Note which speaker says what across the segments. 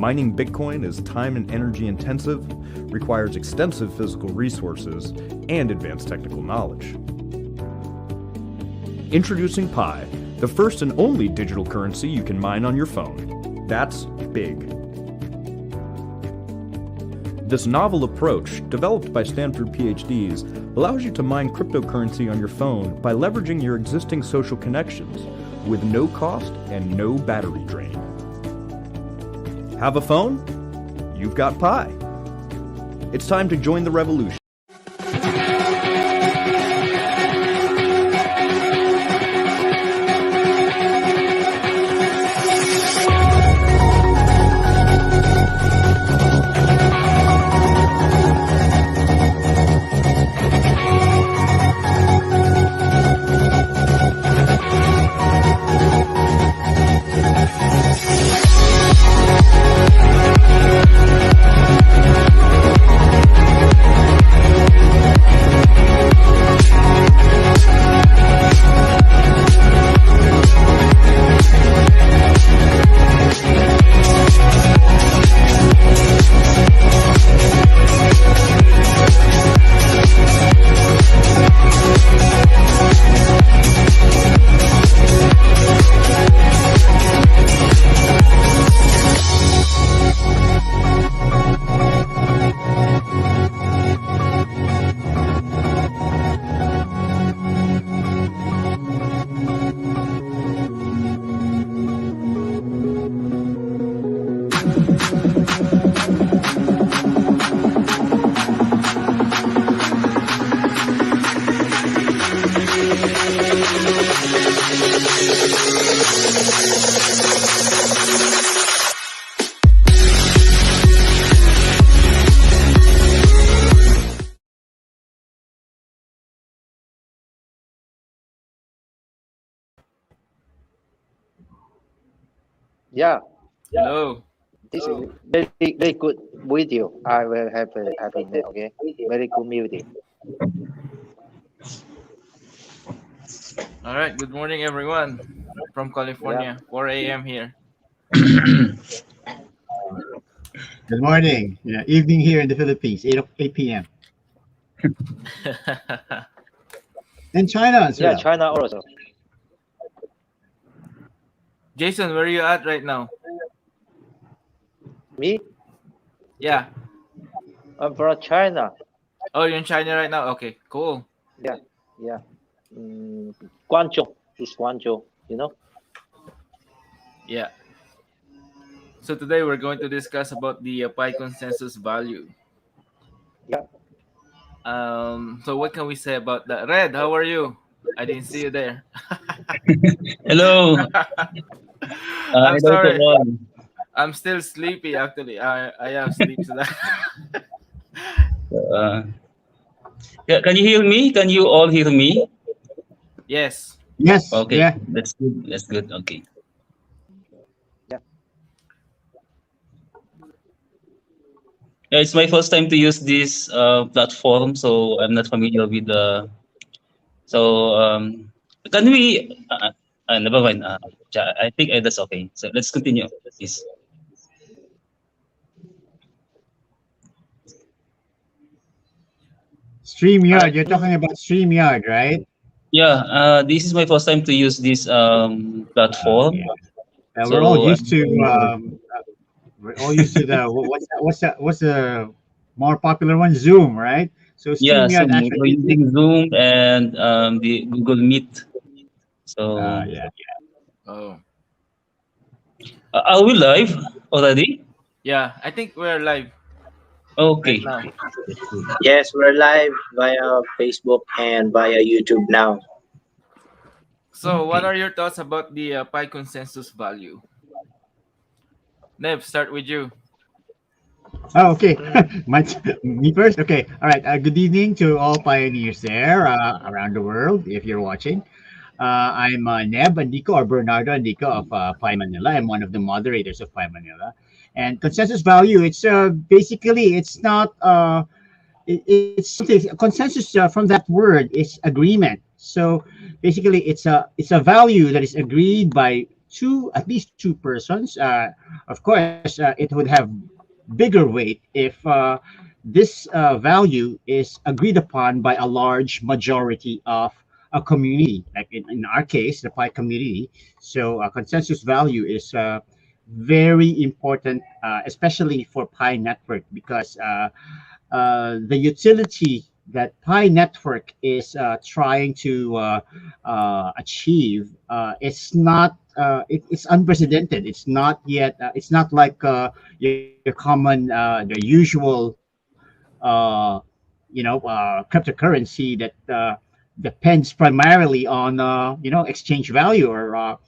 Speaker 1: Mining Bitcoin is time and energy intensive, requires extensive physical resources, and advanced technical knowledge. Introducing Pi, the first and only digital currency you can mine on your phone. That's big. This novel approach, developed by Stanford PhDs, allows you to mine cryptocurrency on your phone by leveraging your existing social connections with no cost and no battery drain. Have a phone? You've got Pi. It's time to join the revolution.
Speaker 2: Yeah,
Speaker 3: Hello.
Speaker 2: this is very good video. I will have a minute, okay? Very good music.
Speaker 3: All right. Good morning, everyone. From California, 4 a.m. here.
Speaker 4: Good morning. Yeah, evening here in the Philippines, 8 p.m. In China as
Speaker 2: Yeah,
Speaker 4: well.
Speaker 2: China also.
Speaker 3: Jason, where are you at right now?
Speaker 2: Me,
Speaker 3: Yeah.
Speaker 2: I'm from China.
Speaker 3: Oh, you're in China right now? Okay, cool.
Speaker 2: Yeah. Guangzhou. It's Guangzhou, you know?
Speaker 3: Yeah. So today we're going to discuss about the Pi consensus value.
Speaker 2: Yeah.
Speaker 3: So what can we say about that? Red, how are you? I didn't see you there.
Speaker 5: Hello.
Speaker 3: I'm
Speaker 5: Hello to
Speaker 3: sorry.
Speaker 5: all.
Speaker 3: I'm still sleepy actually. I have sleep so that
Speaker 5: Uh, yeah, can you hear me? Can you all hear me?
Speaker 3: Yes.
Speaker 4: Yes.
Speaker 5: Okay,
Speaker 4: Yeah.
Speaker 5: that's good. That's good. Okay.
Speaker 2: Yeah.
Speaker 5: Yeah, it's my first time to use this platform, so I'm not familiar with the. So can we? Never mind. I think that's okay. So let's continue. Please.
Speaker 4: StreamYard.
Speaker 3: Alright.
Speaker 4: You're talking about StreamYard, right?
Speaker 5: Yeah. This is my first time to use this platform.
Speaker 4: Yeah. We're all
Speaker 5: So
Speaker 4: used to. We're all used to the what's the more popular one? Zoom, right? So
Speaker 5: yeah, so
Speaker 4: StreamYard
Speaker 5: we're
Speaker 4: actually.
Speaker 5: using Zoom and the Google Meet. So
Speaker 4: Yeah.
Speaker 3: Oh.
Speaker 5: are we live already?
Speaker 3: Yeah, I think we're live right
Speaker 5: Okay.
Speaker 3: now.
Speaker 5: That's good.
Speaker 6: Yes, we're live via Facebook and via YouTube now.
Speaker 3: So what
Speaker 5: Okay.
Speaker 3: are your thoughts about the Pi consensus value? Nev, start with you.
Speaker 4: Oh, okay. Me first. Okay. All right. Good evening to all pioneers there around the world. If you're watching, I'm Neb Andico or Bernardo Andico of Pi Manila. I'm one of the moderators of Pi Manila. And consensus value. It's basically it's not. It's something consensus from that word is agreement. So basically, it's a value that is agreed by at least two persons. Of course, it would have bigger weight if this value is agreed upon by a large majority of a community, like in our case, the Pi community. So consensus value is very important, especially for Pi network, because the utility that Pi network is trying to achieve it's not it's unprecedented. It's not yet. It's not like your common the usual cryptocurrency that depends primarily on exchange value or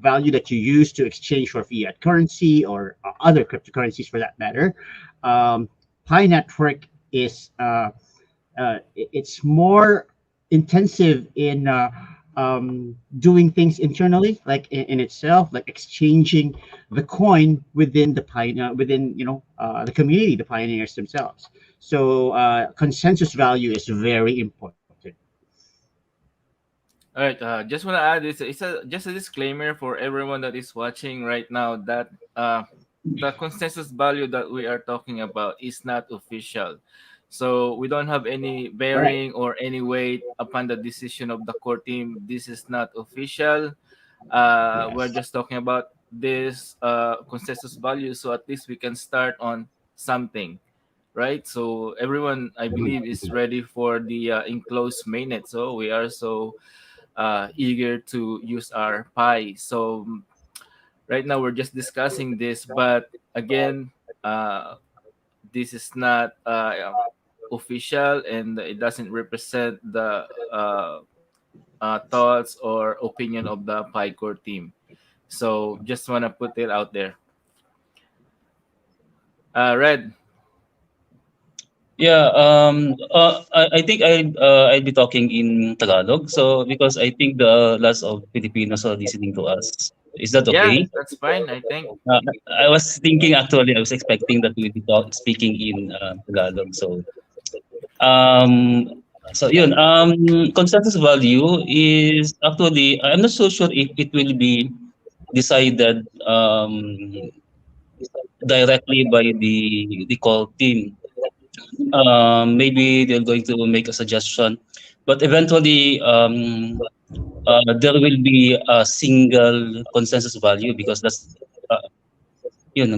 Speaker 4: value that you use to exchange for fiat currency or other cryptocurrencies for that matter. Pi network is it's more intensive in doing things internally, like in itself, like exchanging the coin within the within the community, the pioneers themselves. So consensus value is very important.
Speaker 3: All right. Just want to add this. It's just a disclaimer for everyone that is watching right now that the consensus value that we are talking about is not official. So we don't have any
Speaker 4: Right.
Speaker 3: bearing or any weight upon the decision of the core team. This is not official. We're
Speaker 4: Yes.
Speaker 3: just talking about this consensus value, so at least we can start on something, right? So everyone, I believe, is ready for the enclosed mainnet. So we are so eager to use our Pi. So right now we're just discussing this, but again, this is not official and it doesn't represent the thoughts or opinion of the Pi core team. So just want to put it out there. Red.
Speaker 5: Yeah, I think I'd be talking in Tagalog. So because I think the lots of Filipinos are listening to us. Is that
Speaker 3: Yeah,
Speaker 5: okay?
Speaker 3: that's fine, I think.
Speaker 5: Uh, I was thinking actually, I was expecting that we'd be speaking in Tagalog. Um, so yun, consensus value is actually, I'm not so sure if it will be decided directly by the call team. Maybe they're going to make a suggestion, but eventually there will be a single consensus value because that's yun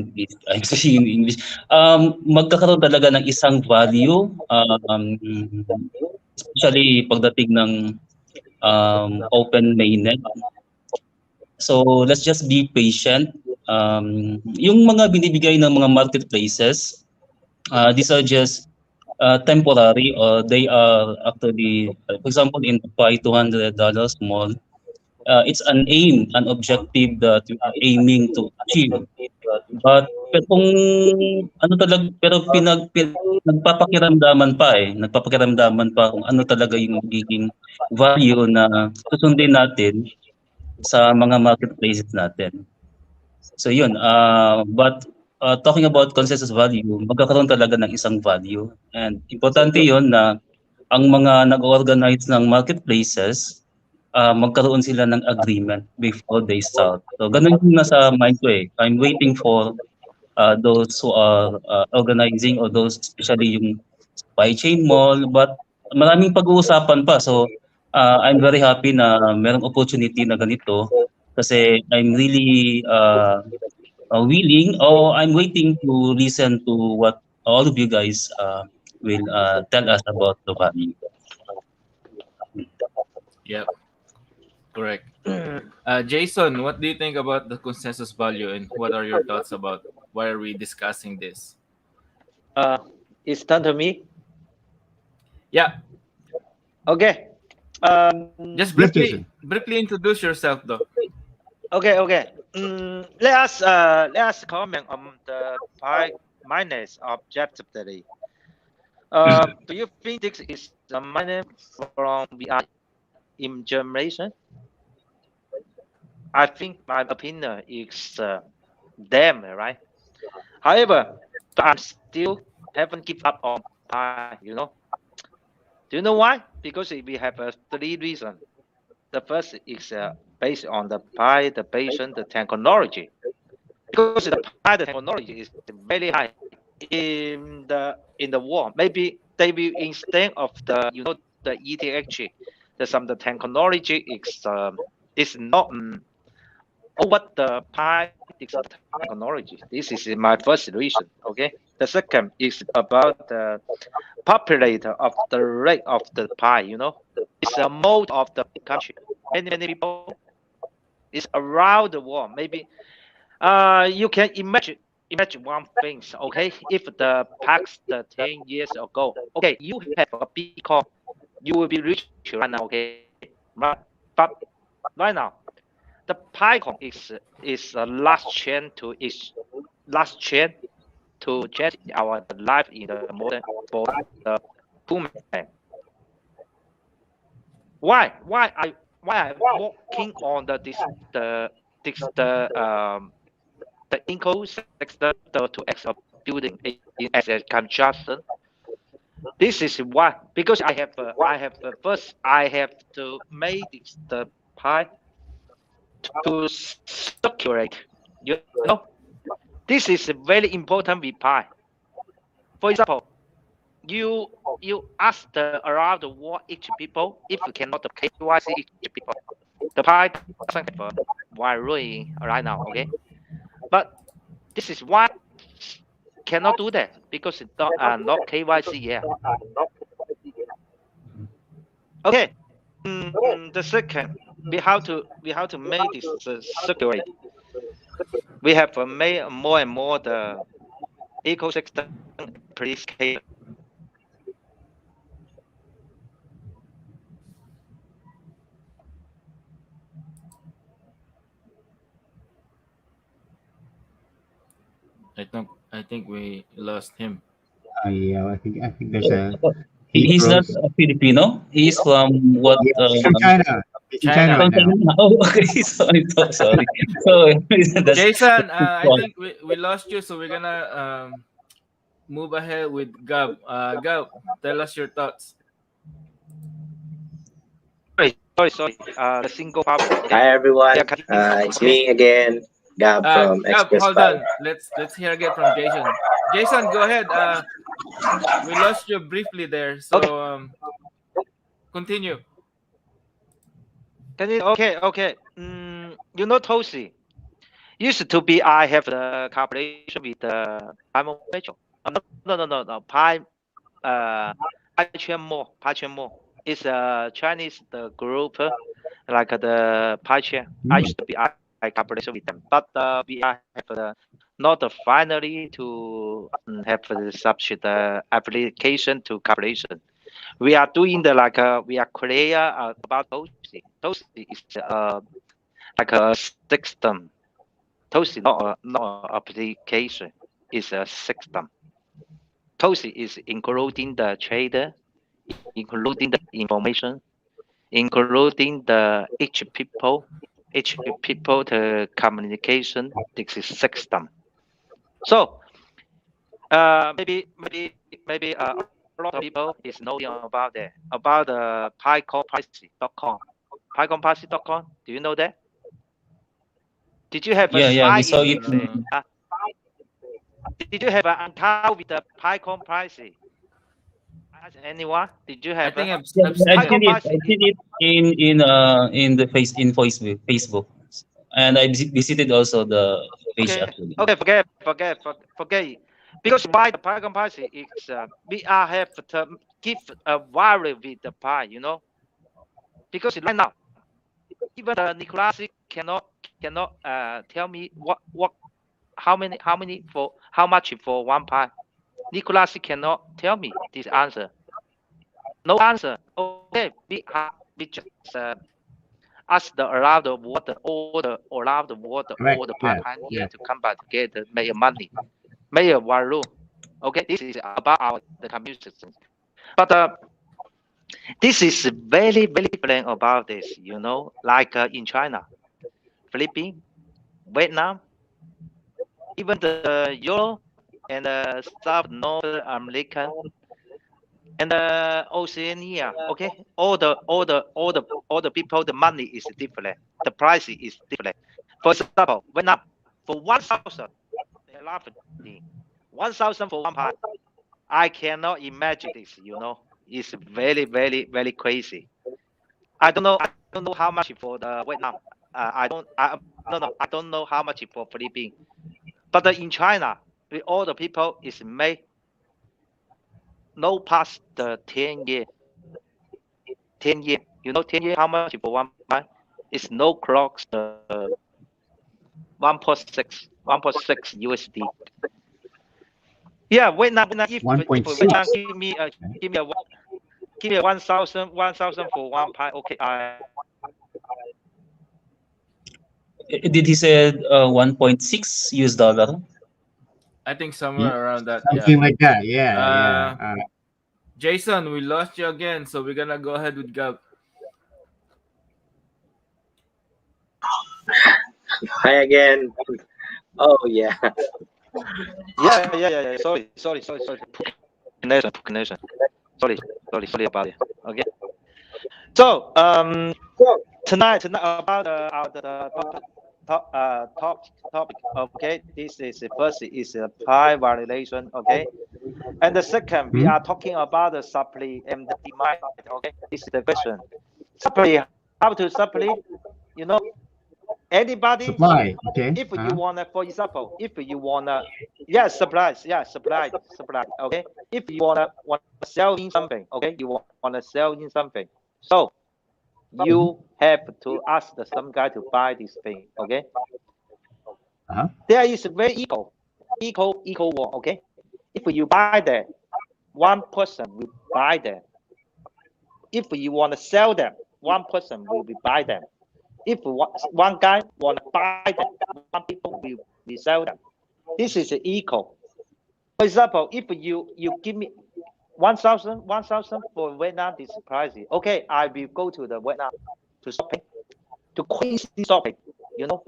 Speaker 5: I'm speaking in English. Magkakaroon talaga ng isang value, especially pagdating ng open mainnet. So let's just be patient. Yung mga binibigay ng mga marketplaces, these are just temporary or they are actually, for example, in the Pi $200 mall, it's an objective that we are aiming to achieve. But pero kung ano talaga pero nagpapakiramdaman pa, nagpapakiramdaman pa kung ano talaga yung magiging value na susundin natin sa mga marketplaces natin. So yun, but talking about consensus value, magkakaroon talaga ng isang value. And importante yun na ang mga nag-organize ng marketplaces, magkaroon sila ng agreement before they start. So ganun yung nasa mind ko eh. I'm waiting for those who are organizing or those especially yung supply chain mall. But maraming pag-uusapan pa. So I'm very happy na merong opportunity na ganito kasi I'm really willing or I'm waiting to listen to what all of you guys will tell us about the value.
Speaker 3: Yep, correct. Jason, what do you think about the consensus value and what are your thoughts about why are we discussing this?
Speaker 2: It's done to me.
Speaker 3: Yeah,
Speaker 2: Okay.
Speaker 3: just
Speaker 4: Yes, Jason.
Speaker 3: briefly introduce yourself though.
Speaker 2: Okay. Let us comment on the pi minus objectively. Do you think this is a minus from VR in generation? I think my opinion is damn right. However, I'm still haven't give up on pi. Do you know why? Because we have three reasons. The first is based on the pi, the patient, the technology. Because the pi, the technology is very high in the world. Maybe they will instead of the ETH, the technology is not over the pi is the technology. This is my first reason. Okay. The second is about the populator of the rate of the pi. It's a mode of the country. Many people is around the world. Maybe you can imagine one thing. Okay, if the past 10 years ago, okay, you have a Bitcoin, you will be rich right now. Okay, right? But right now, the Bitcoin is a last chain to is last chain to change our life in the modern for the human. Why I working on the ecosystem to as a building as a construction. This is why, because first I have to make the pi to circulate. You know, this is very important with pi. For example, you ask the around the world each people if you cannot the KYC each people. The pi doesn't have a wiring right now. Okay, but this is why cannot do that because it's not KYC yet. Okay. The second, we have to make this circulate. We have made more and more the ecosystem application.
Speaker 3: I think we lost him.
Speaker 4: Yeah, I think there's a he
Speaker 5: He's not
Speaker 4: froze.
Speaker 5: a Filipino. He's from what?
Speaker 4: Yeah, he's from China. He's in China
Speaker 3: China.
Speaker 4: right
Speaker 5: From
Speaker 4: now.
Speaker 5: China. Oh, okay. Sorry, sorry. So that's
Speaker 3: Jason, I
Speaker 5: wrong.
Speaker 3: think we lost you, so we're gonna move ahead with Gab. Gab, tell us your thoughts.
Speaker 2: Sorry. The single power. Okay.
Speaker 6: Hi everyone,
Speaker 2: Yeah, continue.
Speaker 6: it's
Speaker 2: Okay.
Speaker 6: me again, Gab from
Speaker 3: Gab,
Speaker 6: Express
Speaker 3: hold
Speaker 6: 5.
Speaker 3: on. Let's hear again from Jason. Jason, go ahead. We lost you briefly there,
Speaker 2: Okay.
Speaker 3: so continue.
Speaker 2: Okay. Tosi. Used to be I have the cooperation with the Prime Metro. No. Pai Chuan Mo. It's a Chinese the group like the Pai Chuan. I
Speaker 4: Hmm.
Speaker 2: used to be I cooperation with them, but we are have not finally to have the such the application to cooperation. We are doing the like we are clear about Tosi. Tosi is like a system. Tosi not a application. It's a system. Tosi is including the trader, including the information, including the each people the communication. This is system. So maybe a lot of people is knowing about that about the PyConPricy.com. PyConPricy.com. Do you know that? Did you have a
Speaker 5: Yeah. We
Speaker 2: sign
Speaker 5: saw
Speaker 2: in?
Speaker 5: it.
Speaker 2: Did you have an account with the PyConPricy? Ask anyone. Did you
Speaker 3: I
Speaker 2: have a
Speaker 3: think
Speaker 5: Yeah,
Speaker 3: I've seen it.
Speaker 2: PyConPricy?
Speaker 5: I've seen it in the Facebook, and I visited also the page
Speaker 2: Okay,
Speaker 5: actually.
Speaker 2: okay, forget it. Because why the pi comparison is we are have to give a value with the pi, because right now even the Nicolasi cannot tell me what how many for how much for one pi. Nicolasi cannot tell me this answer. No answer. Okay, we just ask the allow the water all
Speaker 4: Correct.
Speaker 2: the
Speaker 4: Yeah.
Speaker 2: pioneer
Speaker 4: Yeah.
Speaker 2: to come back together make money. Mayor Waru. Okay, this is about our the community systems. But this is very different about this, like in China, Philippines, Vietnam, even the Europe and South North American and Oceania. Okay, all the people, the money is different, the price is different. For example, Vietnam for 1,000, they laugh at me. 1,000 for one pie. I cannot imagine this. It's very very crazy. I don't know how much for the Vietnam. I don't. I no. I don't know how much for Philippines. But in China, with all the people is made no past the 10 year. 10 year. 10 year how much for one pie? It's no clocks 1.6 USD. Yeah, Vietnam if Vietnam
Speaker 4: 1.6.
Speaker 2: give me a 1,000 for one pie. Okay,
Speaker 5: Did he said 1.6 US dollar?
Speaker 3: I think
Speaker 4: Yeah,
Speaker 3: somewhere around that. Yeah.
Speaker 4: something like that. Yeah,
Speaker 3: Uh,
Speaker 4: yeah.
Speaker 3: Jason, we lost you again, so we're gonna go ahead with Gab.
Speaker 6: Hi again. Oh yeah.
Speaker 2: yeah. Sorry. Connection. Sorry about it. Okay. So tonight about the topic. Okay, this is the first is a pie validation. Okay, and the second we
Speaker 4: Hmm?
Speaker 2: are talking about the supply and the demand. Okay, this is the question. Supply, how to supply? You know, anybody.
Speaker 4: Supply. Okay.
Speaker 2: If you wanna, for example, if you wanna, supply. Okay, if you wanna sell in something, okay, you wanna sell in something, so
Speaker 4: Mhm.
Speaker 2: you have to ask some guy to buy this thing. Okay,
Speaker 4: Uh-huh.
Speaker 2: there is very equal one. Okay, if you buy that, one person will buy them. If you wanna sell them, one person will be buy them. If one guy wanna buy them, one people will sell them. This is equal. For example, if you give me 1,000 for Vietnam, this price. Okay, I will go to the Vietnam to shopping, to crazy shopping, you know.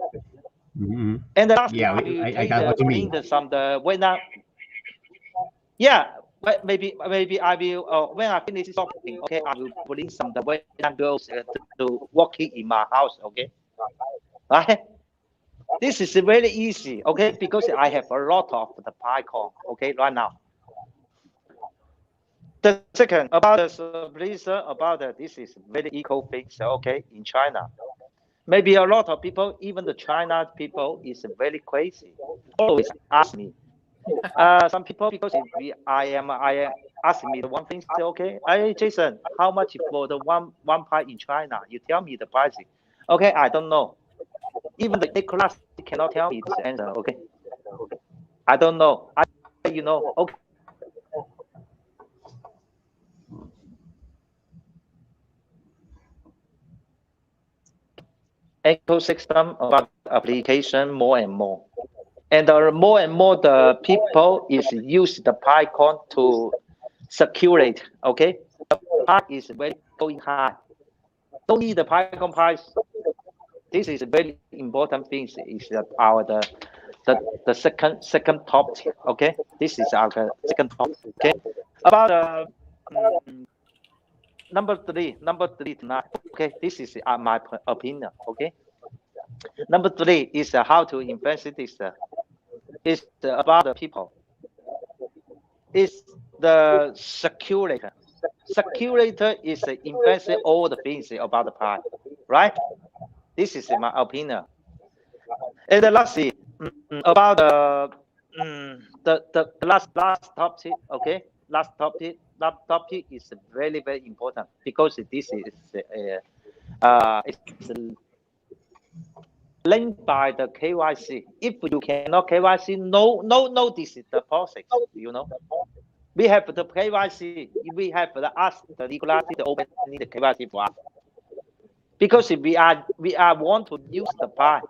Speaker 4: Hmm.
Speaker 2: And the last,
Speaker 4: Yeah,
Speaker 2: I will
Speaker 4: I
Speaker 2: take
Speaker 4: got what you
Speaker 2: bring
Speaker 4: mean.
Speaker 2: the Vietnam. Yeah, maybe I will when I finish shopping. Okay, I will bring some the Vietnam girls to working in my house. Okay, right. This is very easy. Okay, because I have a lot of the pie corn. Okay, right now. The second about the supplier about this is very equal thing. So okay, in China, maybe a lot of people, even the China people, is very crazy. Always ask me. Some people because if I ask me the one thing. Say okay, hey Jason, how much for the one pie in China? You tell me the pricing. Okay, I don't know. Even the Nicholas cannot tell me this answer. Okay, I don't know. Okay. Ecosystem about application more and more. And more the people is use the PyCon to circulate. Okay, the pi is very going high. Don't need the PyCon price. This is a very important thing. Is our the second topic. Okay, this is our second topic. Okay, about number three tonight. Okay, this is my opinion. Okay, number three is how to invest this. Is about the people. Is the circulator. Circulator is investing all the things about the pie, right? This is my opinion. And the last about the last topic. Okay, last topic is very important because this is it's linked by the KYC. If you cannot KYC, no, this is the process. We have the KYC. We have the ask the regularity to open the KYC for us because if we are want to use the pie.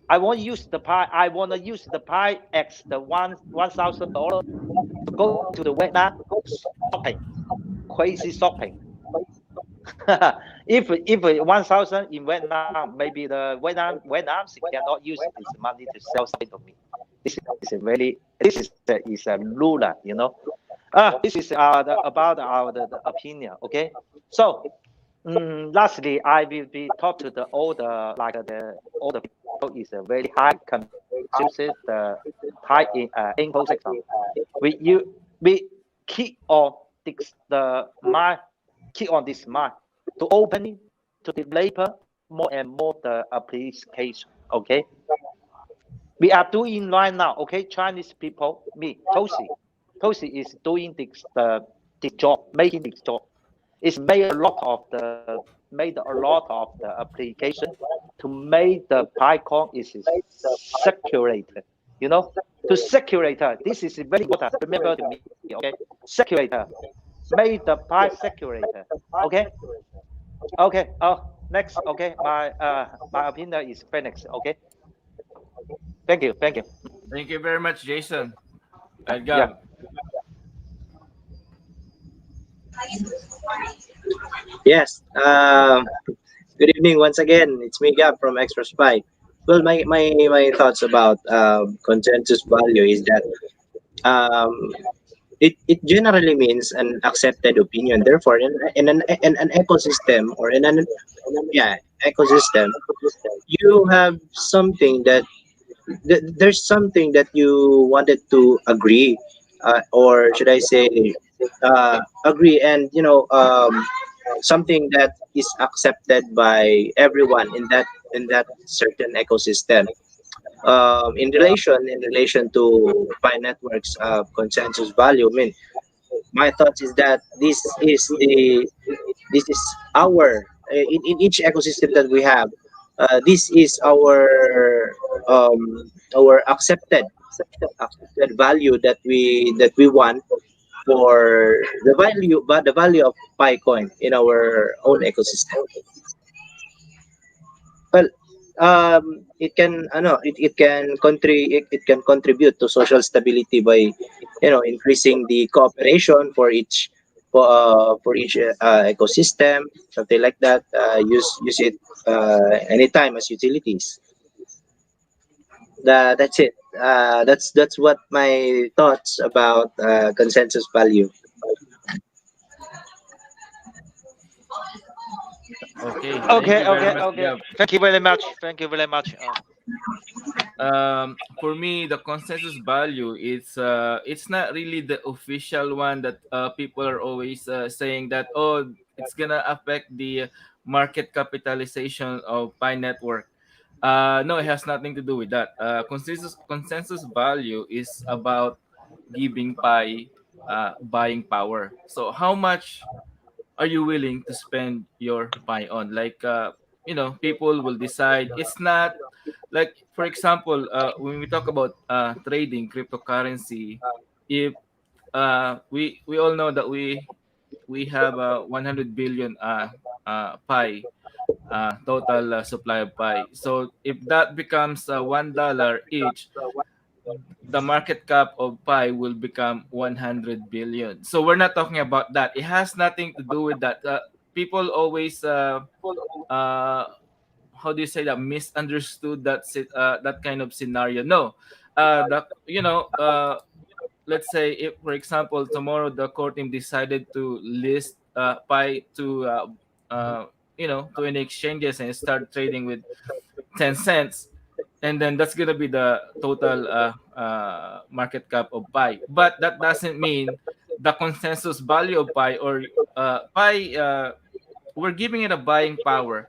Speaker 2: I want to use the pie. I want to use the pie X the $1,000 to go to the Vietnam shopping, crazy shopping. if 1,000 in Vietnam, maybe the Vietnam cannot use this money to sell something to me. This is a ruler. This is about our the opinion. Okay, so lastly, I will be talk to the all the people is a very high confuses the high info system. We keep on the mind keep on this mind to opening to develop more and more the application. Okay, we are doing right now. Okay, Chinese people, me, Tosi is doing this job, making this job. It's made a lot of the application to make the PyCon is circulated. You know, to circulator. This is very important. Remember to me. Okay, circulator. Make the Pi circulator. Okay. Okay. Next. Okay. My opinion is Phoenix. Okay. Thank you. Thank you.
Speaker 3: Thank you very much, Jason.
Speaker 2: Yeah.
Speaker 3: Gab.
Speaker 6: Yes. Good evening once again. It's me, Gab from Extra Spy. Well, my thoughts about consensus value is that um, it generally means an accepted opinion. Therefore, in an ecosystem or in an yeah ecosystem, you have something that there's something that you wanted to agree, or should I say, agree, and something that is accepted by everyone in that certain ecosystem. In relation to Pi networks consensus value, I mean, my thoughts is that this is our in each ecosystem that we have. This is our accepted value that we want for the value of Picoin in our own ecosystem. Well, it can contribute to social stability by increasing the cooperation for each ecosystem, something like that. Use it anytime as utilities. That's it. That's what my thoughts about consensus value.
Speaker 3: Okay. Thank
Speaker 2: Okay.
Speaker 3: you very
Speaker 2: Okay.
Speaker 3: much,
Speaker 2: Okay.
Speaker 3: Gab.
Speaker 2: Thank you very much. Thank you very much.
Speaker 3: For me, the consensus value it's not really the official one that people are always saying that, oh, it's gonna affect the market capitalization of Pi Network. No, it has nothing to do with that. Consensus value is about giving Pi buying power. So how much are you willing to spend your Pi on? Like, people will decide. It's not like, for example, when we talk about trading cryptocurrency, if we all know that we have 100 billion Pi total supply of Pi. So if that becomes $1 each, the market cap of Pi will become 100 billion. So we're not talking about that. It has nothing to do with that. People always uh, how do you say that, misunderstood that kind of scenario. No, the let's say if, for example, tomorrow the core team decided to list Pi uh, to any exchanges and start trading with 10 cents, and then that's gonna be the total market cap of Pi. But that doesn't mean the consensus value of Pi, or Pi, we're giving it a buying power,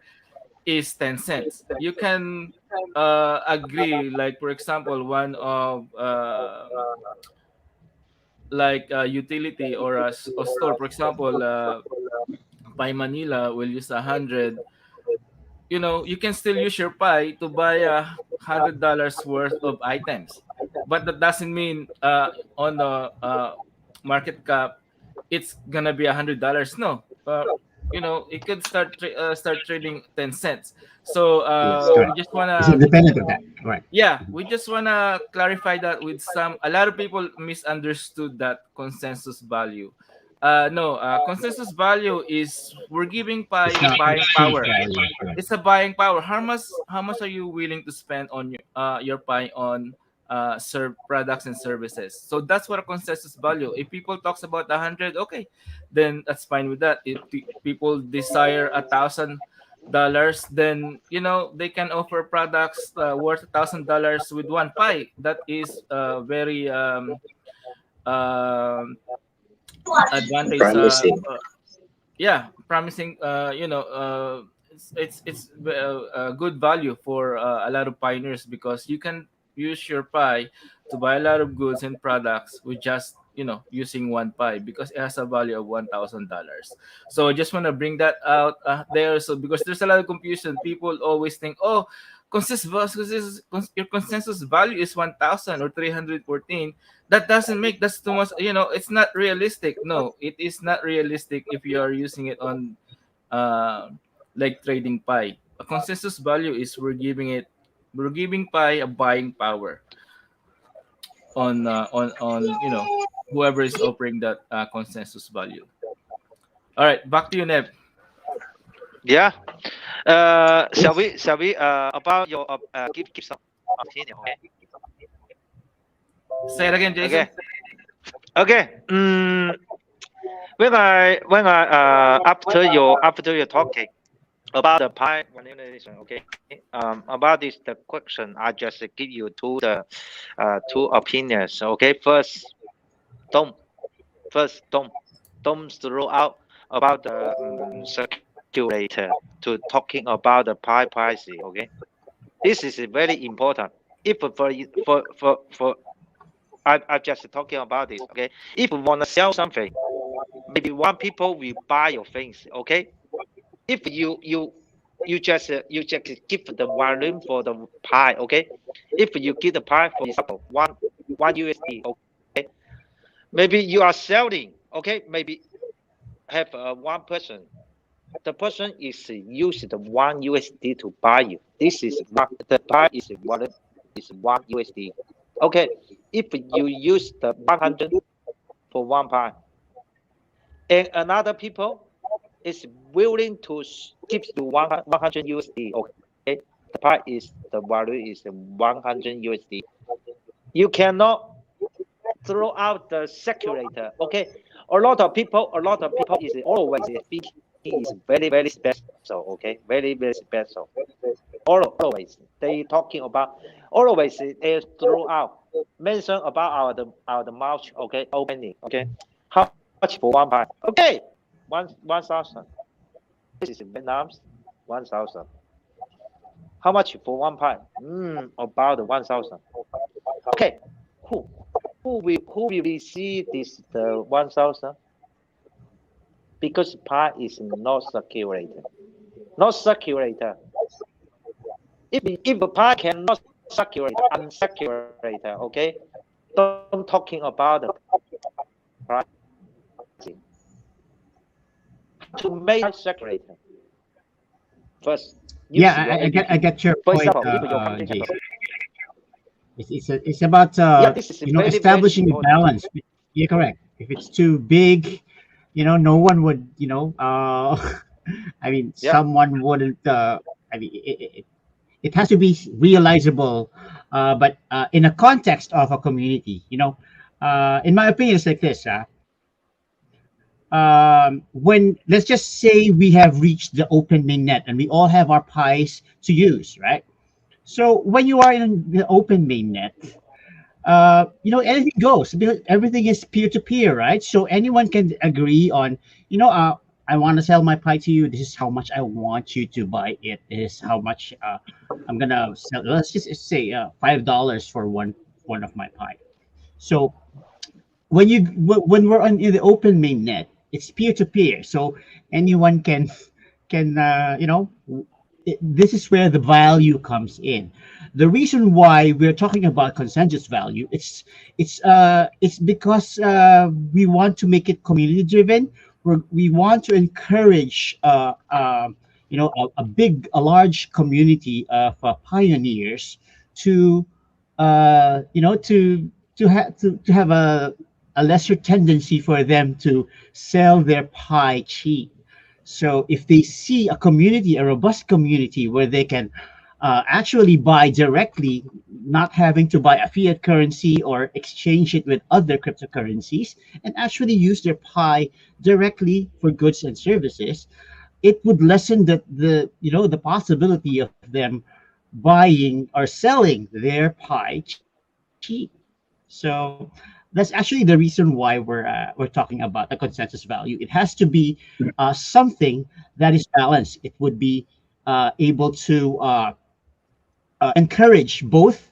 Speaker 3: is 10 cents. You can agree, like, for example, one of like a utility or a store, for example, Pi Manila will use 100. You can still use your Pi to buy $100 worth of items, but that doesn't mean on the market cap it's gonna be $100. No, it could start trading 10 cents. So
Speaker 4: Yes,
Speaker 3: we
Speaker 4: correct.
Speaker 3: just
Speaker 4: It's
Speaker 3: wanna
Speaker 4: independent of that. Right.
Speaker 3: yeah, we just wanna clarify that with a lot of people misunderstood that consensus value. No, consensus value is we're giving
Speaker 4: It's
Speaker 3: Pi
Speaker 4: not
Speaker 3: buying
Speaker 4: face
Speaker 3: power.
Speaker 4: value. Right.
Speaker 3: It's a buying power. How much are you willing to spend on your Pi on serve products and services. So that's what a consensus value. If people talks about 100, okay, then that's fine with that. If people desire $1,000, then they can offer products worth $1,000 with one pie. That is very um advantage.
Speaker 6: Promising.
Speaker 3: Yeah, promising. It's a good value for a lot of pioneers, because you can use your pie to buy a lot of goods and products with just using one pie, because it has a value of $1,000. So I just want to bring that out there, so because there's a lot of confusion. People always think, oh, your consensus value is 1,000 or 314. That doesn't make, that's too much. It's not realistic. No, it is not realistic if you are using it on uh, like trading pie. A consensus value is we're giving pie a buying power on whoever is offering that consensus value. All right, back to you, Neb.
Speaker 2: Yeah. Shall we about your give some opinion? Okay.
Speaker 3: Say it again, Jason.
Speaker 2: Okay. Okay. When I after your talking about the pi manipulation, okay. About this the question, I just give you two opinions. Okay. Don't don't throw out about the circulator to talking about the pi pricing. Okay. This is very important. If for I just talking about this. Okay. If you wanna sell something, maybe one people will buy your things. Okay. If you just give the volume for the pie. Okay. If you give the pie, for example, one USD. Okay. Maybe you are selling. Okay. Maybe have one person. The person is use the one USD to buy you. This is what the pie is one USD. Okay. If you use the 100 for one pie, and another people is willing to give you 100 USD. Okay, the price is the value is 100 USD. You cannot throw out the circulator. Okay, a lot of people is always thinking is very special. Okay, very special. Always they talking about, always they throw out mention about our the mouth. Okay, opening. Okay, how much for one pie? Okay, 1,000. This is Vietnam's 1,000. How much for one pie? About 1,000. Okay, who who will receive this the 1,000? Because pie is not circulated. Not circulated. If a pie cannot circulate, uncirculated, okay? Don't talking about the pricing. To make it circulated. First, use
Speaker 4: Yeah,
Speaker 2: your
Speaker 4: I
Speaker 2: APP.
Speaker 4: get your
Speaker 2: For
Speaker 4: point,
Speaker 2: example, if your company have
Speaker 4: Jason. It's about
Speaker 2: yeah, this is very
Speaker 4: establishing a
Speaker 2: important.
Speaker 4: balance. You're correct. If it's too big, no one would, I mean,
Speaker 2: Yeah,
Speaker 4: someone wouldn't. I mean, it has to be realizable, but in a context of a community, in my opinion, it's like this. When let's just say we have reached the open mainnet and we all have our pies to use, right? So when you are in the open mainnet, anything goes because everything is peer to peer, right? So anyone can agree on, I want to sell my pie to you. This is how much I want you to buy it. This is how much I'm gonna sell. Let's just say $5 for one of my pie. So when we're on in the open mainnet, it's peer to peer. So anyone can this is where the value comes in. The reason why we're talking about consensus value, it's because we want to make it community driven. We want to encourage a large community of pioneers to to have a lesser tendency for them to sell their pie cheap. So if they see a community, a robust community where they can actually buy directly, not having to buy a fiat currency or exchange it with other cryptocurrencies, and actually use their Pi directly for goods and services, it would lessen the possibility of them buying or selling their Pi cheap. So that's actually the reason why we're talking about the consensus value. It has to be something that is balanced. It would be able to encourage both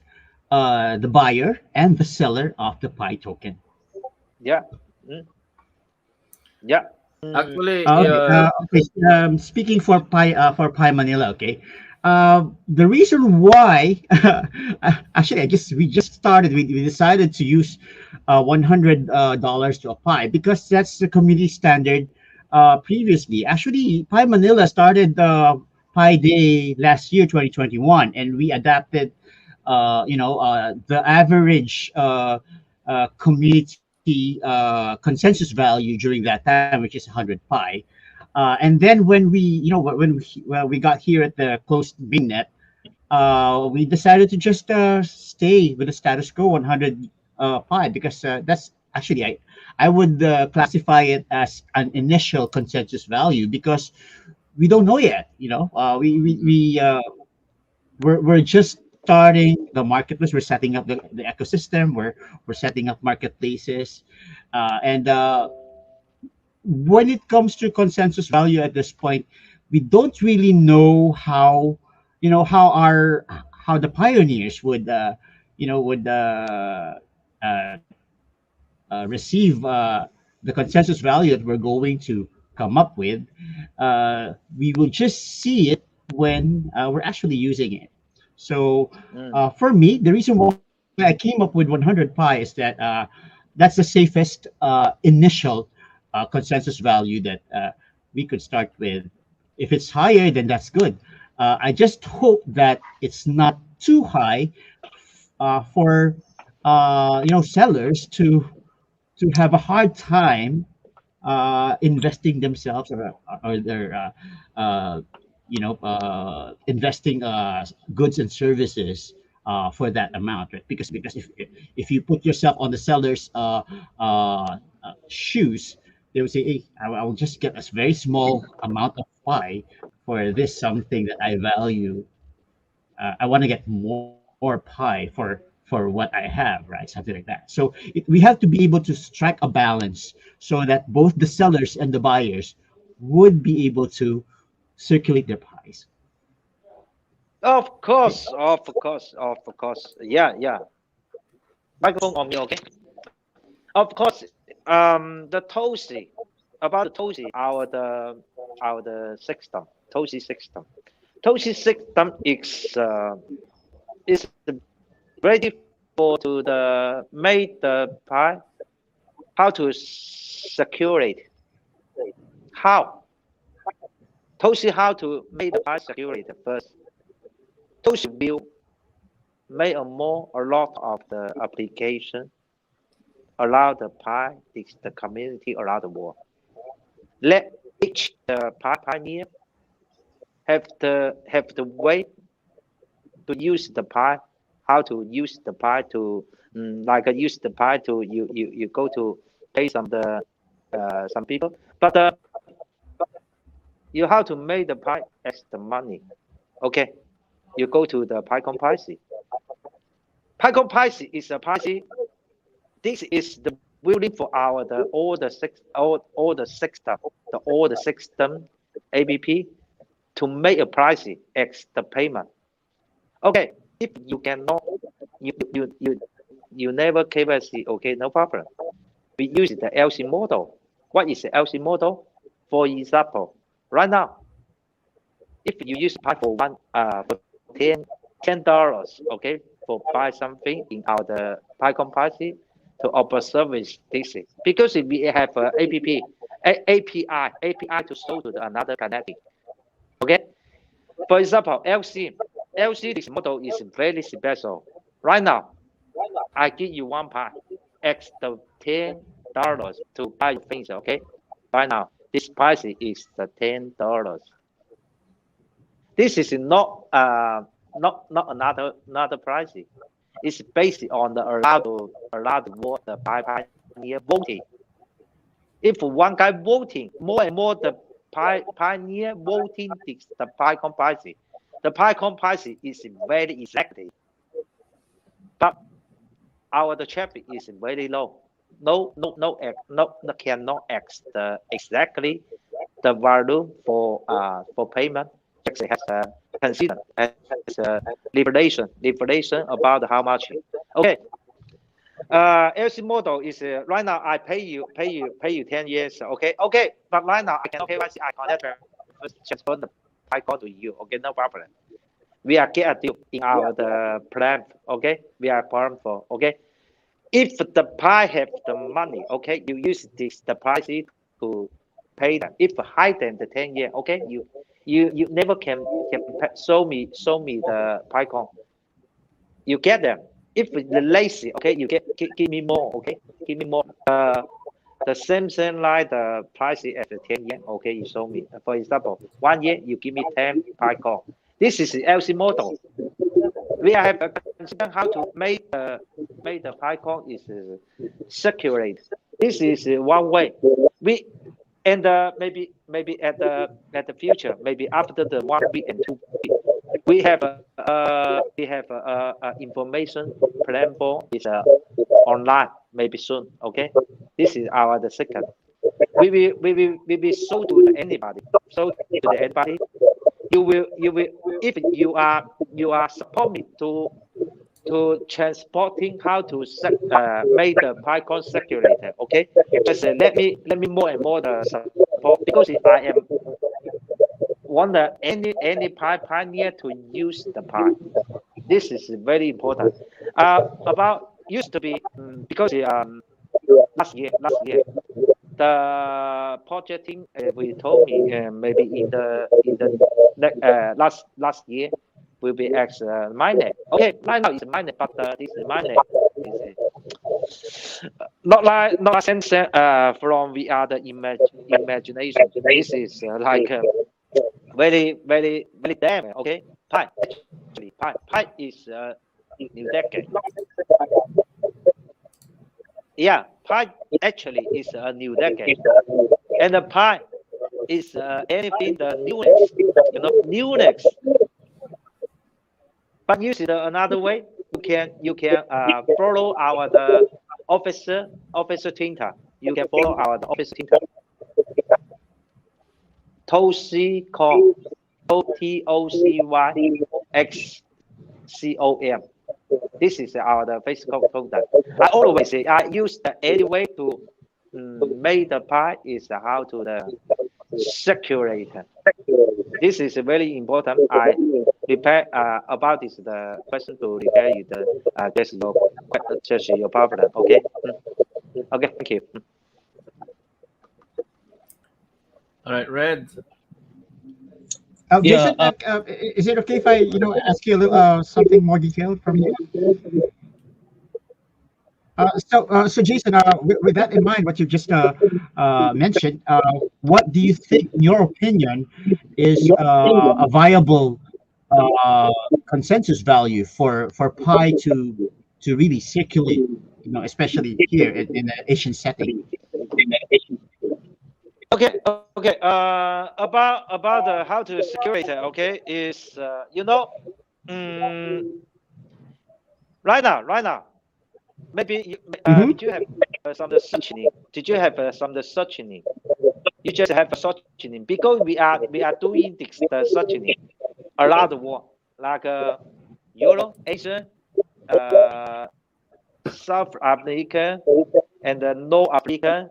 Speaker 4: the buyer and the seller of the Pi token.
Speaker 2: Yeah. Mm, yeah. Mm,
Speaker 3: Actually,
Speaker 4: Okay. Okay. Speaking for Pi Manila, okay. The reason why, actually, I guess we just started. We decided to use $100 to apply because that's the community standard. Previously, actually, Pi Manila started Pi Day last year, 2021, and we adapted. The average community consensus value during that time, which is 100 pi. And then when we got here at the closed mainnet, we decided to just stay with the status quo 100 pi because that's actually I would classify it as an initial consensus value because we don't know yet. We're just starting the marketplace. We're setting up the ecosystem. We're setting up marketplaces, and when it comes to consensus value at this point, we don't really know how the pioneers would you know would uh, receive the consensus value that we're going to come up with. We will just see it when we're actually using it. So
Speaker 2: mm,
Speaker 4: for me, the reason why I came up with 100 pi is that that's the safest initial consensus value that we could start with. If it's higher, then that's good. I just hope that it's not too high for sellers to have a hard time investing themselves or their investing goods and services for that amount, right? Because if you put yourself on the seller's shoes, they would say, "Hey, I will just get a very small amount of pie for this something that I value. I want to get more pie for what I have, right? Something like that." So we have to be able to strike a balance so that both the sellers and the buyers would be able to circulate their pies.
Speaker 2: of course, of course, of course. Yeah, yeah. Microphone on me, okay? Of course. The Tosi about the Tosi, our the system, Tosi system. Tosi system is ready for to the make the pie. How to secure it? How? Tosi how to make the pie secure it first. Tosi will make a lot of the application allow the pie, the community around the world. Let each the pioneer have the way to use the pie, how to use the pie to like use the pie to you go to pay some people, but you how to make the pie as the money. Okay, you go to the PyCon Pricey. PyCon Pricey is a Pricey. This is the willing for our the all the system app to make a pricey as the payment. Okay, if you cannot, you never KYC. Okay, no problem. We use the LC model. What is the LC model? For example, right now, if you use Pi for for $10, okay, for buy something in our PyCon policy to offer service this is because we have API to show to another connecting. Okay, for example, LC this model is very special. Right now, I give you one Pi, extra $10 to buy things. Okay, right now this price is the $10. This is not another price. is based on the allowed vote the pioneer voting. If one guy voting more and more, the pioneer voting the PyCon policy. The PyCon policy is very exactly, but our the traffic is very low. No, cannot exactly the value for payment. Actually has a consider has a liberation about how much. Okay. LC model is right now I pay you 10 years. Okay, but right now I cannot KYC. I cannot transfer the PyCon to you. Okay, no problem. We are get a deal in our the plan. Okay, we are plan for. Okay, if the Pi have the money, okay, you use the price to pay them. If higher than the 10 year, okay, you never can show me the PyCon. You get them. If the lazy, okay, you give me more, okay, give me more. The same thing like the price at the 10 year, okay, you show me. For example, 1 year you give me 10 PyCon. This is the LC model. We have a consider how to make the PyCon is circulate. This is one way. We and maybe at the future, maybe after the 1 week and 2 weeks, we have information plan for is online maybe soon. Okay, this is our the second. We will show to anybody. So to the anybody, you will if you are supporting to transporting how to make the PyCon circulator. Okay, just let me more and more the support because I am want any pioneer to use the Pi. This is very important. About used to be because last year the projecting we told me maybe in the last year will be X mainnet. Okay, right now it's mainnet, but this mainnet is not sense from we are the imagination. This is like very damn. Okay, Pi actually Pi is new decade. Yeah, Pi actually is a new decade, and the Pi is anything the newness, newness. But use it another way. You can follow our the officer Tinta. You can follow our the officer Tinta. TOCY TOCYXCOM. This is our the Facebook product. I always say I use the any way to make the Pi is how to the circulate. This is very important. I repair about this the question to repair you the just your problem. Okay. Okay. Thank you.
Speaker 3: All right, Red.
Speaker 5: Yeah.
Speaker 4: Jason, is it okay if I ask you a little, something more detailed from you? So Jason, with that in mind, what you just mentioned, what do you think, in your opinion, is a viable consensus value for Pi to really circulate, especially here in the Asian setting?
Speaker 2: Okay. About the how to secure it. Okay, is right now. Maybe did you have some the searching? Did you have some the searching? You just have a searching because we are doing the searching a lot of work like Euro, Asia, South Africa, and North Africa,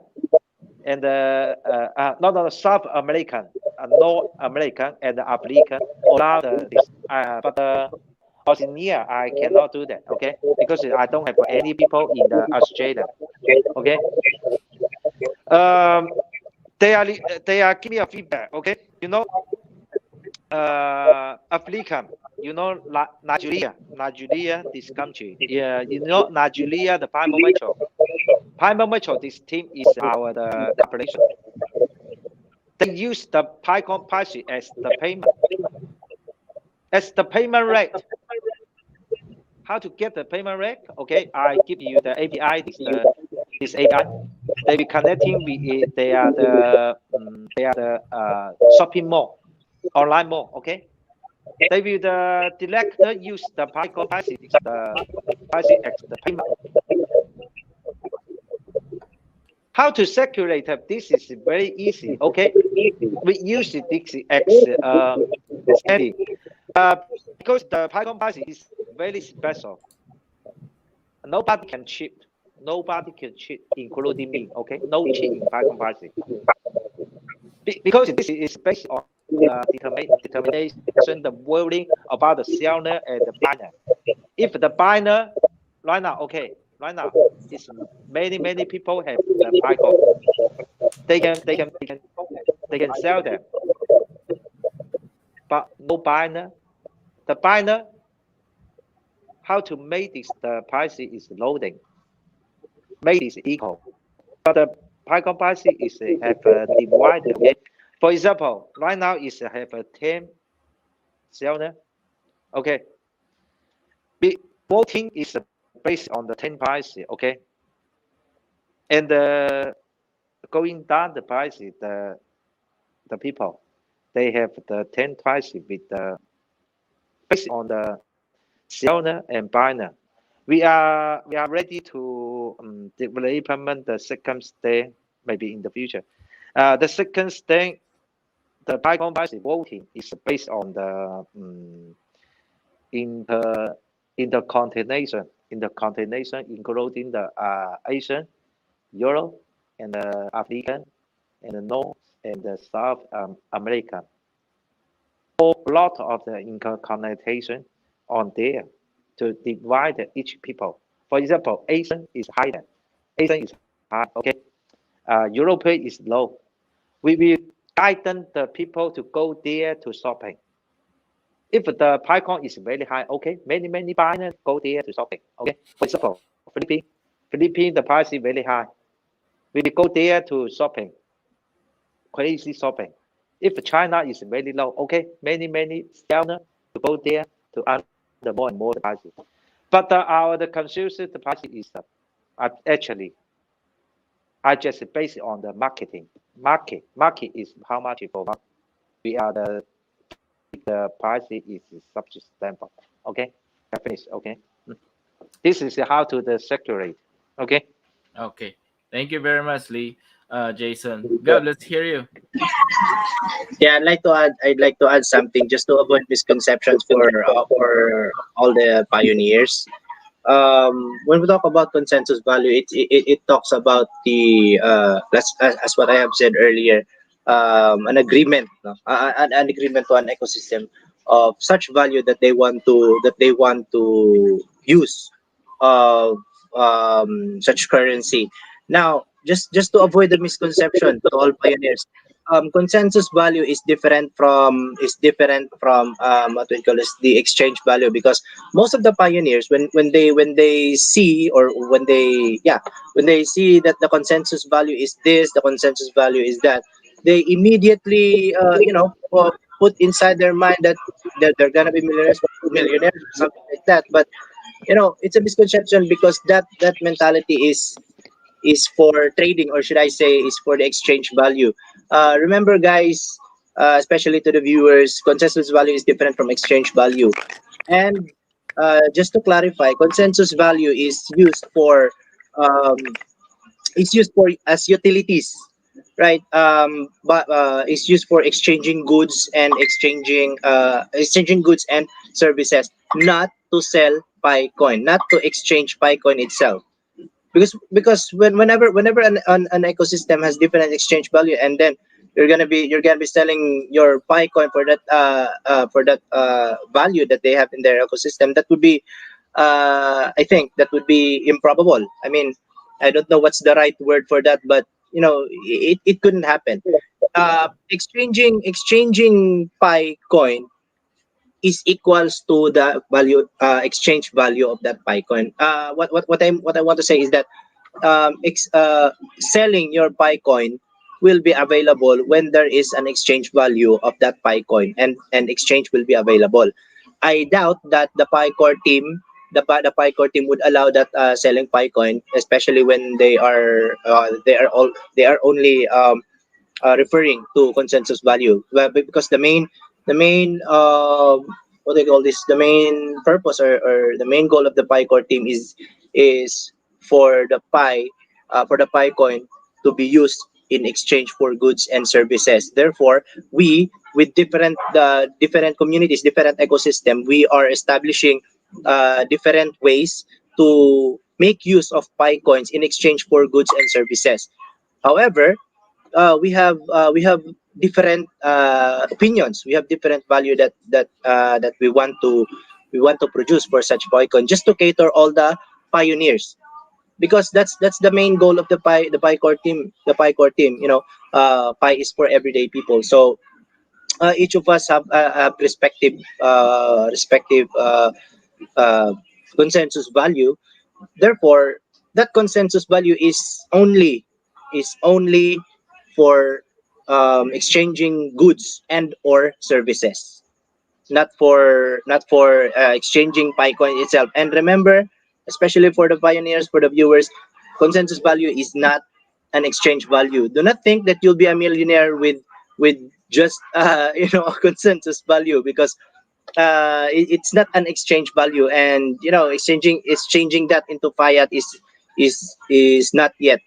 Speaker 2: and not South American, North American, and Africa. All of this, but Oceania, I cannot do that. Okay, because I don't have any people in the Australia. Okay. They are giving me a feedback. Okay, African, Nigeria, this country. Yeah, Nigeria, the Prime Metro. Prime Metro, this team is our the corporation. They use the PyCon policy as the payment rate. how to get the payment rate? Okay, I give you the API. This API. They be connecting with it. They are the shopping mall, online mall. Okay, they will the director use the PyCon pricing the pricing as the payment. How to circulate this is very easy. Okay, we use this as standing. Because the PyCon pricing is very special. Nobody can cheat. Nobody can cheat, including me. Okay, no cheat in PyCon pricing. Because this is based on the determination, the wording about the seller and the buyer. If the buyer right now, okay, right now, is many people have the PyCon. They can sell them, but no buyer. The buyer, how to make this the price is loading, make this equal. But the PyCon price is have a divider. Okay, for example, right now is have a 10 seller. Okay, voting is based on the 10 price. Okay, and going down the price, the people they have the 10 price with the based on the seller and buyer. We are ready to implement the second stage maybe in the future. The second stage, the PyCon price voting is based on the inter intercontinental including the Asian, Europe, and the African, and the North and the South America. A lot of the intercontinental on there to divide each people. For example, Asian is higher. Asian is high. Okay. Europe is low. We will guide them, the people to go there to shopping. If the PyCon is very high, okay, many buyers go there to shopping. Okay. For example, Philippine, the price is very high. We will go there to shopping. Crazy shopping. If China is very low, okay, many sellers to go there to earn the more and more the prices. But the consumer the price is actually I just base it on the marketing. Market is how much for market. We are the price is substantial. Okay, I finish. Okay, this is how to the circulate. Okay.
Speaker 3: Okay. Thank you very much, Lee. Jason, Gab, let's hear you.
Speaker 6: Yeah, I'd like to add something just to avoid misconceptions for all the pioneers. When we talk about consensus value, it talks about the as what I have said earlier, an agreement, no? An agreement to an ecosystem of such value that they want to use of such currency. Now, just to avoid the misconception to all pioneers, consensus value is different from what we call as the exchange value, because most of the pioneers when they see, or when they see that the consensus value is this, the consensus value is that, they immediately put inside their mind that they're gonna be millionaires, something like that. But it's a misconception, because that mentality is for trading, or should I say is for the exchange value. Remember, guys, especially to the viewers, consensus value is different from exchange value. And just to clarify, consensus value um, is used for as utilities, right? But it's used for exchanging goods and services, not to sell Picoin, not to exchange Picoin itself. Because whenever an ecosystem has different exchange value, and then you're gonna be selling your Picoin for that value that they have in their ecosystem, that would be I think that would be improbable. I mean, I don't know what's the right word for that, but it couldn't happen. Exchanging Picoin is equals to the value exchange value of that Picoin. What I want to say is that selling your Picoin will be available when there is an exchange value of that Picoin, and exchange will be available. I doubt that the Picore team the PyCore team would allow that selling PyCoin, especially when they are only referring to consensus value. Well, because the main what they call this, the main purpose, or the main goal of the PyCore team is for the Pi coin to be used in exchange for goods and services. Therefore, we, with different communities, different ecosystem, we are establishing different ways to make use of Pi coins in exchange for goods and services. However, we have different opinions. We have different value that we want to produce for such Bitcoin, just to cater all the pioneers, because that's the main goal of the Pi core team. Pi is for everyday people. So each of us have respective uh, consensus value. Therefore, that consensus value is only for exchanging goods and or services, not for exchanging Picoin itself. And remember, especially for the pioneers, for the viewers, consensus value is not an exchange value. Do not think that you'll be a millionaire with just a consensus value, because it's not an exchange value, and exchanging that into fiat is not yet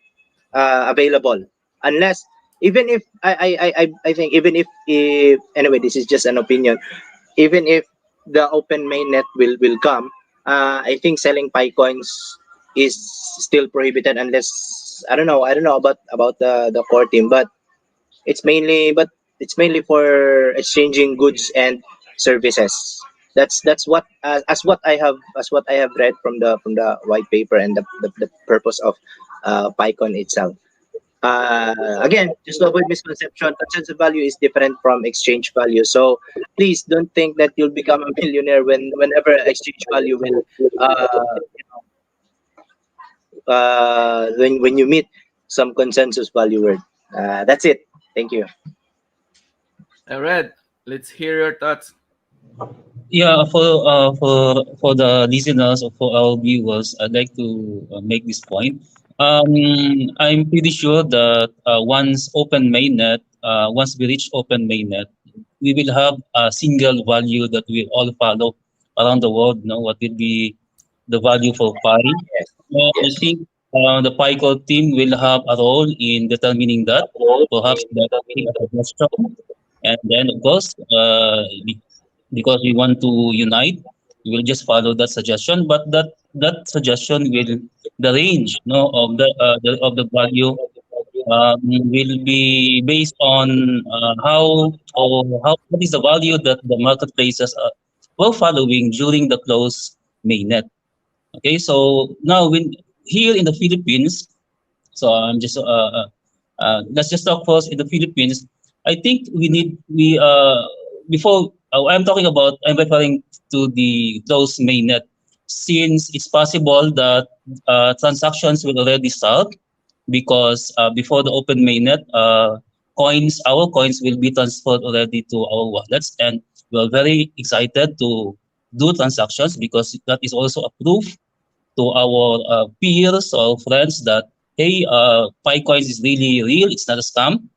Speaker 6: available, unless, even if I think, even if anyway, this is just an opinion. Even if the open mainnet will come, I think selling Pi coins is still prohibited, unless, I don't know about the core team, but it's mainly for exchanging goods and services. That's what, as what I have read from the white paper, and the purpose of PyCon itself. Again, just to avoid misconception, consensus value is different from exchange value. So please don't think that you'll become a millionaire whenever exchange value will, when you meet some consensus value word. That's it. Thank you.
Speaker 3: Red, let's hear your thoughts.
Speaker 5: Yeah, for the listeners or for our viewers, I'd like to make this point. I'm pretty sure that once we reach open mainnet, we will have a single value that we all follow around the world. What will be the value for pi?
Speaker 6: Yes.
Speaker 5: I
Speaker 6: Yes.
Speaker 5: think the PyCore team will have a role in determining that, perhaps by taking a suggestion, and then of course, because we want to unite, we will just follow that suggestion. But that suggestion will, the range, of the value will be based on how what is the value that the marketplaces were following during the close mainnet. Okay, so now when here in the Philippines, so I'm just let's just talk first in the Philippines. I think we before I'm referring to the closed mainnet, since it's possible that transactions will already start because before the open mainnet, our coins will be transferred already to our wallets, and we're very excited to do transactions because that is also a proof to our peers or friends that, hey, PyCoins is really real, it's not a scam.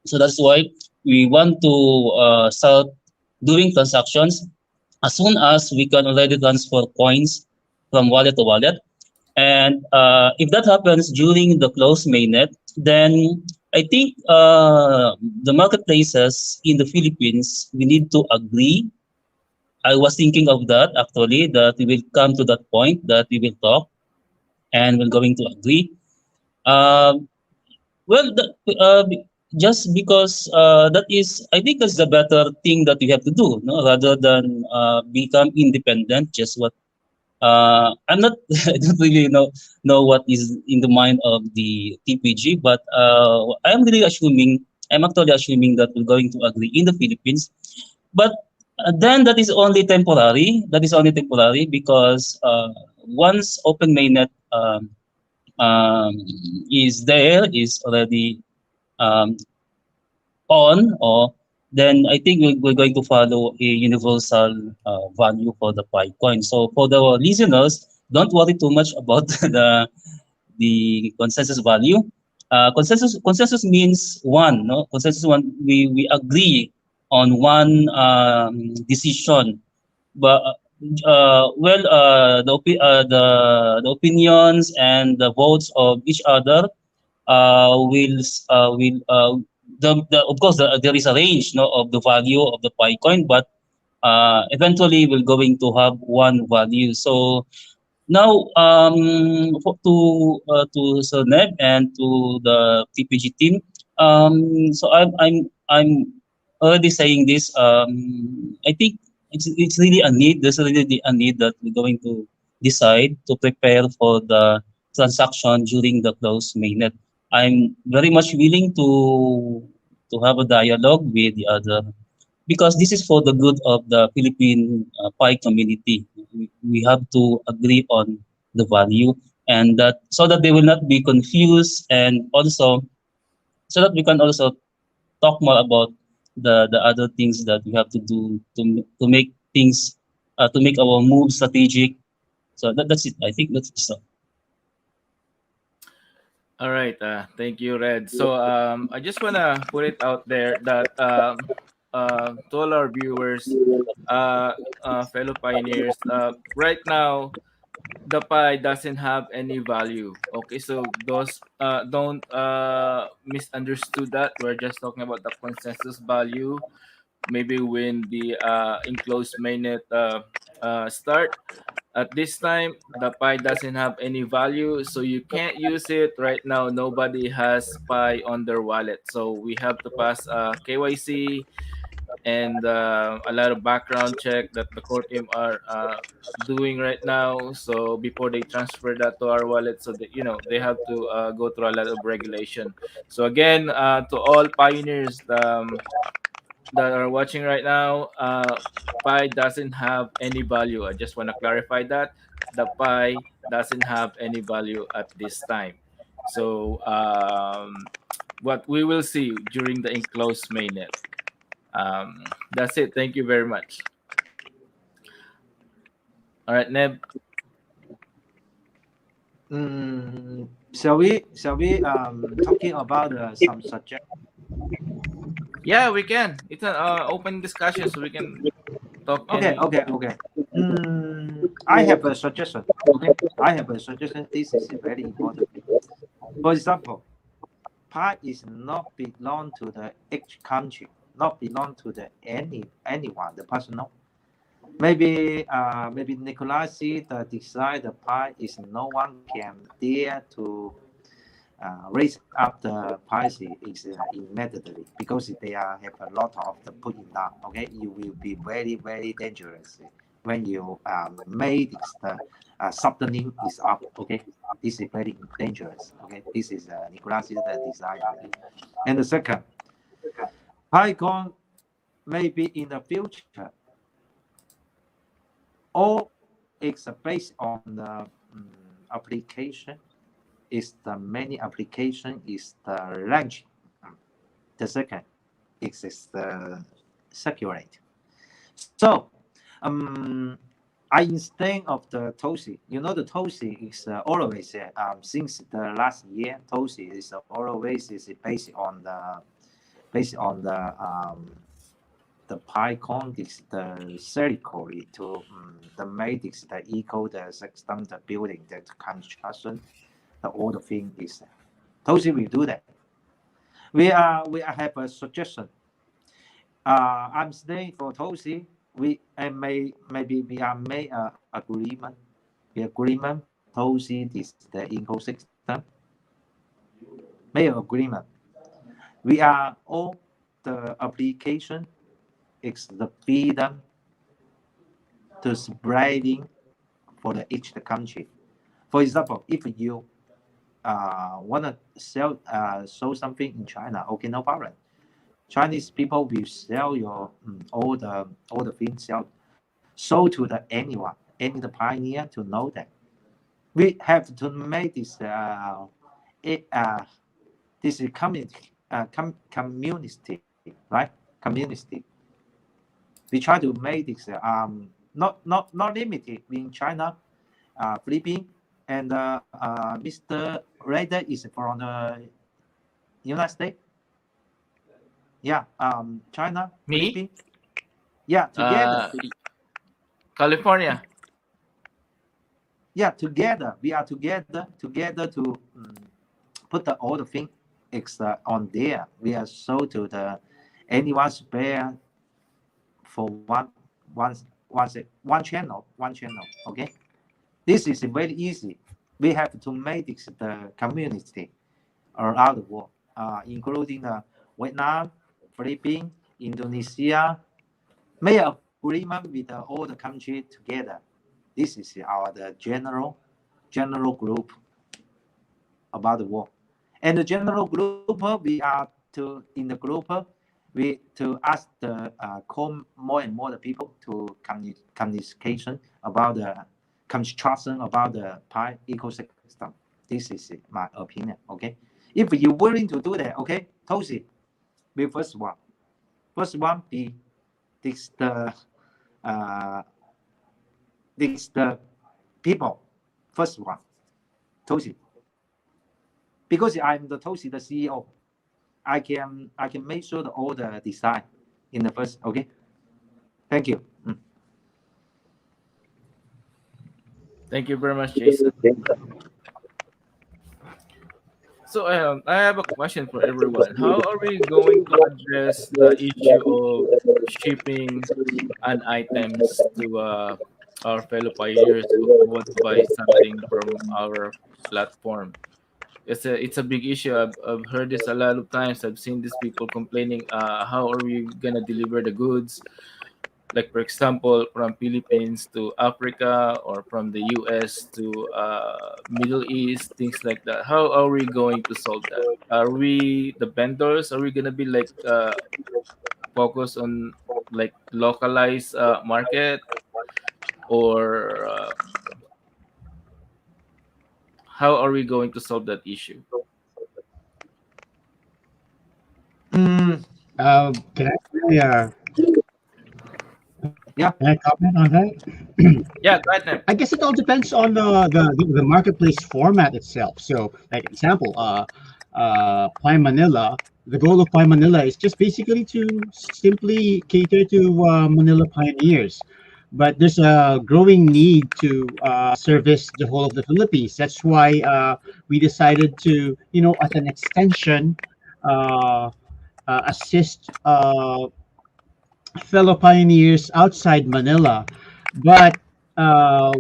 Speaker 5: So that's why we want to start doing transactions as soon as we can already transfer coins from wallet to wallet. And if that happens during the closed mainnet, then I think the marketplaces in the Philippines, we need to agree. I was thinking of that actually, that we will come to that point that we will talk and we're going to agree. Um, well, just because that is, I think that's the better thing that we have to do, no? Rather than become independent. Just what I'm not, I don't really know what is in the mind of the TPG, but I'm actually assuming that we're going to agree in the Philippines. But then that is only temporary. That is only temporary because once open mainnet um, is already um, on, or then I think we're going to follow a universal value for the Bitcoin. So for the listeners, don't worry too much about the consensus value. Consensus means one. No, consensus one. We agree on one decision, but the opinions and the votes of each other will of course there is a range, no, of the value of the Bitcoin, but eventually we're going to have one value. So now, to Sir Neb and to the TPG team, so I'm already saying this. I think it's really a need. There's really a need that we're going to decide to prepare for the transaction during the close mainnet. I'm very much willing to have a dialogue with the other because this is for the good of the Philippine Pi community. We have to agree on the value and that so that they will not be confused and also so that we can also talk more about the other things that we have to do to make things to make our move strategic. So that's it. I think that's so.
Speaker 3: All right. Thank you, Red. So I just wanna put it out there that to all our viewers, uh, fellow pioneers, right now the pie doesn't have any value. Okay, so those don't misunderstood that. We're just talking about the consensus value. Maybe when the enclosed mainnet start. At this time, the Pi doesn't have any value, so you can't use it right now. Nobody has Pi on their wallet, so we have to pass KYC and a lot of background check that the core team are doing right now. So before they transfer that to our wallet, so that they have to go through a lot of regulation. So again, to all pioneers that are watching right now, pi doesn't have any value. I just want to clarify that the pi doesn't have any value at this time. So what we will see during the enclosed mainnet. That's it. Thank you very much. All right, Neb.
Speaker 7: Shall we talking about some subject?
Speaker 3: Yeah, we can. It's an open discussion, so we can talk
Speaker 7: Okay,
Speaker 3: any.
Speaker 7: okay, okay. I have a suggestion. Okay, I have a suggestion. This is very important. For example, pi is not belong to the each country, not belong to the anyone, the personal. Maybe Nicolas see the design the pi is no one can dare to raise up the price is immediately because they have a lot of the putting down. Okay, you will be very dangerous when you made the subtoning is up. Okay, this is very dangerous. Okay, this is Nicolas the design. Okay? And the second, Python maybe in the future, all is based on the application. Is the many application is the range. The second is the circulate. So I instead of the TOSI, the TOSI is always since the last year TOSI is always is based on the PyCon is the circle to the make is the eco the system the building the construction the all the thing is TOSI will do that. We have a suggestion. I'm staying for TOSI. Maybe we are made agreement. The agreement TOSI is the ecosystem. Made agreement. We are all the application is the freedom to spreading for the each the country. For example, if you want to sell something in China, okay, no problem. Chinese people will sell your all the things sold to the anyone, any the pioneer to know that. We have to make this this community community, right? community. We try to make this not limited in China, Philippines, and Mr. Raider is from the United States. Yeah, China,
Speaker 3: Me?
Speaker 7: Philippines. Yeah, together.
Speaker 3: California.
Speaker 7: Yeah, together. We are together to put all the things on there. We are sold to the anyone spare for one channel. Okay, this is very easy. We have to make this the community around the world, including Vietnam, Philippines, Indonesia, make agreement with all the country together. This is our the general group about the world. And the general group, we are to in the group, we to ask the call more and more the people to communication about the construction about the Pi ecosystem. This is my opinion. Okay, if you're willing to do that, okay, Tosi, be first one. First one be this uh the people. First one, Tosi. Because I'm the Tosi, the CEO, I can make sure the all the design in the first. Okay, thank you.
Speaker 3: Thank you very much, Jason. So I have a question for everyone. How are we going to address the issue of shipping an items to our fellow pioneers who want to buy something from our platform? It's a big issue. I've heard this a lot of times. I've seen these people complaining. How are we gonna deliver the goods? Like for example, from Philippines to Africa or from the US to Middle East, things like that. How are we going to solve that? Are we the vendors? Are we gonna be like focus on like localized market or how are we going to solve that issue?
Speaker 7: Mm,
Speaker 4: Can I
Speaker 7: yeah.
Speaker 4: can I comment on that?
Speaker 3: Yeah, go ahead, Nep.
Speaker 4: I guess it all depends on the marketplace format itself. So, like example, Pi Manila. The goal of Pi Manila is just basically to simply cater to Manila pioneers. But there's a growing need to service the whole of the Philippines. That's why we decided to, as an extension, uh, assist fellow pioneers outside Manila. But uh,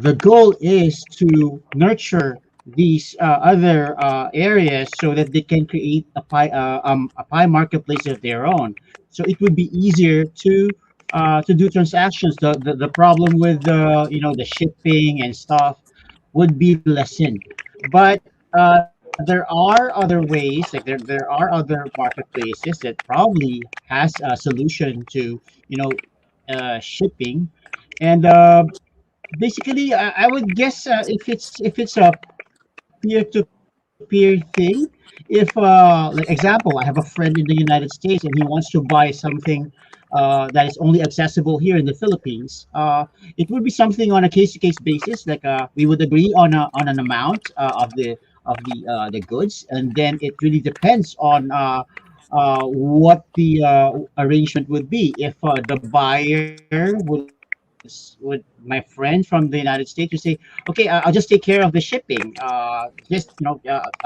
Speaker 4: the goal is to nurture these other areas so that they can create a pie marketplace of their own. So it would be easier to do transactions. The problem with the shipping and stuff would be lessened. But there are other ways, like there are other marketplaces that probably has a solution to shipping. And basically, I would guess if it's a peer-to-peer thing, if like example, I have a friend in the United States and he wants to buy something that is only accessible here in the Philippines. It would be something on a case-to-case basis. Like we would agree on an amount of the goods, and then it really depends on what the arrangement would be. If the buyer would my friend from the United States would say, okay, I'll just take care of the shipping. I'll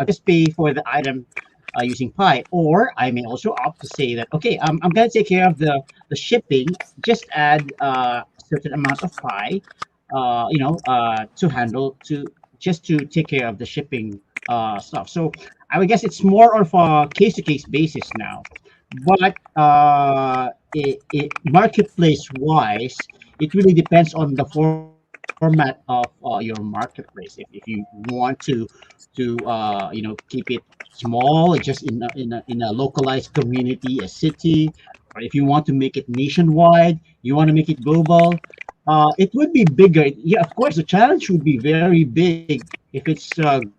Speaker 4: just pay for the item using Pi. Or I may also opt to say that, okay, I'm gonna take care of the shipping. Just add a certain amount of Pi, to handle to just to take care of the shipping stuff. So I would guess it's more of a case to case basis now. But marketplace wise, it really depends on the format of your marketplace. If you want to keep it small, just in a localized community, a city, or if you want to make it nationwide, you want to make it global, it would be bigger. Yeah, of course, the challenge would be very big if it's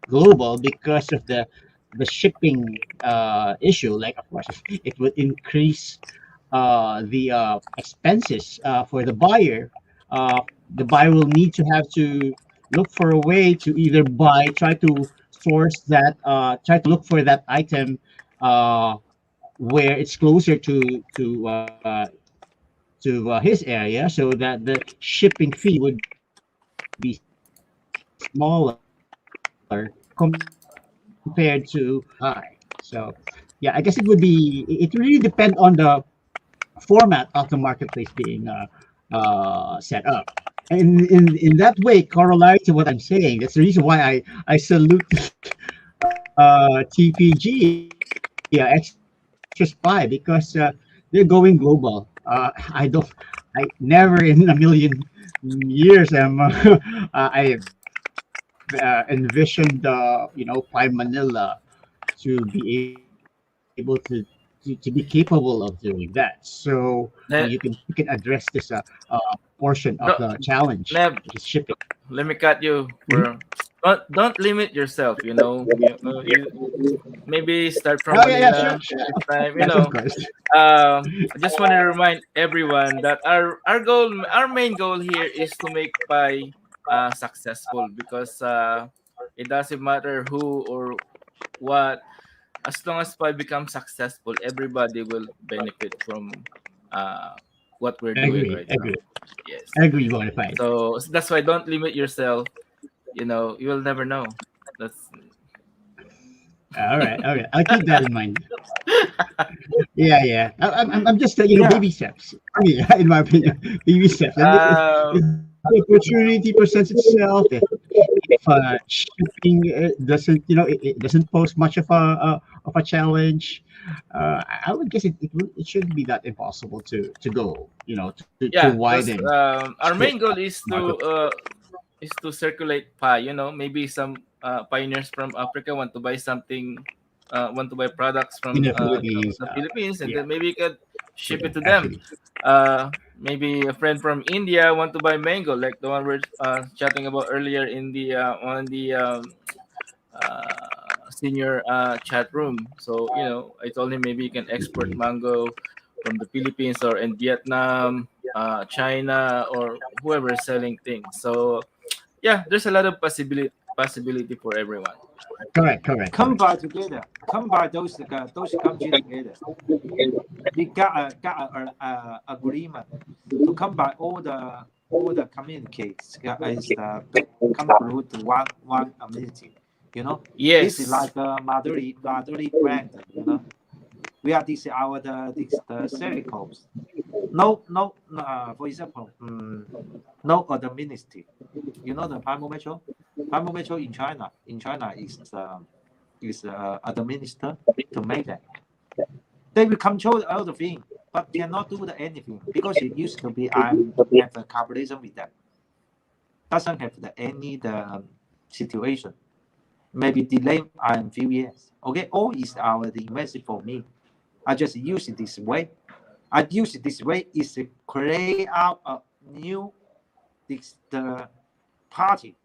Speaker 4: global because of the shipping issue. Like, of course, it would increase the expenses for the buyer will need to have to look for a way to either try to source that, try to look for that item uh, where it's closer to his area, so that the shipping fee would be smaller compared to buying it outright. So yeah, I guess it really depend on the format of the marketplace being set up. And in that way, corollary to what I'm saying, that's the reason why I salute TPG, Extra Spy, because they're going global. I never in a million years am I've envisioned Pi Manila to be able to be capable of doing that. So you can
Speaker 3: Ne-
Speaker 4: address this portion of the
Speaker 3: no,
Speaker 4: challenge, which is
Speaker 3: Neb,
Speaker 4: shipping.
Speaker 3: let me cut you
Speaker 4: Mhm.
Speaker 3: for. Don't limit yourself. You maybe start
Speaker 4: Oh
Speaker 3: from
Speaker 4: yeah, yeah, sure,
Speaker 3: Manila
Speaker 4: sure.
Speaker 3: this time.
Speaker 4: Yes, of course.
Speaker 3: I just want to remind everyone that our main goal here is to make Pi successful, because it doesn't matter who or what. As long as Pi becomes successful, everybody will benefit from uh, what we're doing
Speaker 4: Agree,
Speaker 3: right
Speaker 4: agree,
Speaker 3: now. Yes.
Speaker 4: agree. Bonafide.
Speaker 3: So that's why don't limit yourself. You will never know. That's
Speaker 4: All right. I'll keep that in mind. Yeah, yeah. I'm just
Speaker 2: Yeah.
Speaker 4: baby steps. I mean, in my opinion, baby steps. And
Speaker 3: uh,
Speaker 4: if the opportunity presents itself, if shipping doesn't it doesn't pose much of a challenge, I would guess it shouldn't be that impossible to go to
Speaker 3: yeah, because
Speaker 4: widen
Speaker 3: our
Speaker 4: scope
Speaker 3: main goal
Speaker 4: of market
Speaker 3: is to circulate Pi. Maybe some pioneers from Africa want to buy products
Speaker 4: in
Speaker 3: from
Speaker 4: the Philippines.
Speaker 3: the Philippines, and
Speaker 4: Yeah,
Speaker 3: then maybe you could ship it to them.
Speaker 4: actually,
Speaker 3: Maybe a friend from India want to buy mango, like the one we're chatting about earlier in the on the senior chat room. So I told him maybe you can export mango from the Philippines or in Vietnam, China, or whoever is selling things. So yeah, there's a lot of possibility for everyone.
Speaker 4: correct, correct, correct.
Speaker 2: Combine together. Combine those countries together. We got a agreement to combine all the communicates is conclude to one community. This is
Speaker 3: Yes.
Speaker 2: like a Maduri brand. We are this our the circles. No. For example, no other ministry. The Prime Metro. Prime Metro in China is the minister to make that. They will control all the thing, but cannot do anything because it used to be have a cooperation with them. Doesn't have any situation. Maybe delay few years. Okay, all is the investment for me. I just use it this way. I use it this way is to create out a new the party,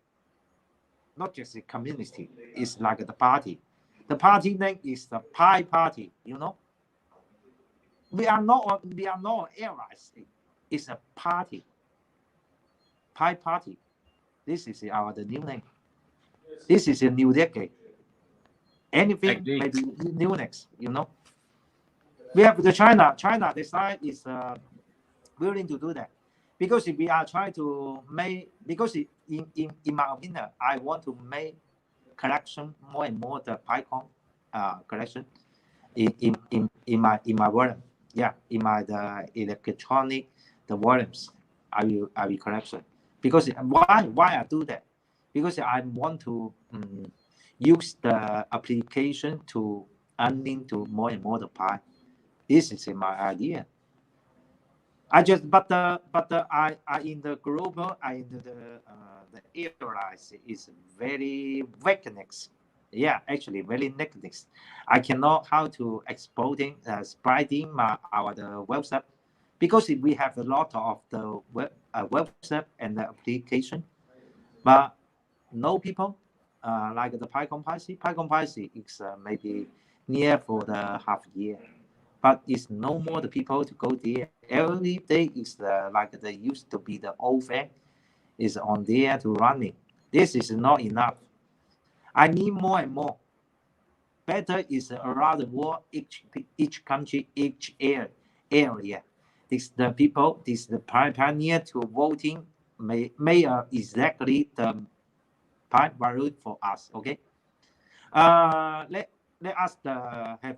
Speaker 2: not just a community. It's like the party. The party name is the Pie Party. We are not allies. It's a party, Pie Party. This is the new name. This is a new decade. Anything
Speaker 3: Agree.
Speaker 2: maybe new next. We have the China. China, the side is willing to do that because if we are trying to make because in my opinion, I want to make collection more and more the PyCon collection in my volume. Yeah, in my the electronic the volumes I will collection because why I do that because I want to use the application to unlink to more and more the pi. This is my idea. I just but I in the global I in the airlines is very weakness. Yeah, actually very weakness. I cannot how to exporting spreading our the website because we have a lot of the website and the application, but no people like the PyCon Python. PyCon Python is maybe near for the half year.
Speaker 7: but it's no more the people to go there. Every day is like they used to be the old fan is on there to running. This is not enough. I need more and more. Better is around the world, each country, each area. This the people, this the pioneer to voting may exactly the value for us. Okay. Let us have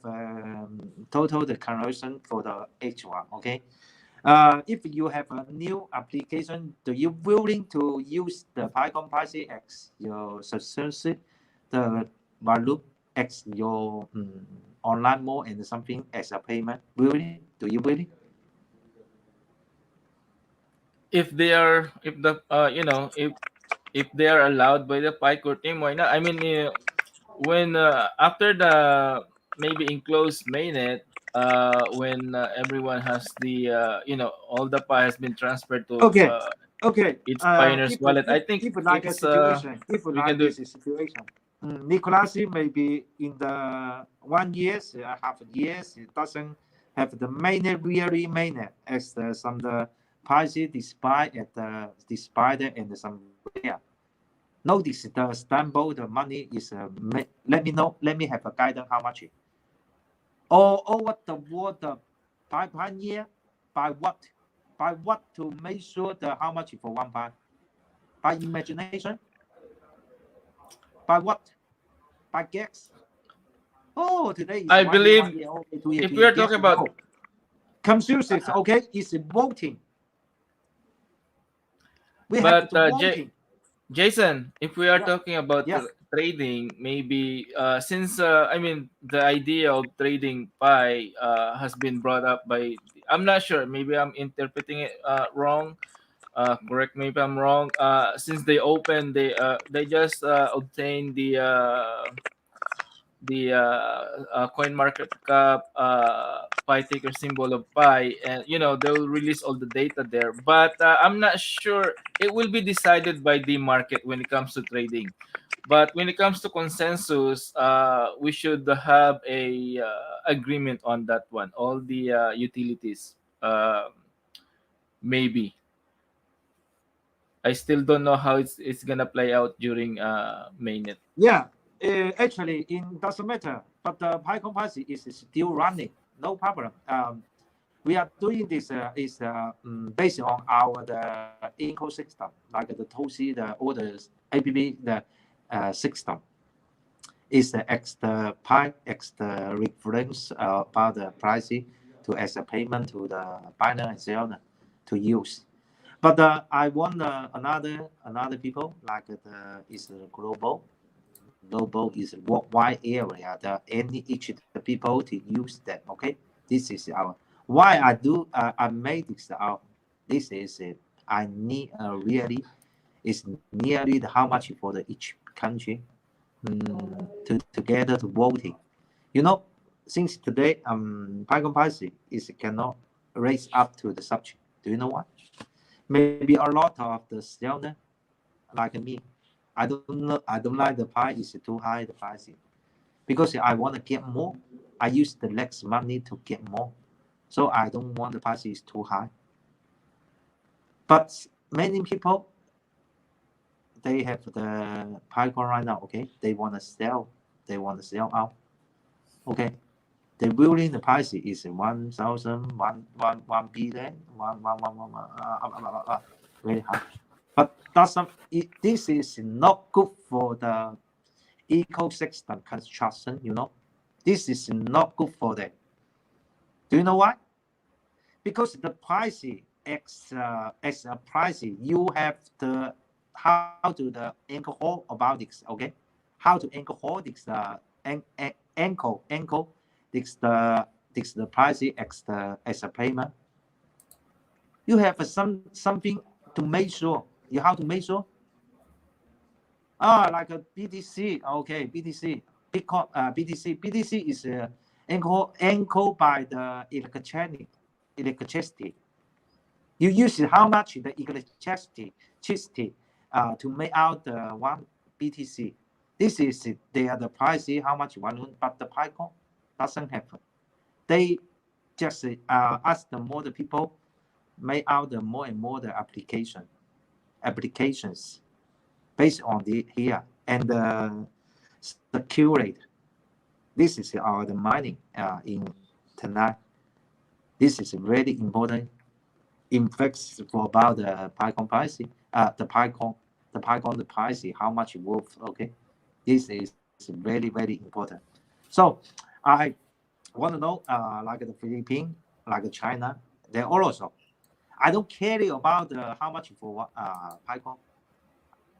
Speaker 7: total the conversion for the H1. Okay. If you have a new application, do you willing to use the PyCon Price X your subscription, the value X your online mode and something as a payment? Willing? Do you willing?
Speaker 3: If they are, if the if they are allowed by the PyCore team, why not? I mean, when after the maybe enclosed mainnet, when everyone has the all the pi has been transferred to
Speaker 7: Okay. Okay.
Speaker 3: its pioneer's wallet, I think
Speaker 7: If like a
Speaker 3: it's
Speaker 7: situation, if
Speaker 3: we can
Speaker 7: like
Speaker 3: do it.
Speaker 7: this situation, Nicolas maybe in the 1 year, half a years, it doesn't have the mainnet really mainnet as some the prices despite at the despite and somewhere. Notice the stumble the money is let me know. Let me have a guidance how much. Or over the world by pioneer by what? By what to make sure the how much for one pi? By imagination? By what? By guess? Oh, today is
Speaker 3: I
Speaker 7: 1 year,
Speaker 3: believe
Speaker 7: 1 year, okay, 2 year,
Speaker 3: if
Speaker 7: 2
Speaker 3: we
Speaker 7: year.
Speaker 3: are
Speaker 7: Yes,
Speaker 3: talking about,
Speaker 7: no. Confucius, okay, is voting. We have
Speaker 3: but
Speaker 7: to voting.
Speaker 3: Jason, if we are
Speaker 7: Yeah,
Speaker 3: talking about
Speaker 7: yeah.
Speaker 3: trading, maybe since I mean the idea of trading pi has been brought up by, I'm not sure, maybe I'm interpreting it wrong. Correct me if I'm wrong. Since they opened, they just obtained the coin market cap pi taker symbol of pi, and they'll release all the data there, but I'm not sure it will be decided by the market when it comes to trading. But when it comes to consensus, we should have a agreement on that one, all the utilities. Maybe I still don't know how it's gonna play out during mainnet.
Speaker 7: Yeah, actually, it doesn't matter. But the PyCon policy is still running. No problem. We are doing this is based on our the ecosystem, like the TOSI, the all the app, the system is the extra pi, extra reference about the price to as a payment to the buyer and seller to use. But I want another people like the is the global is worldwide area. The any each the people to use that. Okay, this is our why I do I made this out. This is it. I need really is nearly the how much for the each country to together to voting. You know, since today Python policy is cannot raise up to the subject. Do you know why? Maybe a lot of the student like me, I don't know. I don't like the price is too high. The price because I want to get more. I use the less money to get more, so I don't want the price is too high. But many people they have the Python right now. Okay, they want to sell. They want to sell out. Okay, the willing the price is 1,000, 1 billion, very high. But doesn't this is not good for the ecosystem construction, you know. This is not good for them. Do you know why? Because the price as a price, you have the how to the alcohol about this, okay? How to alcohol this ankle this the price as a payment. You have something to make sure. You have to make sure. Like a BTC. Okay, BTC. Bitcoin, BTC. BTC is anchored by the electricity. You use how much the electricity to make out the one BTC. This is they are the price how much one, but the Bitcoin doesn't have. They just as the more the people make out the more and more the applications based on the here and security. This is our the mining in tonight. This is very important. In fact, for about the PyCon policy, the policy, how much it worth. Okay, this is very very important. So I want to know, like the Philippines, like China, they also. I don't care about how much for PyCon.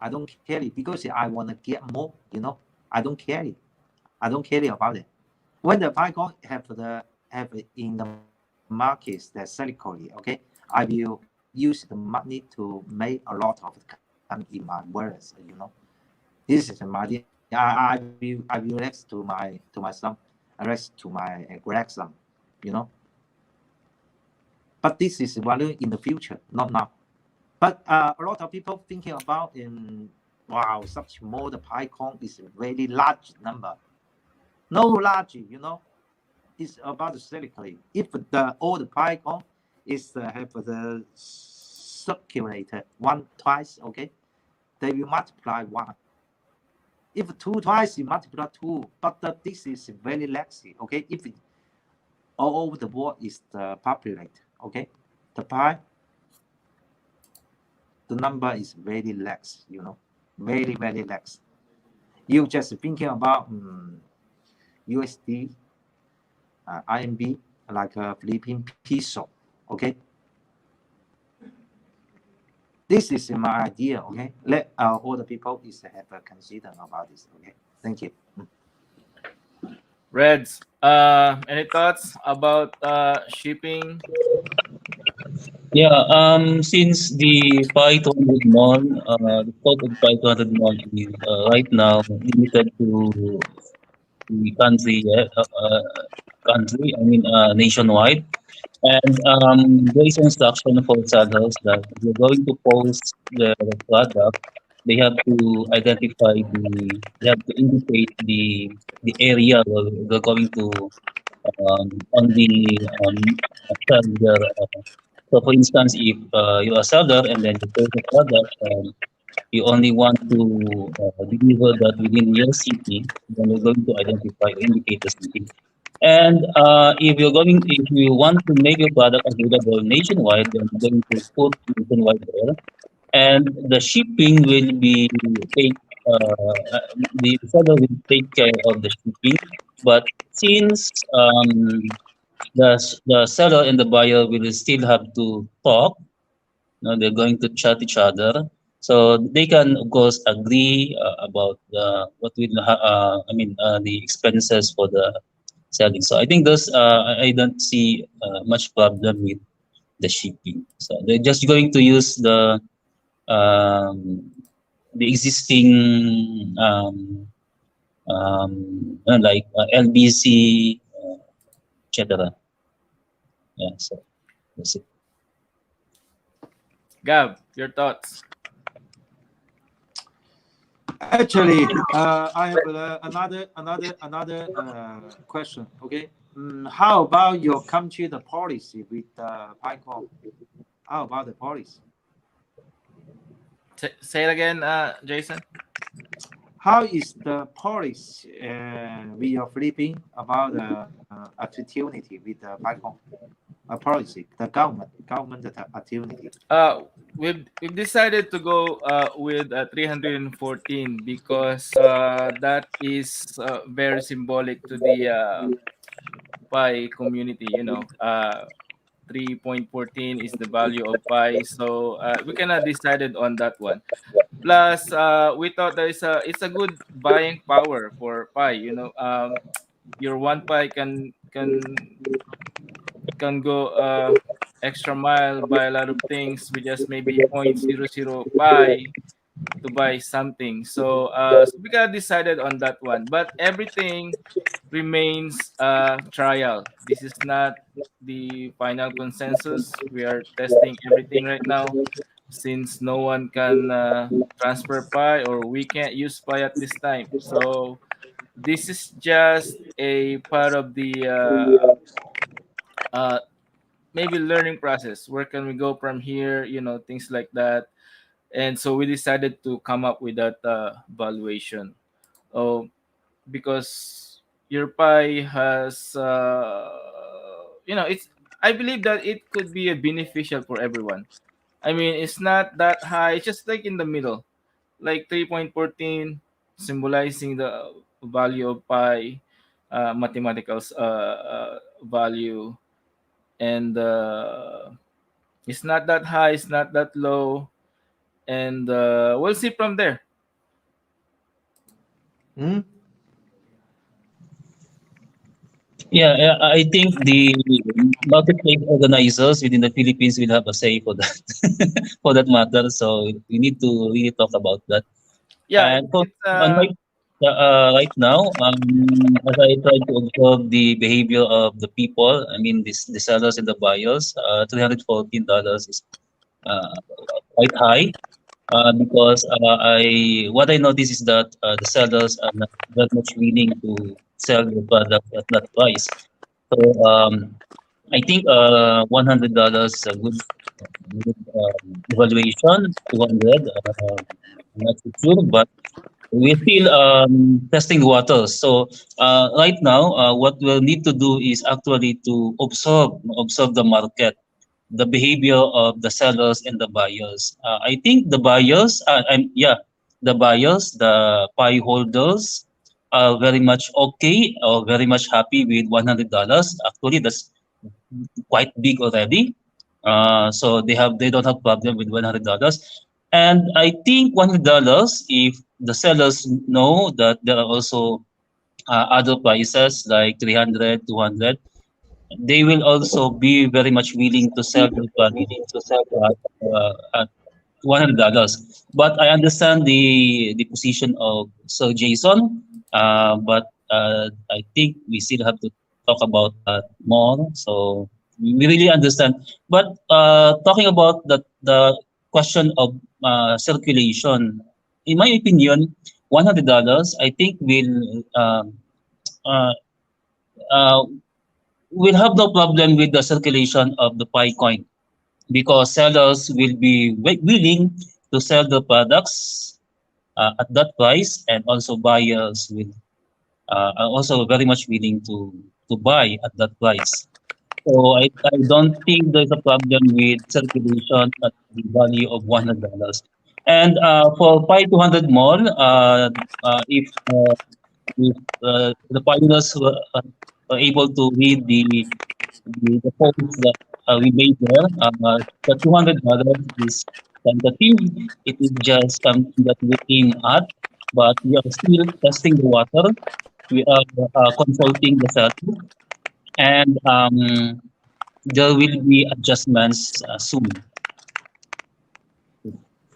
Speaker 7: I don't care because I want to get more. I don't care. I don't care about it. When the PyCon have in the markets that cyclically, okay, I will use the money to make a lot of come in my wallets. This is my idea. I will rest to my son, I rest to my grandson, you know. But this is value in the future, not now. But a lot of people thinking about in wow, such more the PyCon is a very large number. No large, it's about the cyclically. If the old PyCon is have the circulated one twice, okay, they will multiply one. If two twice, you multiply two. But this is very laxy, okay. If it, all over the world is the populate, okay, the pi, the number is very lax, very very lax. You just thinking about USD, IMB, like Philippine peso, okay. This is my idea, okay. Let all the people is have a consider about this, okay. Thank you.
Speaker 3: Reds, any thoughts about shipping?
Speaker 5: Yeah, since the Pi 200 mall, the scope of Pi 200 mall is right now limited to the country, I mean nationwide. And there is instruction for sellers that if you're going to post the product, they have to identify they have to indicate the area where they're going to on the sell their. So, for instance, if you're a seller and then you post a product, you only want to deliver that within your city, then you're going to identify or indicate the city. And if you want to make your product available nationwide, then you're going to put nationwide there, and the shipping will be take the seller will take care of the shipping. But since the seller and the buyer will still have to talk, they're going to chat each other, so they can of course agree about what will the expenses for the selling. So I think those I don't see much problem with the shipping. So they're just going to use um, the existing like LBC, etc. Yeah, so that's it.
Speaker 3: Gab, your thoughts?
Speaker 7: Actually, I have another question. Okay, how about your country the policy with PyCon? How about the policy?
Speaker 3: Say it again, Jason.
Speaker 7: How is the policy with your Philippines about the opportunity with the PyCon? Policy, the government activity.
Speaker 3: We've decided to go with 314 because that is very symbolic to the pi community. 3.14 is the value of pi, so we cannot decided on that one. Plus, we thought that it's a good buying power for pi. Your one pi can go extra mile, buy a lot of things with just maybe 0.00 pi to buy something. So we got decided on that one, but everything remains trial. This is not the final consensus. We are testing everything right now since no one can transfer pi or we can't use pi at this time. So this is just a part of the uh, maybe learning process. Where can we go from here? Things like that. And so we decided to come up with that valuation. Oh, because your pie has, it's. I believe that it could be a beneficial for everyone. I mean, it's not that high. It's just like in the middle, like 3.14, symbolizing the value of pi, mathematical value, and it's not that high, it's not that low, and we'll see from there.
Speaker 6: Hmm?
Speaker 5: Yeah, I think the marketplace organizers within the Philippines will have a say for that, for that matter. So we need to really talk about that.
Speaker 3: Yeah,
Speaker 5: And for
Speaker 3: it's
Speaker 5: on my right now, as I try to observe the behavior of the people, I mean, the sellers and the buyers, $314 is uh, quite high. Because I what I notice is that the sellers are not that much willing to sell the product at that price. So I think $100 is a good evaluation. 200, I'm not so sure, but we're still testing the waters. So right now, what we'll need to do is actually to observe the market, the behavior of the sellers and the buyers. I think the buyers, the buyers, the pie holders are very much okay or very much happy with $100. Actually, that's quite big already. So they don't have problem with $100. And I think $100, if the sellers know that there are also other prices like 300, 200, they will also be very much willing to sell the product at $100. But I understand the position of Sir Jason, but I think we still have to talk about that more. So we really understand. But talking about the question of circulation, in my opinion, $100 I think uh, uh, will have no problem with the circulation of the Pi coin because sellers will be willing to sell the products at that price, and also buyers will are also very much willing to buy at that price. So I don't think there's a problem with circulation at the value of $100. And for Pi 200 mall, if the pioneers were able to read the points that we made there. The $200 is tentative. It is just something that we aim at, but we are still testing the water. We are consulting the seller, and there will be adjustments soon.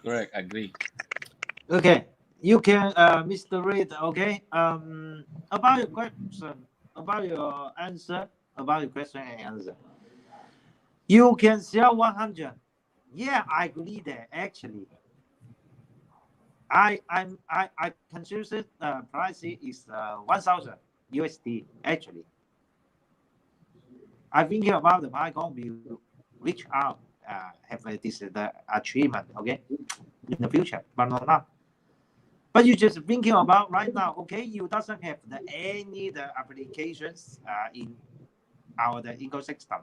Speaker 3: correct. Agree.
Speaker 7: Okay, you can, Mr. Reed. Okay, about your question, about your answer, about your question and answer. You can sell 100. Yeah, I agree there. Actually, I consider price is 1,000 USD. Actually, I thinking about the Python will reach out, have this the achievement. Okay, in the future, but not now. But you just thinking about right now. Okay, you doesn't have the applications in our the ecosystem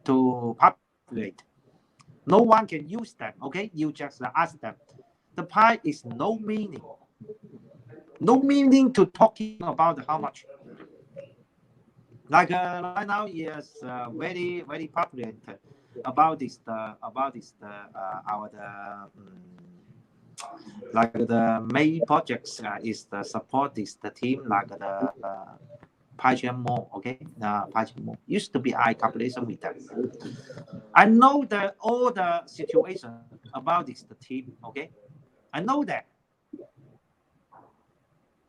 Speaker 7: to populate. No one can use them. Okay, you just ask them. The pi is no meaning. No meaning to talking about how much. Like right now, yes, very popular about this the our like the main projects is the support is the team like the PyCharm more. Okay, PyCharm more used to be I calculation with them. I know the all the situation about this the team. Okay, I know that.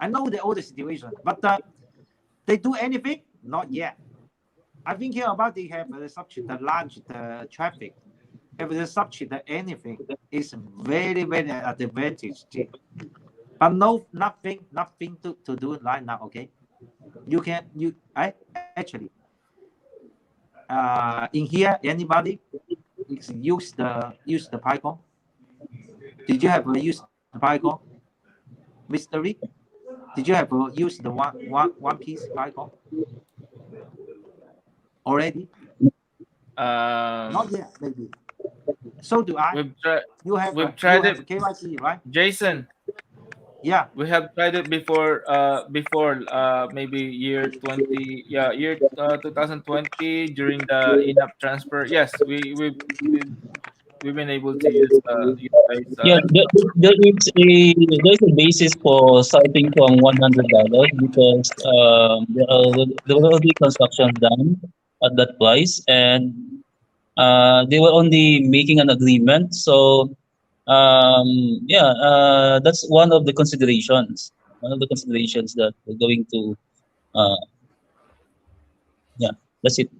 Speaker 7: I know the all the situation, but they do anything? Not yet. I think here about they have the subject, the launch, the traffic, have the subject, anything is very advantage. But no, nothing to do right now. Okay, you can I actually In here, anybody use the Python? Did you have use the Python? Mystery? Did you have use the one piece Python already? Not
Speaker 3: Um,
Speaker 7: yet, maybe. So do I.
Speaker 3: we've tried
Speaker 7: You
Speaker 3: we've tried
Speaker 7: have
Speaker 3: it,
Speaker 7: a KYC, right?
Speaker 3: Jason.
Speaker 7: Yeah.
Speaker 3: We have tried it before. Maybe year 20. Yeah, year 2020 during the in-app transfer. Yes, we've been able to use utilize
Speaker 5: Yeah, there is a basis for starting from $100 because there were already construction done at that price, and they were only making an agreement. So yeah, that's one of the considerations. One of the considerations that we're going to uh, yeah, that's it.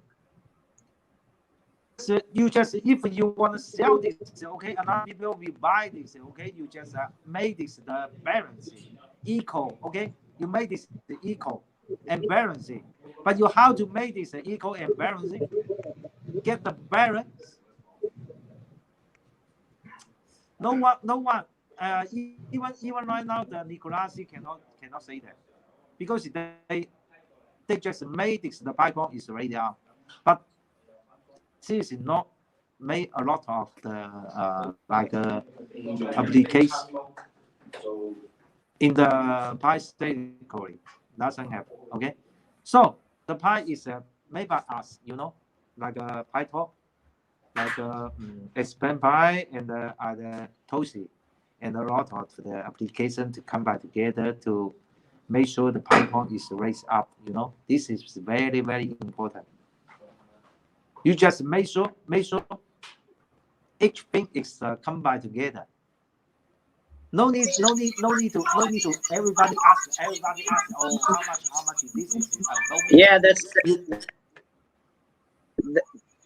Speaker 7: You just if you want to sell this, okay, another people will buy this, okay. You just make this the balance equal, okay. You make this equal and balance, but you how to make this equal and balance? Get the balance. No one. Even right now, the Nicolasi cannot say that because they just made this. The Python is already out, but since not made a lot of the application in the Pi category doesn't have, okay. So the Pi is made by us, like a PyTalk, like Expand Pi and other Tosi, and a lot of the application to come back together to make sure the Python is raised up. This is very very important. You just make sure each thing is combined together. No need to everybody ask, oh, how much this is, no need.
Speaker 6: Yeah,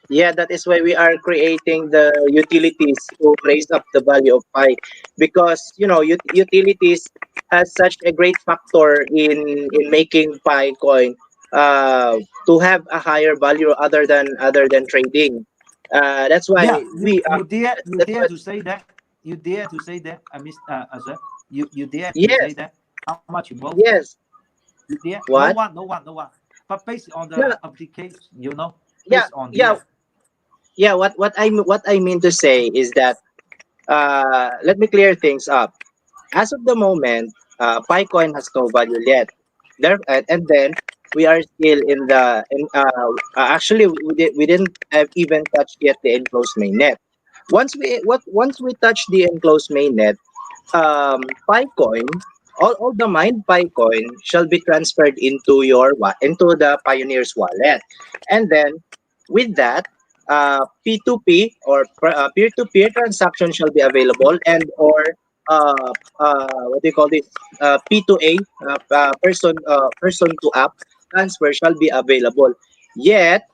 Speaker 6: yeah, that is why we are creating the utilities to raise up the value of pi, because utilities has such a great factor in making pi coin to have a higher value other than trading. That's why
Speaker 7: Yeah,
Speaker 6: we
Speaker 7: you
Speaker 6: that's
Speaker 7: dare
Speaker 6: why
Speaker 7: to say that. You dare to say that. I miss sir. You dare to say
Speaker 6: yes,
Speaker 7: that. How much you both?
Speaker 6: yes.
Speaker 7: You dare? No
Speaker 6: What?
Speaker 7: one, no one, no one. But based on
Speaker 6: No,
Speaker 7: the application,
Speaker 6: yeah,
Speaker 7: based on
Speaker 6: yeah,
Speaker 7: the
Speaker 6: yeah. What I mean to say is that let me clear things up. As of the moment, Picoin has no value yet. And then we are still in the actually we didn't have even touched yet the enclosed mainnet. Once we touch the enclosed mainnet, Picoin, all the mined Picoin shall be transferred into the Pioneer's wallet, and then with that, P2P or peer-to-peer transaction shall be available, and or what do you call this? P2A, person to app transfer shall be available. Yet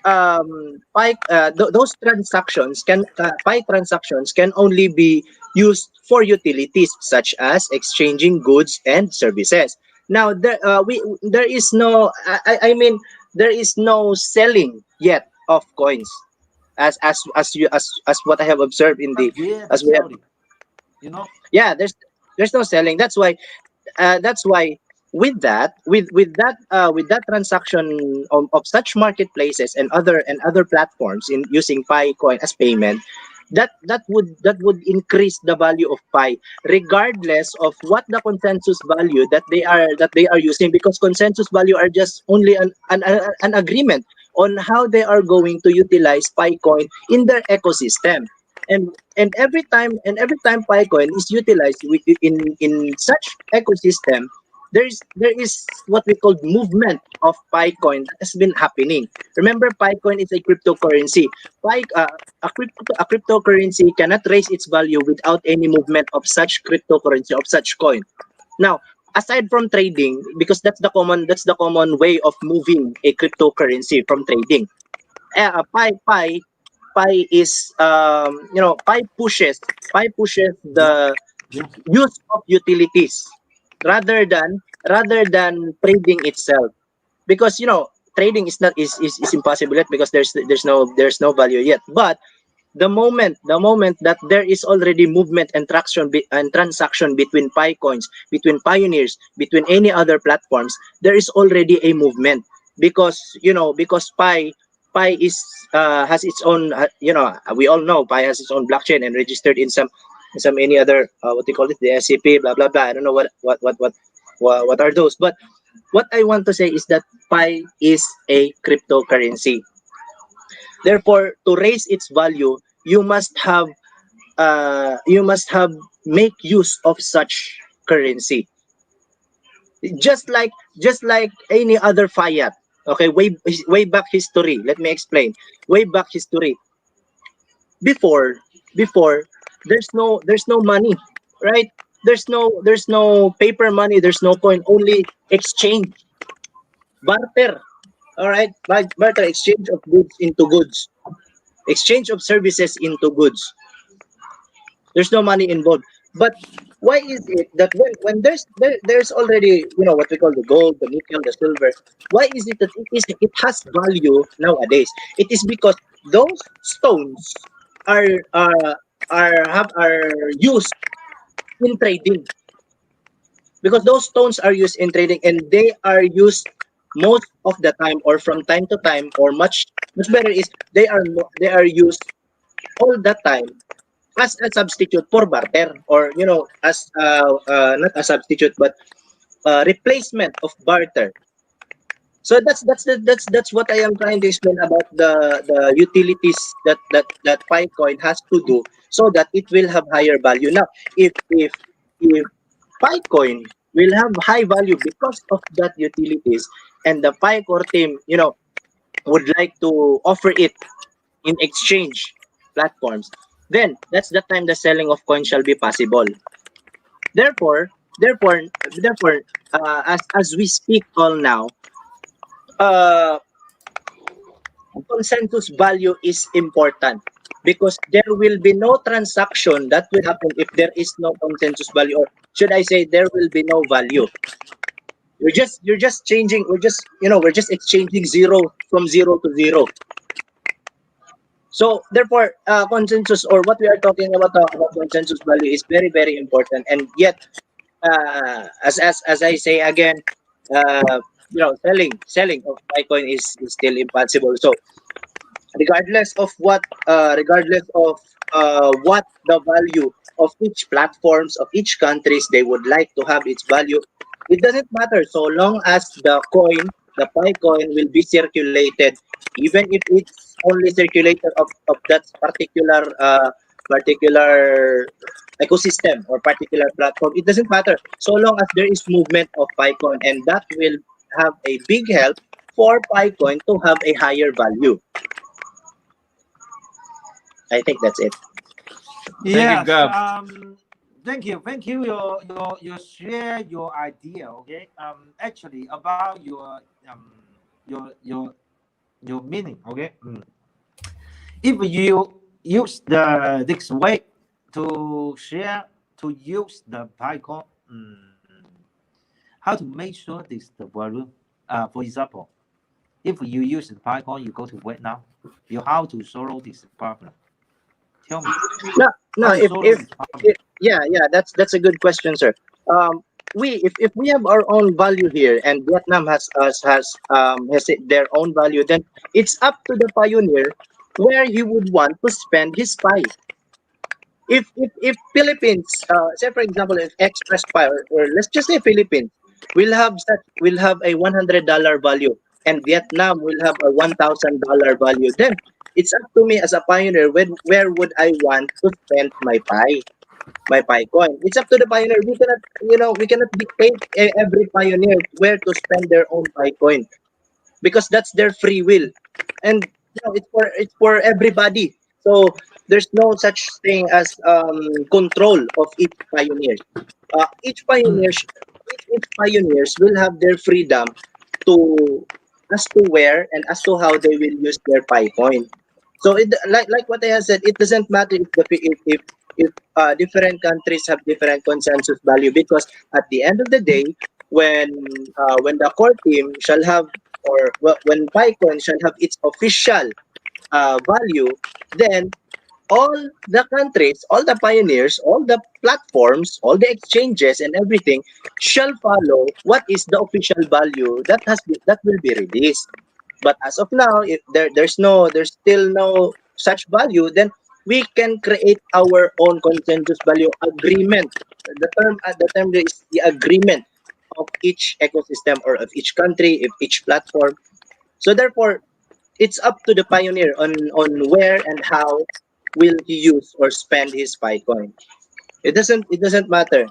Speaker 6: those transactions Pi transactions can only be used for utilities such as exchanging goods and services. Now there is no I mean there is no selling yet of coins, as what I have observed in the
Speaker 7: yeah, to
Speaker 6: as we have.
Speaker 7: sell it. You know,
Speaker 6: Yeah, there's no selling. That's why with that transaction of such marketplaces and other platforms in using pi coin as payment, that would increase the value of pi regardless of what the consensus value that they are using, because consensus value are just only an agreement on how they are going to utilize pi coin in their ecosystem. And every time Picoin is utilized in such ecosystem, there is what we call movement of Picoin that has been happening. Remember, Picoin is a cryptocurrency. A cryptocurrency cannot raise its value without any movement of such cryptocurrency, of such coin. Now, aside from trading, because that's the common way of moving a cryptocurrency from trading. Pi is pi pushes
Speaker 7: yeah,
Speaker 6: the
Speaker 7: yeah,
Speaker 6: use of utilities rather than trading itself, because trading is impossible yet because there's no value yet. But the moment that there is already movement and and transaction between Pi coins, between pioneers, between any other platforms, there is already a movement because because Pi is has its own we all know Pi has its own blockchain and registered in some any other what they call it, the SCP, blah blah blah. I don't know what are those, but what I want to say is that Pi is a cryptocurrency. Therefore, to raise its value, you must have make use of such currency. Just like any other fiat. Okay, way back history. Let me explain. Way back history. Before there's no money, right? There's no paper money. There's no coin. Only exchange, barter. All right, barter, exchange of goods into goods, exchange of services into goods. There's no money involved. But why is it that when there's already what we call the gold, the nickel, the silver? Why is it that it has value nowadays? It is because those stones are uh, are used in trading, because those stones are used in trading, and they are used most of the time, or from time to time, or much better is they are used all the time as a substitute for barter, or as not a substitute, but replacement of barter. So that's what I am trying to explain about the utilities that Picoin has to do so that it will have higher value. Now, if Picoin will have high value because of that utilities, and the Picore team would like to offer it in exchange platforms, then that's the time the selling of coins shall be possible. Therefore, as we speak all now, uh, consensus value is important, because there will be no transaction that will happen if there is no consensus value, or should I say, there will be no value. You're just changing. We're just exchanging zero from zero to zero. So therefore, consensus, or what we are talking about consensus value, is very very important. And yet, as I say again, selling of Bitcoin is still impossible. So regardless of what the value of each platforms, of each countries, they would like to have its value, it doesn't matter, so long as the Pi coin will be circulated, even if it's only circulated of that particular ecosystem or particular platform. It doesn't matter, so long as there is movement of Pi coin, and that will have a big help for Pi coin to have a higher value. I think that's it.
Speaker 3: Thank you,
Speaker 7: Yes.
Speaker 3: Gab.
Speaker 7: Thank you. You share your idea. Okay. Actually, about your meaning. Okay. If you use this way to share, to use the Python, how to make sure this the value. For example, if you use the Python, you go to Vietnam, you how to solve this problem. Tell me.
Speaker 6: No,
Speaker 7: How to solve this problem.
Speaker 6: yeah, that's a good question, sir. If we have our own value here, and Vietnam has their own value, then it's up to the pioneer where he would want to spend his Pi. If Philippines, say for example, if Express Pi, or let's just say Philippines, will have a $100 value, and Vietnam will have a $1,000 value, then it's up to me as a pioneer where would I want to spend my Pi coin. It's up to the pioneer. We cannot dictate every pioneer where to spend their own Pi coin, because that's their free will, and it's for everybody. So there's no such thing as control of each pioneer. Each pioneer each pioneers will have their freedom to as to where and as to how they will use their Pi coin. So like what I have said, it doesn't matter if different countries have different consensus value, because at the end of the day, when the core team shall have or well, when PyCoin shall have its official value, then all the countries, all the pioneers, all the platforms, all the exchanges, and everything shall follow what is the official value that will be released. But as of now, if there's still no such value, then we can create our own consensus value agreement. The term there is the agreement of each ecosystem or of each country, of each platform. So therefore, it's up to the pioneer on where and how will he use or spend his Pycoin. It doesn't matter.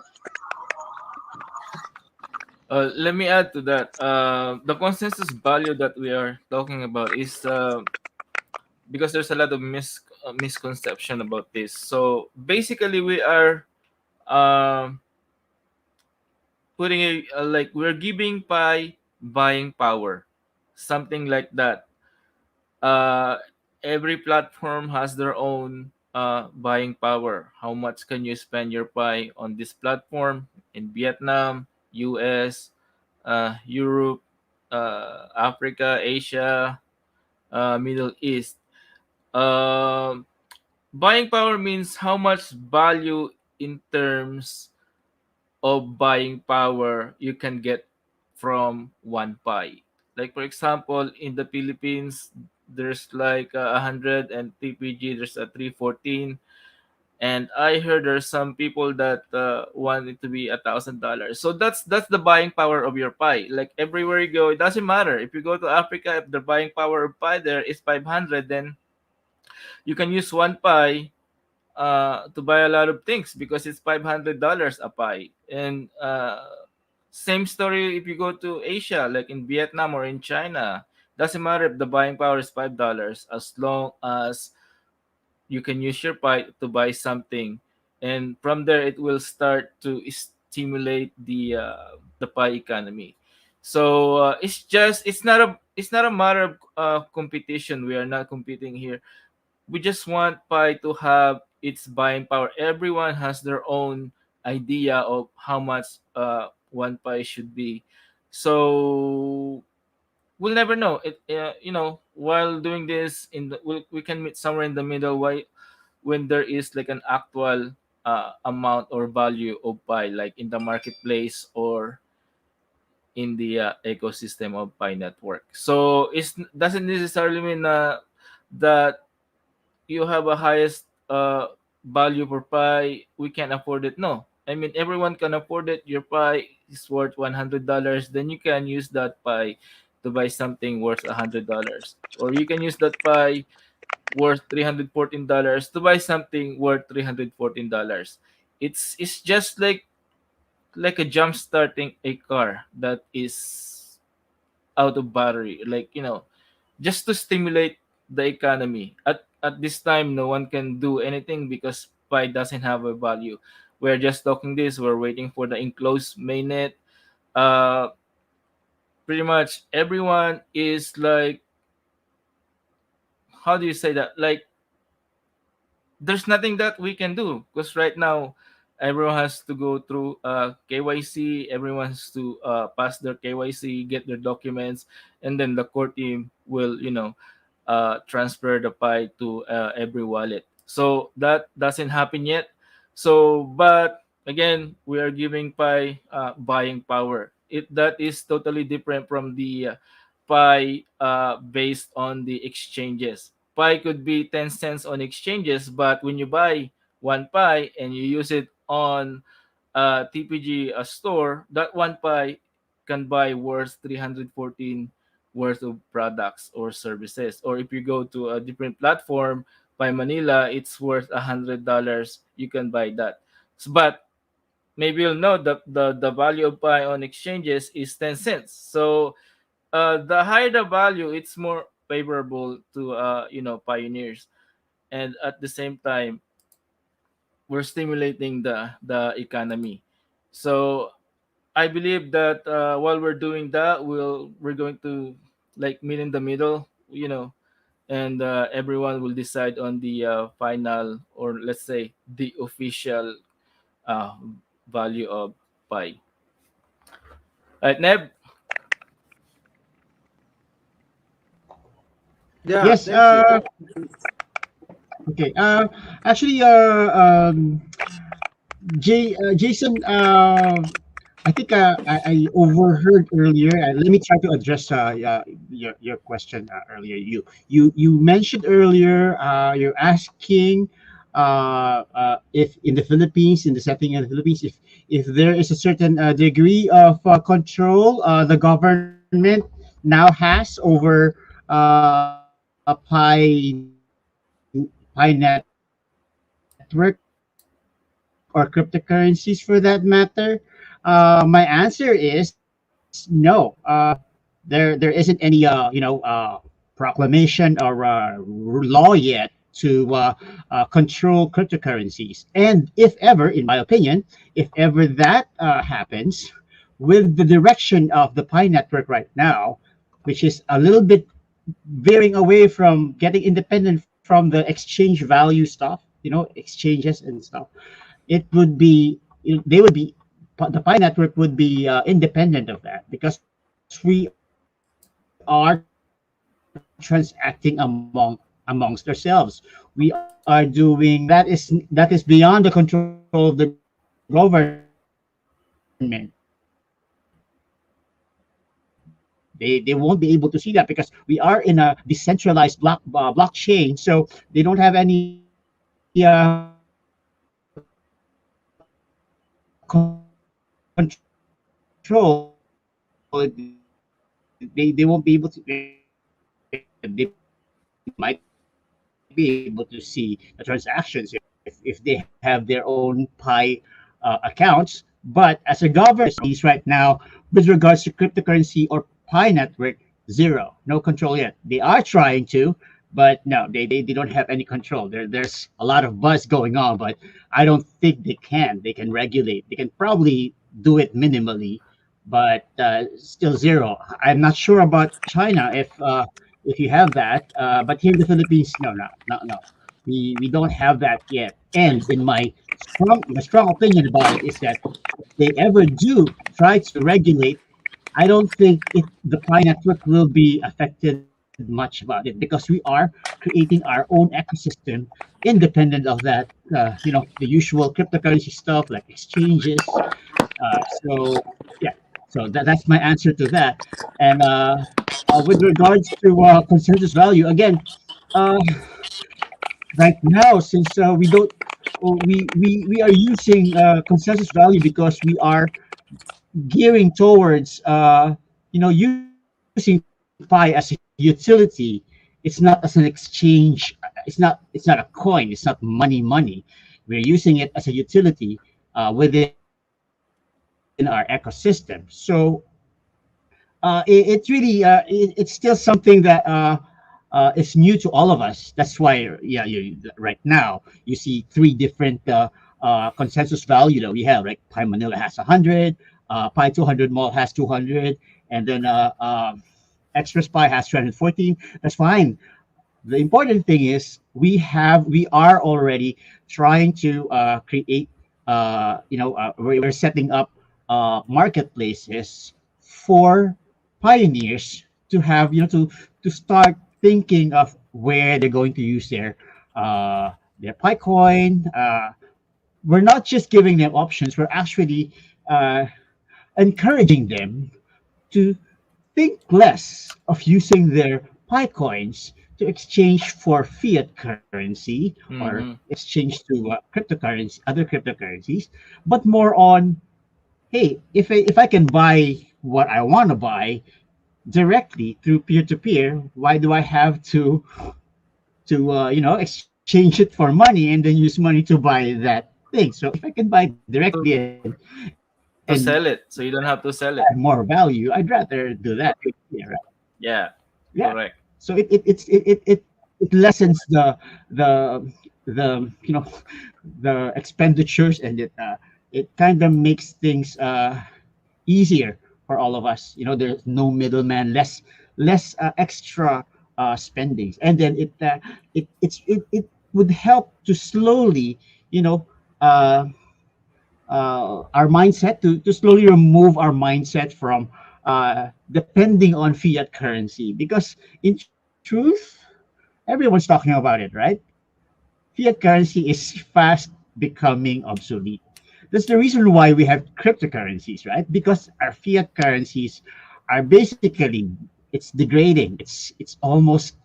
Speaker 3: Let me add to that. The consensus value that we are talking about is because there's a lot of misconception about this. So basically, we are um putting like we're giving Pi buying power, something like that. uh, every platform has their own buying power. How much can you spend your Pi on this platform in Vietnam, US, Europe, Africa, Asia, Middle East? Um Buying power means how much value in terms of buying power you can get from one pie. Like for example, in the Philippines, there's like 100, and TPG there's a 314. And I heard there's some people that want it to be $1,000. So that's the buying power of your pie. Like everywhere you go, it doesn't matter. If you go to Africa, if the buying power of pie there is 500, then you can use one pie to buy a lot of things because it's $500 a pie. And same story if you go to Asia, like in Vietnam or in China. Doesn't matter if the buying power is $5 as long as you can use your pie to buy something, and from there it will start to stimulate the pie economy. So it's not a matter of competition. We are not competing here. We just want Pi to have its buying power. Everyone has their own idea of how much one Pi should be. So we'll never know. While doing this, we can meet somewhere in the middle. Why when there is like an actual amount or value of Pi, like in the marketplace or in the ecosystem of Pi network. So it doesn't necessarily mean that you have a highest value for pie, we can afford it. No, I mean everyone can afford it. Your pie is worth $100, then you can use that pie to buy something worth $100, or you can use that pie worth $314 to buy something worth $314. It's just like a jump starting a car that is out of battery, like just to stimulate the economy. At this time, no one can do anything because pi doesn't have a value. We're just talking this. We're waiting for the enclosed mainnet. Uh, Pretty much everyone is like, how do you say that? Like there's nothing that we can do because right now everyone has to go through KYC. Everyone has to pass their KYC, get their documents, and then the core team will, transfer the pie to every wallet. So that doesn't happen yet. So, but again, we are giving pie buying power. It that is totally different from the pie based on the exchanges. Pie could be 10 cents on exchanges, but when you buy one pie and you use it on TPG store, that one pie can buy worth 314 worth of products or services. Or if you go to a different platform, by Manila, it's worth $100. You can buy that. But maybe you'll know that the value of pie on exchanges is 10 cents. So the higher the value, it's more favorable to pioneers, and at the same time, we're stimulating the economy. So I believe that while we're doing that, we're going to like meet in the middle, and everyone will decide on the final, or let's say the official uh, value of pi. Right, Neb?
Speaker 7: Yeah,
Speaker 4: Yes.
Speaker 7: thank you.
Speaker 4: Okay. Actually, Jason, I think I overheard earlier. Let me try to address your question earlier. You mentioned earlier. You're asking if in the Philippines, in the setting of the Philippines, if there is a certain degree of control the government now has over Pi network or cryptocurrencies for that matter. My answer is no. There isn't any proclamation or law yet to control cryptocurrencies. And if ever, in my opinion, if ever that happens, with the direction of the Pi network right now, which is a little bit veering away from getting independent from the exchange value stuff, exchanges and stuff, it would be they would be the Pi network would be independent of that because we are transacting amongst ourselves. We are doing things that is beyond the control of the government. They won't be able to see that because we are in a decentralized blockchain. So they don't have any they might be able to see the transactions if they have their own Pi accounts. But as a government right now, with regards to cryptocurrency or Pi network, zero, no control yet. They are trying to, but no, they don't have any control. There's a lot of buzz going on, but I don't think they can. They can regulate. They can probably do it minimally, but still zero. I'm not sure about China if you have that, but here in the Philippines, no, no, no, no. We don't have that yet. And in my strong opinion about it is that if they ever do try to regulate, I don't think the Pi network will be affected much about it because we are creating our own ecosystem independent of that. The usual cryptocurrency stuff like exchanges. So yeah, so that's my answer to that. And with regards to consensus value, again, uh, right now since we don't we are using consensus value because we are gearing towards using pi as a utility. It's not as an exchange. It's not a coin. It's not money. We're using it as a utility within our ecosystem. So it's really it's still something that is new to all of us. That's why, yeah, right now you see three different consensus value that we have. Right, Pi Manila has 100, Pi 200 Mall has 200, and then Extra Pi has 214. That's fine. The important thing is we are already trying to create we're setting up marketplaces for pioneers to have to start thinking of where they're going to use their PiCoin. We're not just giving them options, we're actually uh, encouraging them to think less of using their Pi coins to exchange for fiat currency or
Speaker 3: Mm-hmm.
Speaker 4: exchange to cryptocurrency, other cryptocurrencies, but more on, hey, if I can buy what I want to buy directly through peer to peer, why do I have to exchange it for money and then use money to buy that thing? So if I can buy directly and
Speaker 3: To sell it, so you
Speaker 4: add
Speaker 3: don't have to
Speaker 4: more
Speaker 3: sell it.
Speaker 4: value, I'd rather do that. Yeah, right.
Speaker 3: Yeah,
Speaker 4: Yeah.
Speaker 3: correct.
Speaker 4: So it lessens the the expenditures, and it kind of makes things easier for all of us. There's no middleman, less extra spendings, and then it would help to slowly, you know, uh, our mindset to slowly remove our mindset from depending on fiat currency. Because in truth, everyone's talking about it, right? Fiat currency is fast becoming obsolete. That's the reason why we have cryptocurrencies, right? Because our fiat currencies are basically, it's degrading. It's almost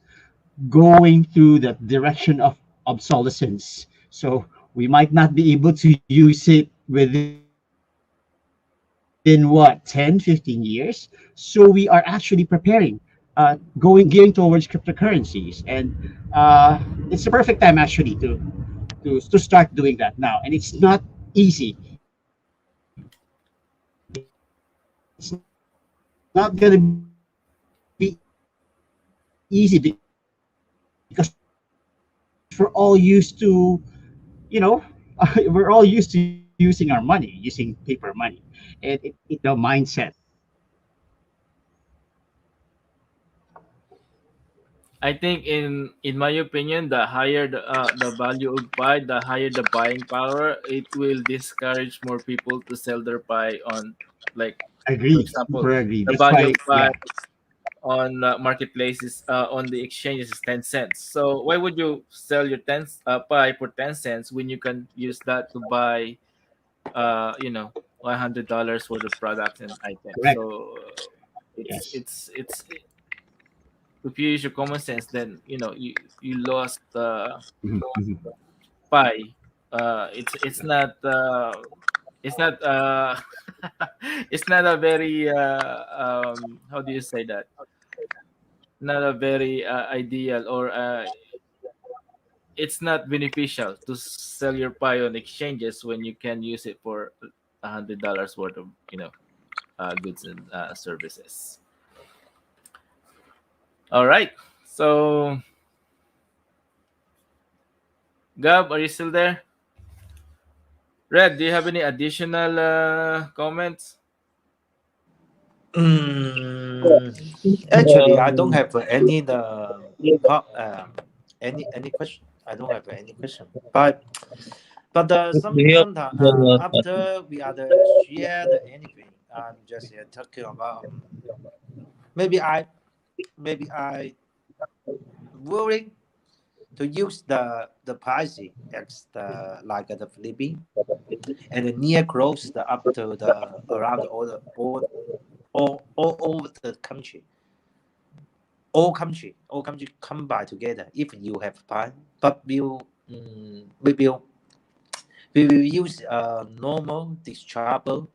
Speaker 4: going through the direction of obsolescence. So we might not be able to use it within what, 10, 15 years. So we are actually preparing, gearing towards cryptocurrencies. And it's a perfect time actually to start doing that now. And it's not easy. It's not going to be easy because for all used to, we're all used to using our money, using paper money, and mindset.
Speaker 3: I think in my opinion, the higher the value of pie, the higher the buying power. It will discourage more people to sell their pie on, like, for
Speaker 4: Agree,
Speaker 3: example,
Speaker 4: super agree.
Speaker 3: the
Speaker 4: That's
Speaker 3: value
Speaker 4: why,
Speaker 3: of pie
Speaker 4: yeah,
Speaker 3: on marketplaces, on the exchanges is 10 cents. So why would you sell your pie for 10 cents when you can use that to buy $100 worth of products and items?
Speaker 4: correct.
Speaker 3: So it's
Speaker 4: Yes.
Speaker 3: it's it's if you use your common sense, then you lost
Speaker 4: Mhm, mhm.
Speaker 3: pie. It's not it's not a very how do you say that, not a very ideal, or it's not beneficial to sell your pie on exchanges when you can use it for $100 worth of goods and services. All right. So, Gab, are you still there? Red, do you have any additional comments?
Speaker 7: Mm, actually, I don't
Speaker 5: Um,
Speaker 7: have any any question. I don't have any question. But
Speaker 5: do you have
Speaker 7: sometimes
Speaker 5: the
Speaker 7: after we are share the anything, I'm just talking about maybe I maybe I willing to use the pricing as the like the Philippine and the near close the up to the around all over the country. All country combine together if you have time. But we will use a normal dischargeable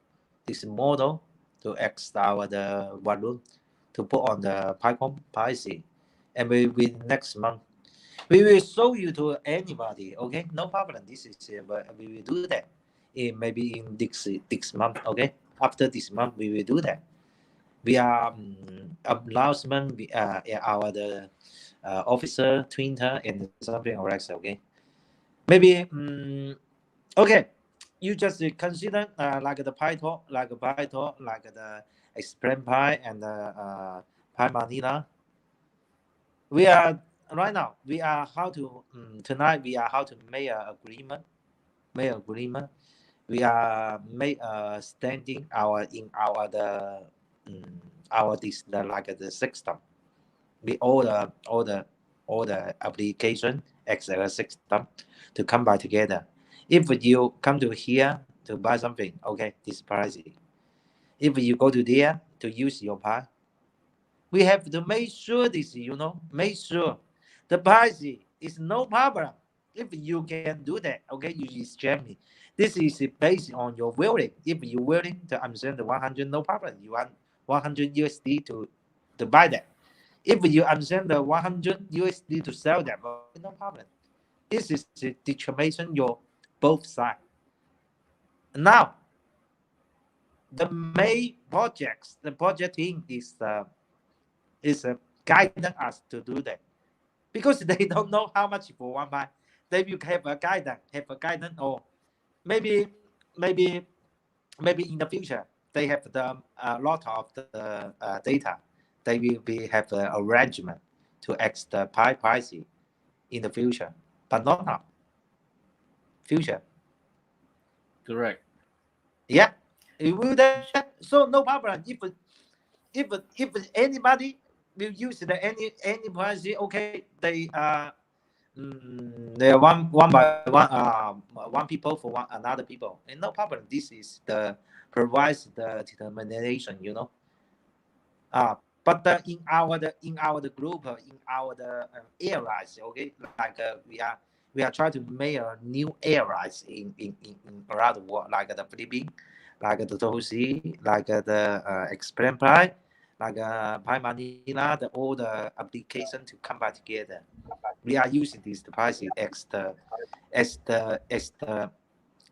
Speaker 7: this model to extend the balloon to put on the PyCon pricing, and we will next month we will show you to anybody. Okay, no problem. This is but we will do that in maybe in this month. Okay, after this month we will do that. We are announcement. Our the officer Twitter and something or else. Okay, maybe okay. You just consider like the Python, like the explain Py and the Py Manila. We are right now. We are how to tonight. We are how to make an agreement. Make agreement. We are make standing our in our the our this the like the system. We all the application Excel system to combine together. If you come to here to buy something, okay, this pricing. If you go to there to use your part, we have to make sure this, make sure the pricing is no problem. If you can do that, okay, you exchange me. This is based on your willing. If you're willing to understand the 100, no problem. You want 100 USD to buy that. If you understand the 100 USD to sell them, okay, no problem. This is the determination your both side. Now, the main projects, the project team is guiding us to do that because they don't know how much for one buy. They will have a guidance, or maybe, maybe, maybe in the future they have the a lot of the data. They will be have the arrangement to X the pie pricing in the future, but not now. Future,
Speaker 3: Correct.
Speaker 7: yeah, it will that. So no problem. If anybody will use the any policy. Okay, they are one by one people for one another people, and no problem. This is the provides the determination, you know. But in our the group, in our the areas, okay, like we are trying to make a new areas in around the world, like the Philippines, like the Tosi, like the Explain Pride, like Pi Manila, all the application to come back together. We are using this device as the as the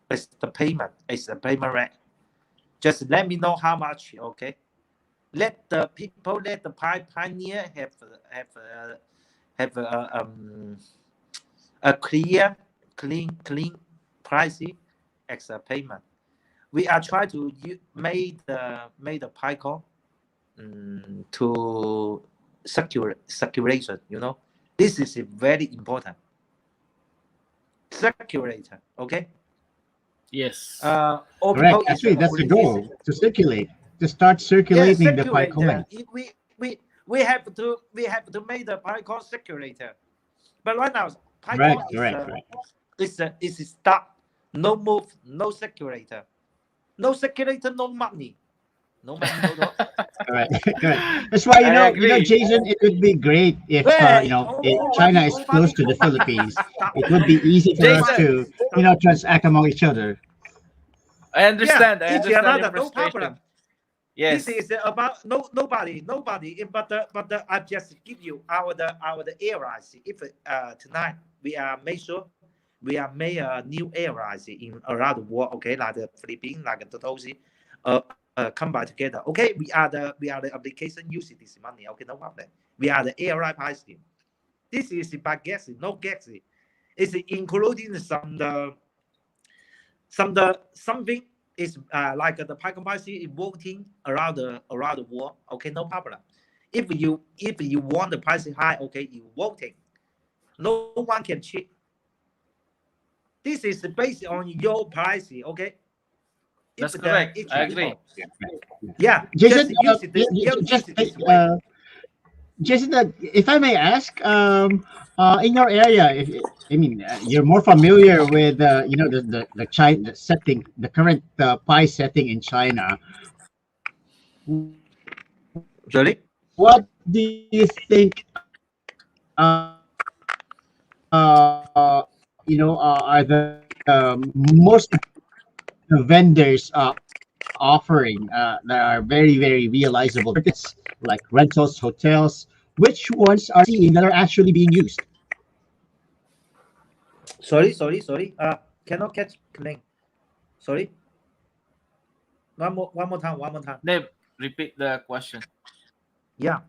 Speaker 7: as the payment rate. Just let me know how much, okay? Let the people, let the pioneer have a clean pricing as a payment. We are trying to make the PICO to circulation. You know, this is very important. Circulator, okay.
Speaker 3: Yes.
Speaker 7: All
Speaker 4: Correct.
Speaker 7: people is
Speaker 4: Actually, that's the goal, to circulate, to start
Speaker 7: yeah,
Speaker 4: circulating the Pi
Speaker 7: circulator.
Speaker 4: coin.
Speaker 7: We have to make the PyCon circulator. But right now,
Speaker 4: Correct,
Speaker 7: PyCon
Speaker 4: correct, correct.
Speaker 7: is stop, no move, no circulator, no circulator, no money, no money, no talk.
Speaker 4: Correct, correct. That's why
Speaker 3: I agree.
Speaker 4: Jason, it would be great if
Speaker 7: Hey,
Speaker 4: China is
Speaker 7: all
Speaker 4: close
Speaker 7: money,
Speaker 4: to the
Speaker 7: all money
Speaker 4: Philippines.
Speaker 7: stop.
Speaker 4: It would be easy for us
Speaker 3: Jason,
Speaker 4: to transact among each other.
Speaker 3: I
Speaker 7: Yeah,
Speaker 3: understand. I
Speaker 7: each
Speaker 3: understand your
Speaker 7: another, no problem.
Speaker 3: frustration.
Speaker 7: This
Speaker 3: Yes.
Speaker 7: is about nobody. But I just give you the areas. If tonight we are make sure we are made a new areas in around the world. Okay, like the Philippines, like the Tosi, come back together. Okay, we are the application using this money. Okay, no problem. We are the area pricing. This is by guessing, no guessing. It's including something is like the Python policy is working around the world. Okay, no problem. If you want the price high, okay, you voting. No one can cheat. This is based on your price. Okay, if
Speaker 3: That's
Speaker 7: the
Speaker 3: correct.
Speaker 7: each
Speaker 3: I agree.
Speaker 7: people, yeah,
Speaker 4: Jason,
Speaker 7: use
Speaker 4: just
Speaker 7: it this way.
Speaker 4: Jason, if I may ask, in your area, I mean, you're more familiar with, the China the setting, the current Pi setting in China.
Speaker 7: Sorry.
Speaker 4: What do you think? Are the most vendors offering that are very, very realizable markets like rentals, hotels? Which ones are seeing that are actually being used?
Speaker 7: Sorry. Cannot catch clean. Sorry. One more time.
Speaker 3: Neb, repeat the question.
Speaker 7: Yeah.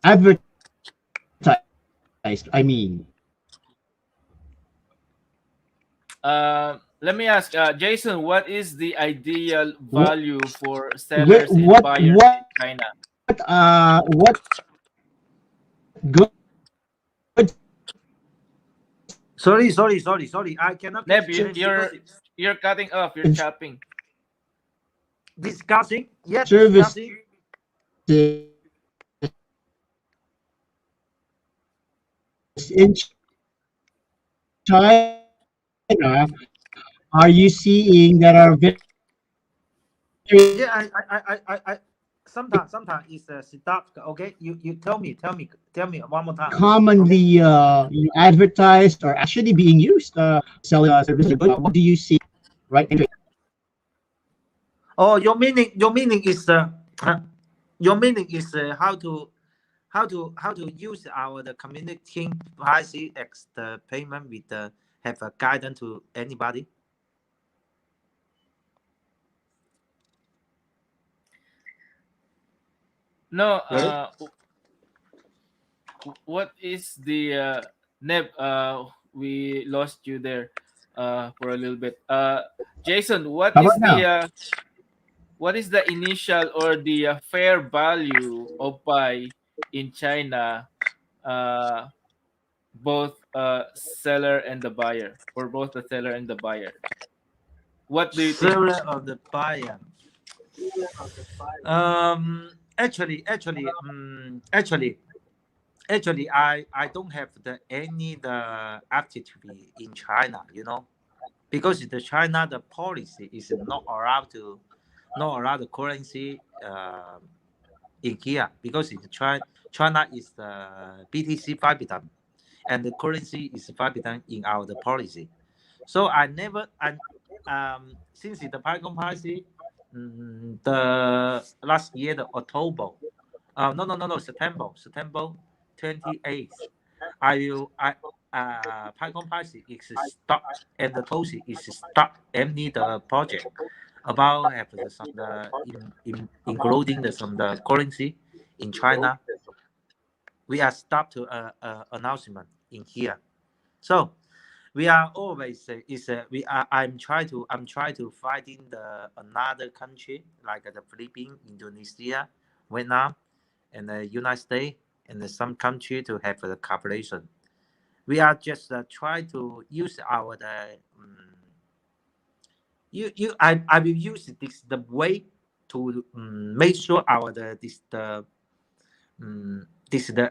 Speaker 4: Advertised, I mean.
Speaker 3: Let me ask, Jason, what is the ideal
Speaker 4: What
Speaker 3: value for sellers and buyers in China?
Speaker 4: what good
Speaker 7: Sorry. I cannot catch
Speaker 3: Neb,
Speaker 7: clean because it's
Speaker 3: you're cutting off. You're chopping.
Speaker 7: discussing. Yeah,
Speaker 4: services
Speaker 7: discussing.
Speaker 4: in China are you seeing that are very
Speaker 7: Yeah, I sometimes it's stop. Okay, you tell me one more time. Okay.
Speaker 4: commonly advertised or actually being used selling services? What do you see right?
Speaker 7: Oh, your meaning is your meaning is how to use our the communicating policy as the payment with the have a guidance to anybody.
Speaker 3: No,
Speaker 7: Really?
Speaker 3: what is the Neb? We lost you there for a little bit. Jason,
Speaker 4: How about now?
Speaker 3: what is the initial or the fair value of Pi in China? Uh, both seller and the buyer, for both the seller and the buyer. What do you think?
Speaker 7: Seller of the buyer. Um, actually, I don't have the activity in China, because the China the policy is not allowed the currency in here, because China is the BTC forbidden, and the currency is forbidden in our the policy. So I never and since the Python policy, the last year the October, no, September 28th, Python policy is stopped, and the policy is stopped any the project about have including some the currency in China. We are stopped to announcement in here. So we are always I'm trying to find in the another country like the Philippines, Indonesia, Vietnam, and the United States, and some country to have the cooperation. We are just try to use our I will use this the way to make sure our this the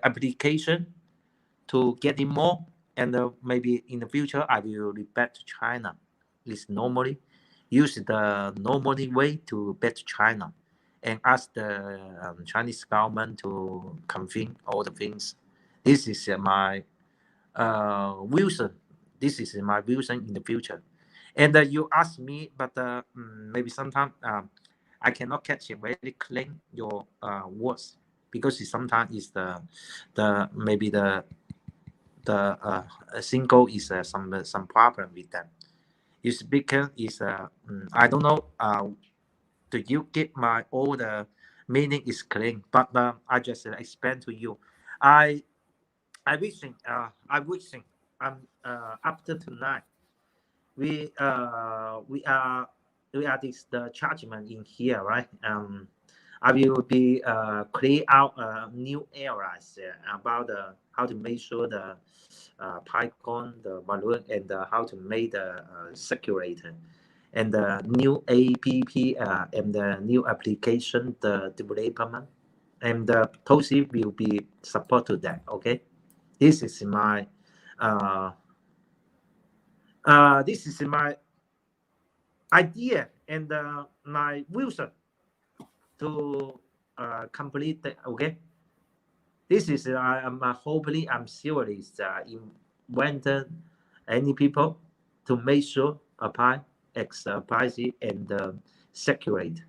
Speaker 7: application to get in more, and maybe in the future I will be back to China. Is normally use the normally way to back to China, and ask the Chinese government to confirm all the things. This is my Wilson. This is my Wilson in the future. And you ask me, but maybe sometimes I cannot catch it very clean your words, because sometimes is the maybe the single is some problem with them. You speaker is I don't know. Do you get my all the meaning is clean? But I just explain to you. I I wishing after tonight we this the judgment in here, right? I will be create out new areas about how to make sure the Python, the balloon, and how to make the circulator, and the new app and the new application, the development, and the POSI will be support to that. Okay, this is my uh, this is my idea, and my Wilson to complete the, okay. This is I'm hopefully I'm sure is invented any people to make sure apply apply and circulate.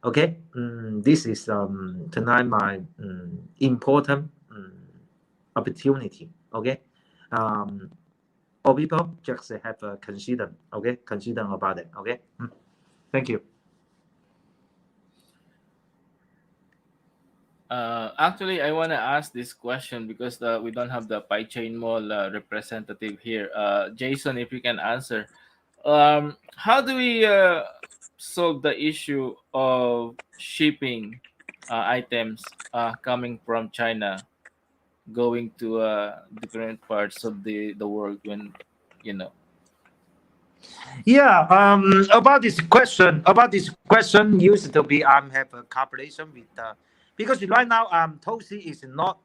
Speaker 7: Okay, this is tonight my important opportunity. Okay, all people just have consider. Okay, consider about it. Okay, thank you.
Speaker 3: Actually, I want to ask this question because we don't have the Pie Chain Mall representative here. Jason, if you can answer, how do we solve the issue of shipping items coming from China going to different parts of the world when you know?
Speaker 7: Yeah, about this question used to be have a cooperation with because right now Tosi is not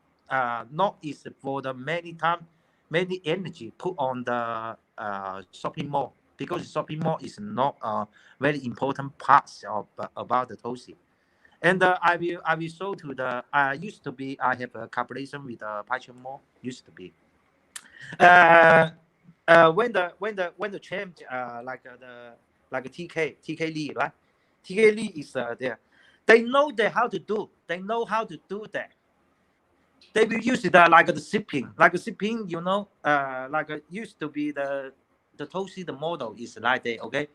Speaker 7: is for the many energy put on the shopping mall, because shopping mall is not a very important part of about the Tosi. And I will show to the used to be I have a cooperation with Pacha Mall used to be. Uh, when the change the like TK Lee, right? TK Lee is there. They know that how to do. They know how to do that. They will use it like a shipping, like used to be the Tosi the model is like that. Okay,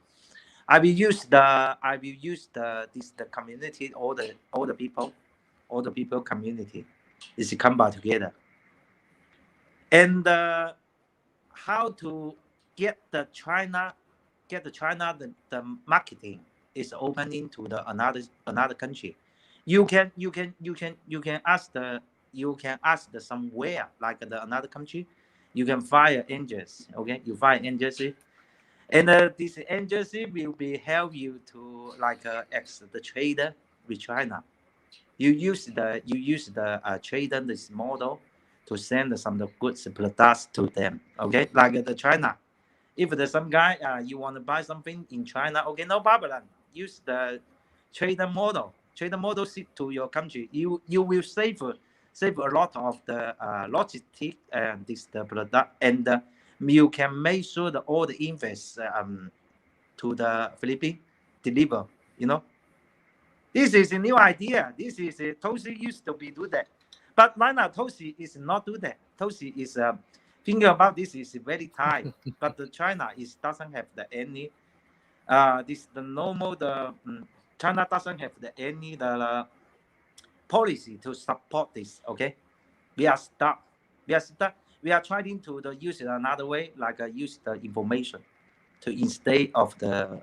Speaker 7: I will use the community, all the people community is come back together, and how to get the China the marketing is opening to the another country. You can ask the somewhere like the another country. You can fire angels. Okay, you fire angels, And this agency will be help you to like ex the trader with China. You use the trader this model to send some of the goods products to them. Okay, like the China. If there's some guy you want to buy something in China, okay, no problem. Use the trader model. Trader model ship to your country. You will save a lot of the logistic and this the product, and you can make sure that all the invoice to the Philippines deliver. You know, this is a new idea. This is Tosi used to be do that, but right now Tosi is not do that. Tosi is thinking about this is very tight, but the China is doesn't have the any this the normal the China doesn't have the any the policy to support this. Okay, we are stuck. We are stuck. We are trying to use it another way, like use the information to instead the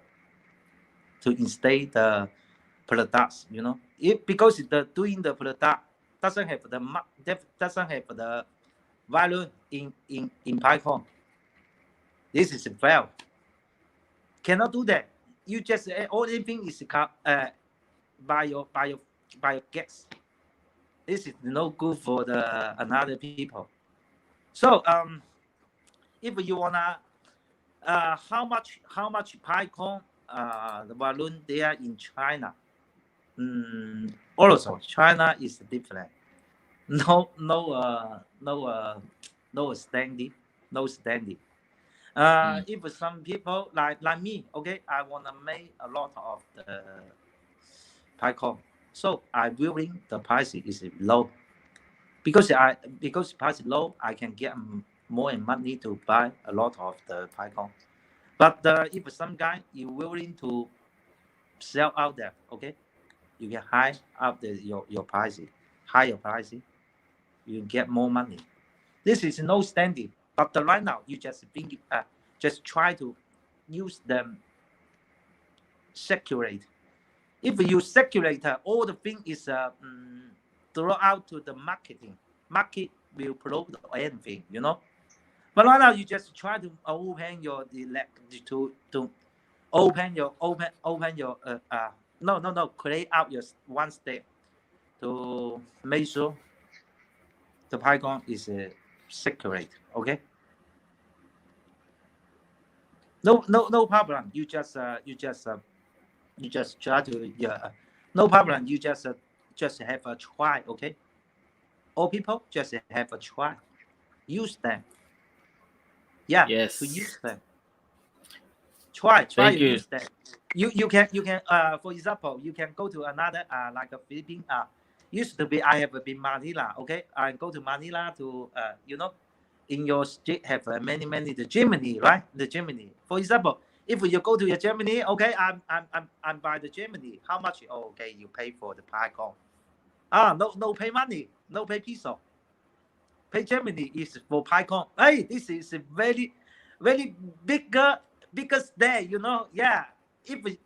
Speaker 7: products. You know, because the doing the product doesn't have doesn't have the value in Python. This is fail. Cannot do that. You just only thing is by your guess. This is no good for the another people. So if you wanna how much Python the balloon there in China. Also China is different. No standing. If some people like me, okay, I wanna make a lot of the Python, so I willing the price is low because price low, I can get more money to buy a lot of the Python. But if some guy you willing to sell out there, okay, you can high up your price, higher price, you get more money. This is no standing. But right now, you just think, just try to use them circulate. If you circulate, all the thing is throw out to the marketing. Market will promote anything, you know. But right now, you just try to open your to open your create out your one step to make sure the Python is circulate. Okay. No problem. You just try to no problem. You just have a try. Okay. All people just have a try. Use them. Yeah.
Speaker 3: Yes.
Speaker 7: To use them. Try
Speaker 3: Thank
Speaker 7: to
Speaker 3: you.
Speaker 7: use them. You can for example, you can go to another like a Philippine used to be I have been Manila. Okay. I go to Manila to you know, in your state have many the Germany, right? The Germany. For example, if you go to your Germany, okay, I'm by the Germany. How much? Oh, okay, you pay for the Python. No pay money, no pay peso. Pay Germany is for Python. Hey, this is a very bigger day, you know. Yeah, if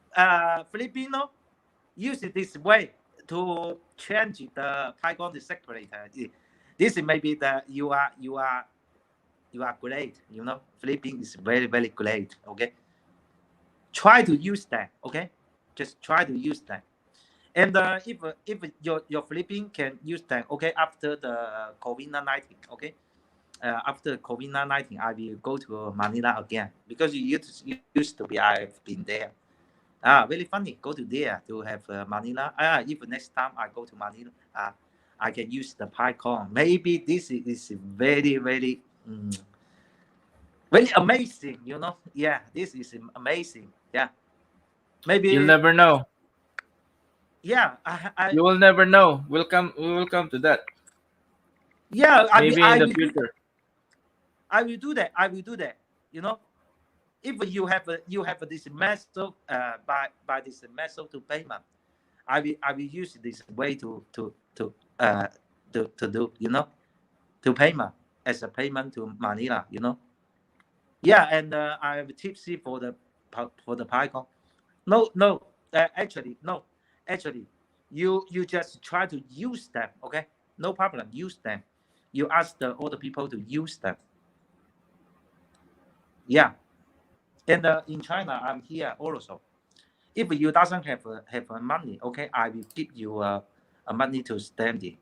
Speaker 7: Filipino use it this way to change the Python separator, this may be that you are great, you know. Philippine is very great. Okay, try to use that. Okay, just try to use that. And if your Philippine can use that, okay, after the COVID-19, okay, after COVID-19, I will go to Manila again because you used to be I've been there. Very funny. Go to there to have Manila. If next time I go to Manila, I can use the Python. Maybe this is very very amazing. You know, yeah, this is amazing. Yeah, maybe
Speaker 3: You'll never know.
Speaker 7: Yeah,
Speaker 3: You will never know. We will come to that.
Speaker 7: Yeah,
Speaker 3: Maybe in the future.
Speaker 7: I will do that. You know, if you have this method by this method to payment, I will use this way to do, you know, to payment as a payment to Manila, you know. Yeah, and I have tipsy for the Python. No, actually no, actually you just try to use them. Okay, no problem. Use them. You ask the other people to use them. Yeah, And in China, I'm here also. If you doesn't have money, okay, I will give you a money to standing.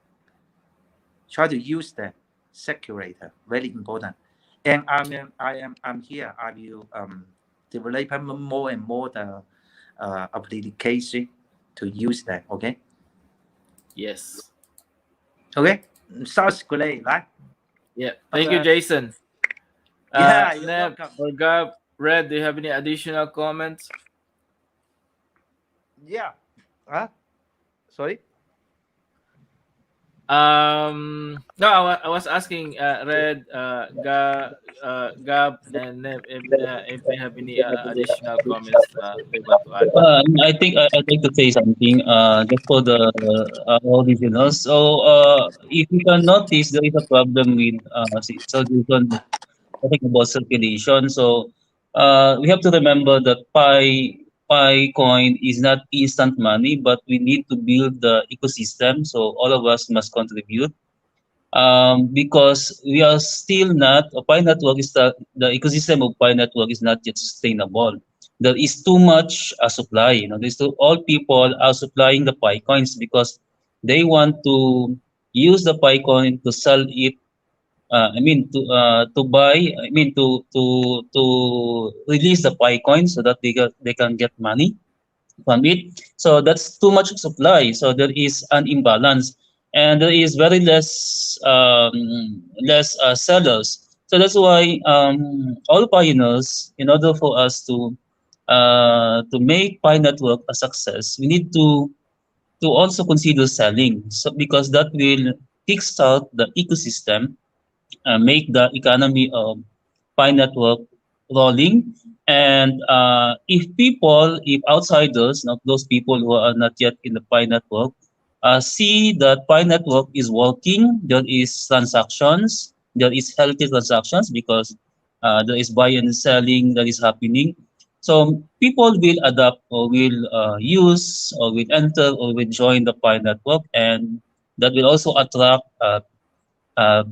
Speaker 7: Try to use the securator, very important. And I'm here. I will develop more and more the application to use that. Okay,
Speaker 3: Yes.
Speaker 7: okay, sounds great, right?
Speaker 3: Yeah.
Speaker 7: But
Speaker 3: Thank you, Jason.
Speaker 7: yeah, you're
Speaker 3: Neb
Speaker 7: welcome.
Speaker 3: or Gab, Red, do you have any additional comments?
Speaker 2: Yeah. Huh? Sorry.
Speaker 3: No, I was asking Red, Gab, and Neb if they have any additional comments they want to add.
Speaker 5: I'd like to say something just for the all listeners. So if you can notice, there is a problem with so this one talking about circulation. So we have to remember that Pi coin is not instant money, but we need to build the ecosystem. So all of us must contribute because we are still not a Pi network is the ecosystem of Pi network is not yet sustainable. There is too much supply. You know, there's too, all people are supplying the Pi coins because they want to use the Pi coin to sell it. To buy. To release the Pi coin so that they can get money from it. So that's too much supply. So there is an imbalance, and there is very less sellers. So that's why all pioneers, in order for us to make Pi Network a success, we need to also consider selling. So because that will kickstart the ecosystem, make the economy of Pi Network rolling. And if outsiders, not those people who are not yet in the Pi Network, see that Pi Network is working, there is transactions, there is healthy transactions because there is buy and selling that is happening. So people will adapt or will use or will enter or will join the Pi Network, and that will also attract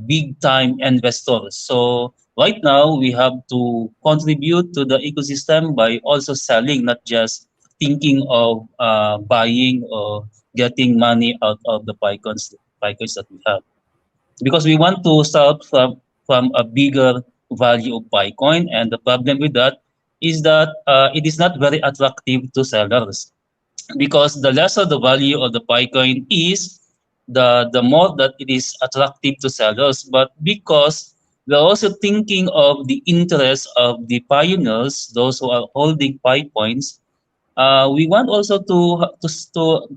Speaker 5: big time investors. So right now we have to contribute to the ecosystem by also selling, not just thinking of buying or getting money out of the PyCoins that we have. Because we want to start from a bigger value of PyCoin, and the problem with that is that it is not very attractive to sellers because the lesser the value of the Bitcoin is, the more that it is attractive to sellers. But because we're also thinking of the interest of the pioneers, those who are holding Pi points, we want also to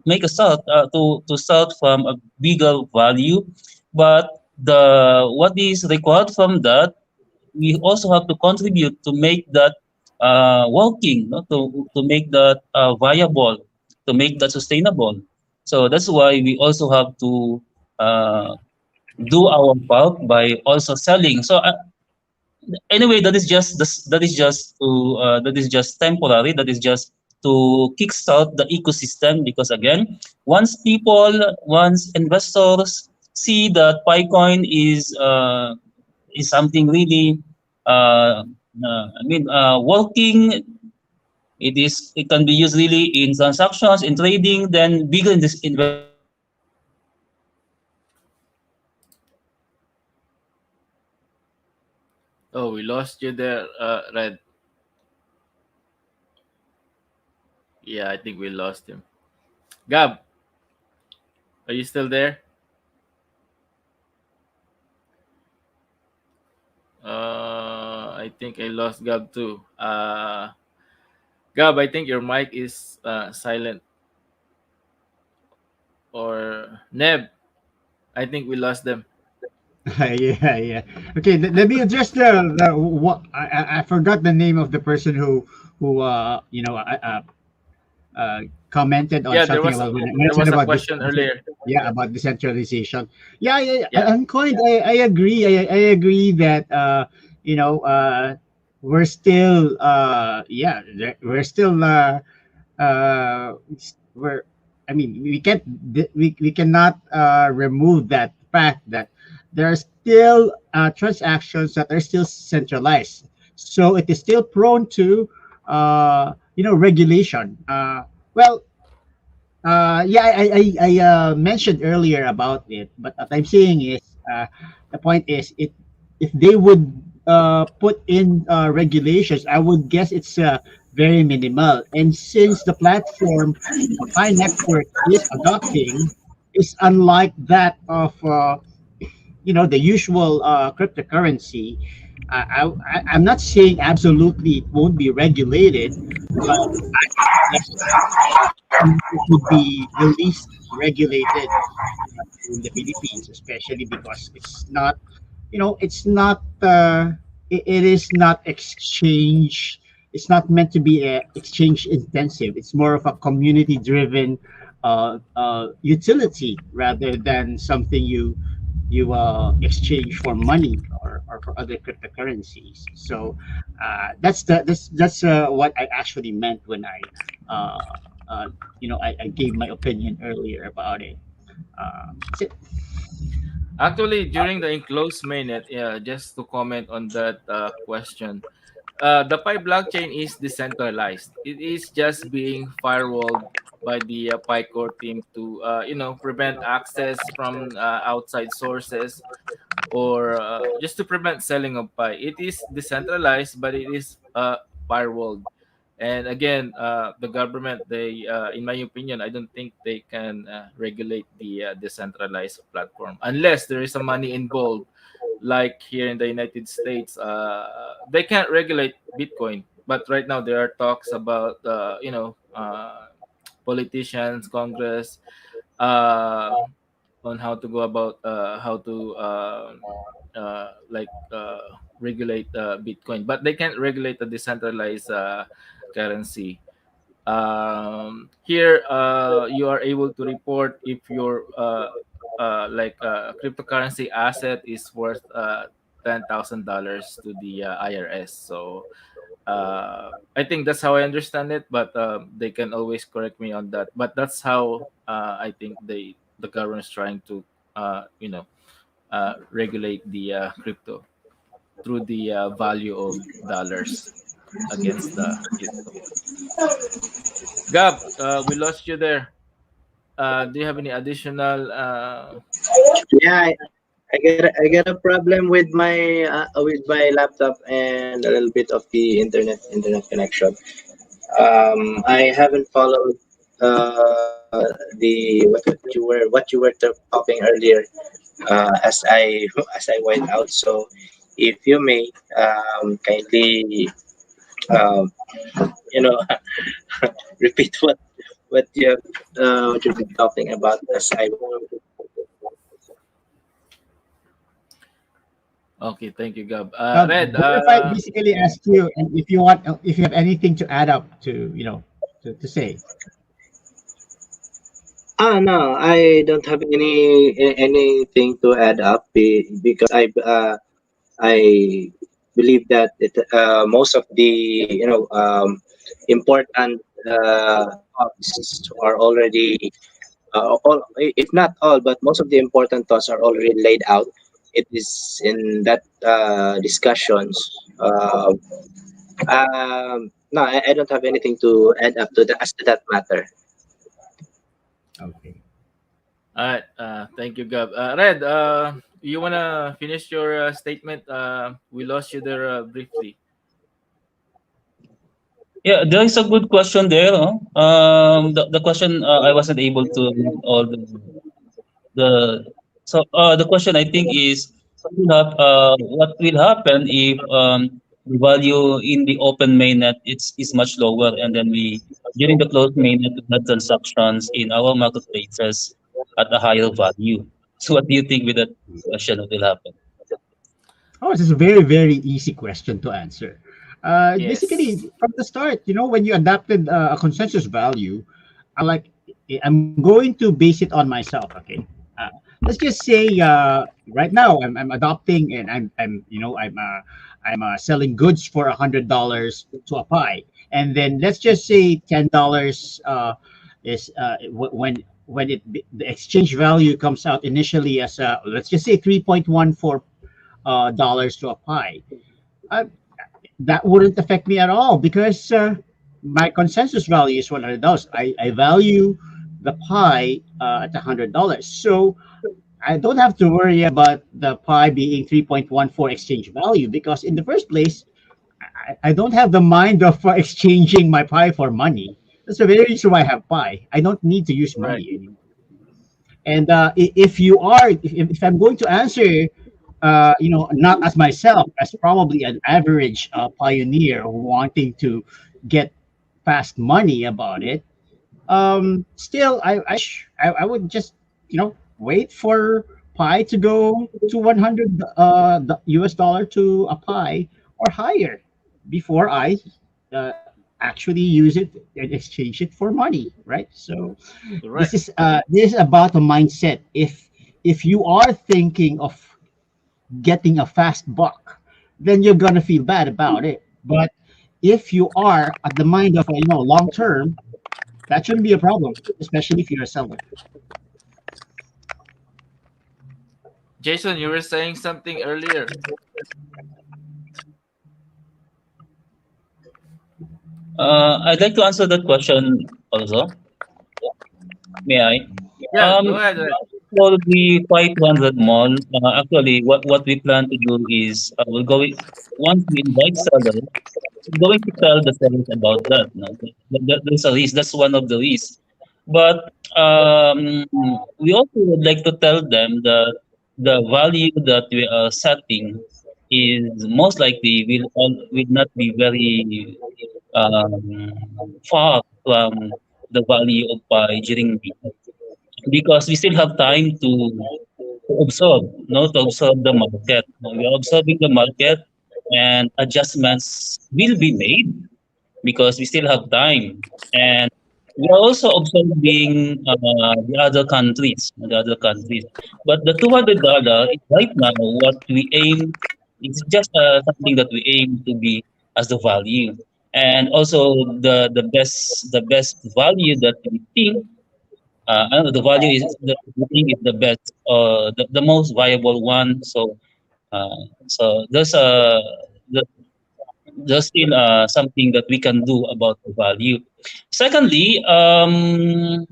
Speaker 5: make a start to start from a bigger value, but the what is required from that we also have to contribute to make that working, no? To make that viable, to make that sustainable. So that's why we also have to uh, do our part by also selling. So anyway, that is just temporary. That is just to kickstart the ecosystem because again, once investors see that Picoin is something really working. It can be used really in transactions, in trading. Then bigger investors will also join the Pi Network, and that will also attract
Speaker 3: Oh, we lost you there, Red. Yeah, I think we lost him. Gab, are you still there? I think I lost Gab too. Gab, I think your mic is silent. Or Neb, I think we lost them.
Speaker 4: Yeah, yeah. Okay, let me address the what I forgot the name of the person who commented on
Speaker 3: Yeah,
Speaker 4: something about when I
Speaker 3: there
Speaker 4: mentioned
Speaker 3: was a
Speaker 4: about this,
Speaker 3: question earlier.
Speaker 4: yeah, about decentralization. Yeah, yeah,
Speaker 3: Yeah.
Speaker 4: on coin, I agree. I agree that you know we're still we're still we're I mean we cannot remove that fact that there are still transactions that are still centralized. so it is still prone to regulation. Well, yeah, I mentioned earlier about it, but what I'm saying is, the point is, if they would put in regulations, I would guess it's very minimal. And since the platform Pi Network is adopting, is unlike that of the usual cryptocurrency. I'm not saying absolutely it won't be regulated, but I guess it would be the least regulated in the Philippines, especially because it is not exchange. It's not meant to be exchange intensive. It's more of a community driven utility rather than something you exchange for money or for other cryptocurrencies. So that's what I actually meant when uh, I gave my opinion earlier about it. That's it.
Speaker 3: Actually, during the enclosed mainnet, yeah, just to comment on that question, the Pi blockchain is decentralized. It is just being firewalled by the Pi core team to, prevent access from outside sources, or just to prevent selling of Pi. It is decentralized, but it is firewalled. And again, the government, in my opinion, I don't think they can regulate the decentralized platform unless there is some money involved. Like here in the United States, they can't regulate Bitcoin, but right now there are talks about, politicians, Congress, uh, on how to go about how to regulate Bitcoin, but they can't regulate the decentralized currency. Here, you are able to report if your cryptocurrency asset is worth $10,000 to the IRS. So I think that's how I understand it, but they can always correct me on that. But that's how I think the government is trying to regulate the crypto through the value of dollars against crypto. Gab, we lost you there. Do you have any additional?
Speaker 6: Yeah, I get a problem with my laptop and a little bit of the internet connection. I haven't followed what you were talking earlier as I as I went out. So if you may kindly um, you know repeat what you've been talking about as I.
Speaker 3: Okay, thank you, Gab. Red.
Speaker 4: What if I basically ask you, and if you have anything to add up to, to say?
Speaker 6: No, I don't have anything to add up because I believe that most of the important thoughts are already all, if not all, but most of the important thoughts are already laid out. It is in that discussions. No, I don't have anything to add up to that as to that matter.
Speaker 4: Okay.
Speaker 3: All right. Thank you, Gab. Red. You wanna finish your statement? We lost you there briefly.
Speaker 5: Yeah, there is a good question there. No? The question I wasn't able to read all the the question I think is what will happen if the value in the open mainnet is much lower, and then we during the closed mainnet we had transactions in our marketplaces at a higher value. So what do you think with that question? What will happen?
Speaker 4: Oh, this is a very, very easy question to answer.
Speaker 3: Yes.
Speaker 4: Basically, from the start, when you adapted a consensus value, like, I'm going to base it on myself. Okay, uh, let's just say right now I'm adopting, and I'm selling goods for $100 to a pie, and then let's just say $10 is when the exchange value comes out initially as let's just say 3.14 dollars to a pie. Uh, that wouldn't affect me at all because my consensus value is $100. I value the pie at $100. So I don't have to worry about the pie being 3.14 exchange value because in the first place, I don't have the mind of exchanging my pie for money. That's the very reason why I have pie. I don't need to use
Speaker 3: Right.
Speaker 4: money anymore. And if you are, if I'm going to answer, not as myself, as probably an average pioneer wanting to get fast money about it, still, I would just, wait for pi to go to 100 the US dollar to a pi or higher before I actually use it and exchange it for money, right? So
Speaker 3: Correct.
Speaker 4: this is about the mindset. If you are thinking of getting a fast buck, then you're gonna feel bad about it. But if you are at the mind of long term, that shouldn't be a problem, especially if you're a seller.
Speaker 3: Jason, you were saying something earlier.
Speaker 5: I'd like to answer that question also. May I?
Speaker 3: Yeah, go ahead. Red.
Speaker 5: For the 500 mall, actually, what we plan to do is once we invite sellers, we're going to tell the sellers about that. No? There's a risk. That's one of the risks. But we also would like to tell them that the value that we are setting is most likely will not be very far from the value of buy during because we still have time to observe, to observe the market. We are observing the market and adjustments will be made because we still have time. And we are also observing the other countries. But the $200 is right now what we aim. It's just something that we aim to be as the value, and also the best value that we think. I don't know, the value is the we think is the best, the most viable one. So the- there's still something that we can do about the value. Secondly, um,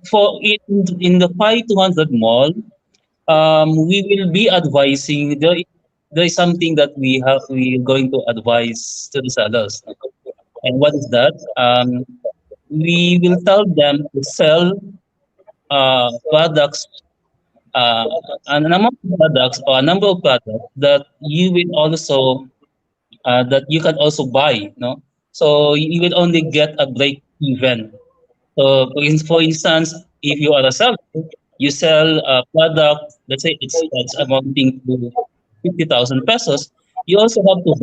Speaker 5: for in the 5200 mall, we will be advising there is something that we're going to advise to the sellers. And what is that? We will tell them to sell products, uh, an amount of products or a number of products that you will also that you can also buy. No, so you will only get a break even. So for instance, if you are a seller, you sell a product, let's say it's amounting to 50,000 pesos. You also have to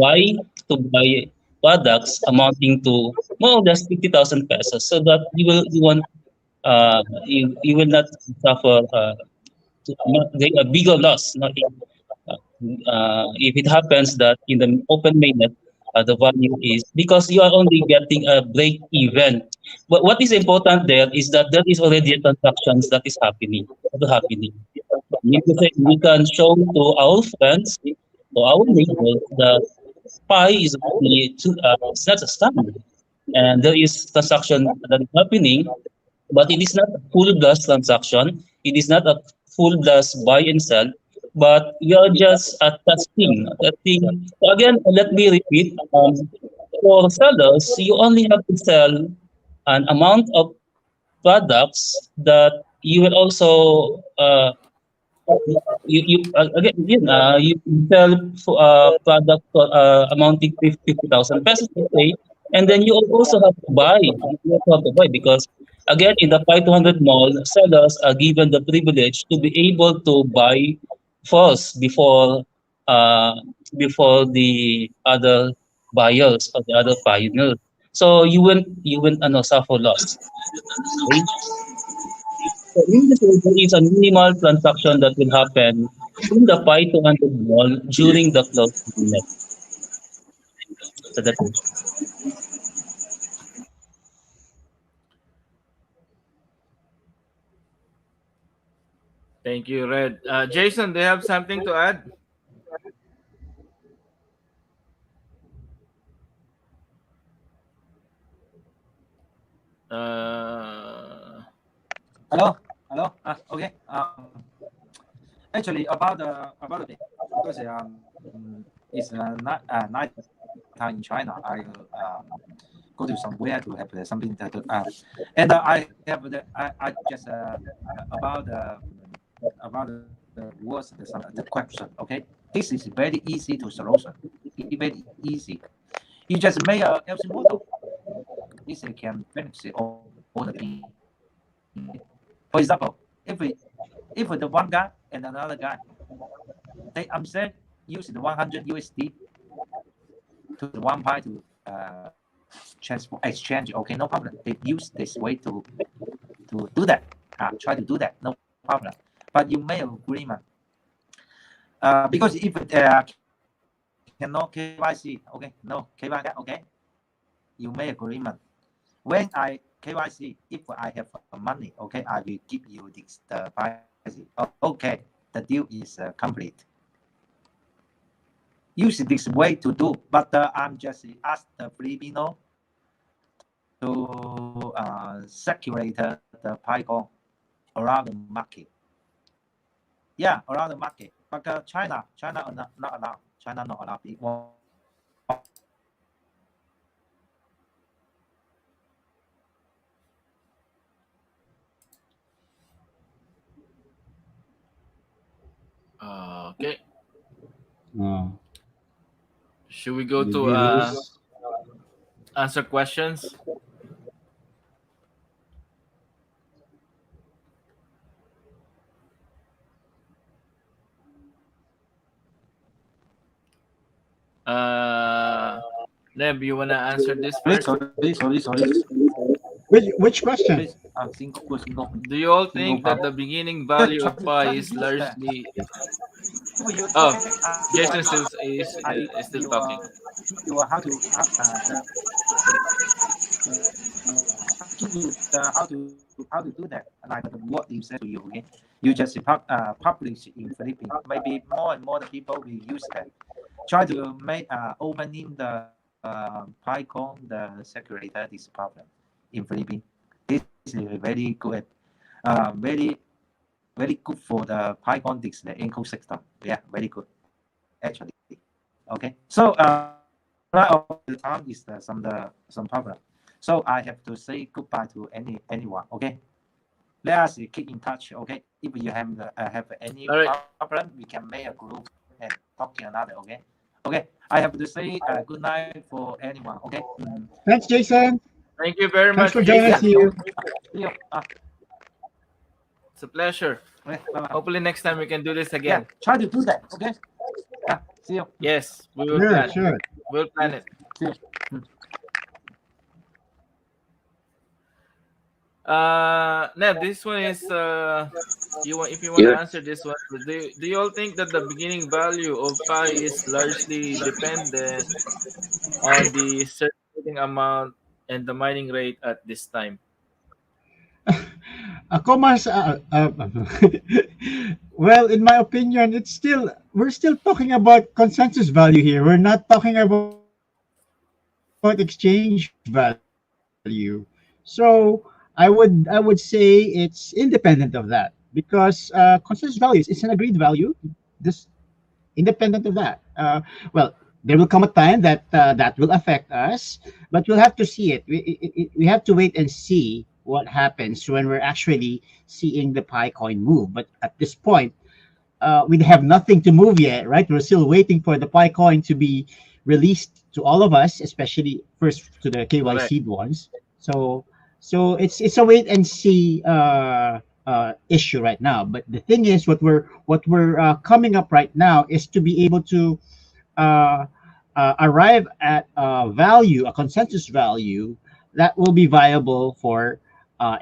Speaker 5: buy products amounting to more or less 50,000 pesos, so that you won't you will not suffer a bigger loss. Not if it happens that in the open mainnet, the value is because you are only getting a break even. But what is important there is that there is already a transactions that is happening. We can show to our friends, to our neighbors that pi is only it's not a standard, and there is transaction that is happening, but it is not a full blast transaction. It is not a full blast buy and sell, but we are just testing. Testing. So again, let me repeat. For sellers, you only have to sell an amount of products that you will also you sell product amounting to 50,000 pesos, let's say, and then you also have to buy. You also have to buy because again in the 500 mall, sellers are given the privilege to be able to buy first uh, before the other buyers or the other pioneers. So you won't suffer loss. Okay? So in this way, there is a minimal transaction that will happen in the Pi 200 wall during the closing minute. So that's it.
Speaker 3: Thank you, Red. Jason, do you have something to add? Uh,
Speaker 7: Hello, hello. Okay. Actually, about the day, because it's night time in China. I go to somewhere to have something that and I have I just about the words the question. Okay, this is very easy to solution. Very easy. You just make a LC model. This can benefit all the team. For example, if the one guy and another guy they use the 100 USD to the one pi to transfer exchange. Okay, no problem. They use this way to do that. Try to do that. No problem. But you make agreement because if cannot KYC, okay, no KYC, okay, you make agreement. When I KYC, if I have money, okay, I will give you this the price. Okay, the deal is complete. Use this way to do, but I'm just ask the Filipino to circulate the Python around the market. Yeah, around the market. But China not allowed. China not allowed. It won't.
Speaker 3: okay.
Speaker 4: Uh,
Speaker 3: Should we go
Speaker 4: did
Speaker 3: to
Speaker 4: we lose?
Speaker 3: answer questions? Neb, you wanna answer this
Speaker 7: Please,
Speaker 3: first?
Speaker 7: sorry.
Speaker 4: Which question?
Speaker 7: Please, single.
Speaker 3: Do you all
Speaker 7: Single
Speaker 3: think that
Speaker 7: power.
Speaker 3: the beginning value of pi
Speaker 7: Try to
Speaker 3: is
Speaker 7: use that.
Speaker 3: largely?
Speaker 7: If you
Speaker 3: Oh,
Speaker 7: okay,
Speaker 3: Jason is still
Speaker 7: you
Speaker 3: talking.
Speaker 7: you how to how to do that like what you said to you, okay, you just publish in Philippines, maybe more and more the people will use that, try to make opening the Python the seculator this problem in Philippines. This is very good, very good for the Python this the ecosystem. Yeah, very good actually. Okay, so right of the time is some problem. So I have to say goodbye to anyone. Okay, let us keep in touch. Okay, if you have any
Speaker 3: All right.
Speaker 7: problem, we can make a group and talk to another. Okay, okay. I have to say good night for anyone. Okay.
Speaker 4: Thanks, Jason.
Speaker 3: Thank you very
Speaker 4: Thanks
Speaker 3: much,
Speaker 4: for joining
Speaker 3: Jason.
Speaker 4: us here.
Speaker 7: See you.
Speaker 3: It's a pleasure.
Speaker 7: Okay, bye-bye.
Speaker 3: Hopefully next time we can do this
Speaker 7: Yeah,
Speaker 3: again.
Speaker 7: try to do that. Okay. Yeah, see you.
Speaker 3: Yes, we will
Speaker 4: Sure,
Speaker 3: plan.
Speaker 4: sure.
Speaker 3: We'll plan it.
Speaker 7: See you.
Speaker 3: Neb, this one is you want if you want to answer this one, do you all think that the beginning value of pi is largely dependent on the circulating amount and the mining rate at this time?
Speaker 4: Comas, well, in my opinion, we're still talking about consensus value here. We're not talking about exchange value. So I would say it's independent of that because consensus value is it's an agreed value. This independent of that. Well, there will come a time that that will affect us, but we'll have to see it. We have to wait and see what happens when we're actually seeing the Pi coin move. But at this point, we have nothing to move yet, right? We're still waiting for the Pi coin to be released to all of us, especially first to the
Speaker 3: Correct.
Speaker 4: KYC ones. So it's a wait and see issue right now. But the thing is, what we're coming up right now is to be able to uh, arrive at a value, a consensus value that will be viable for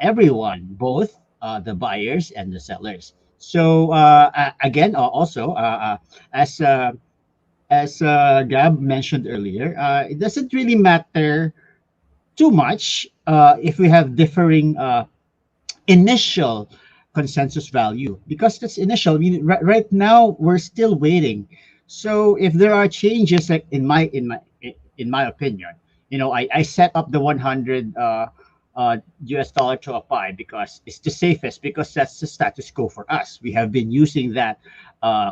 Speaker 4: everyone, both the buyers and the sellers. So again, also as Gab mentioned earlier, it doesn't really matter too much if we have differing initial consensus value because that's initial. I mean, right now we're still waiting. So if there are changes, like in my opinion, I set up the 100 US dollar to a pi because it's the safest, because that's the status quo for us. We have been using that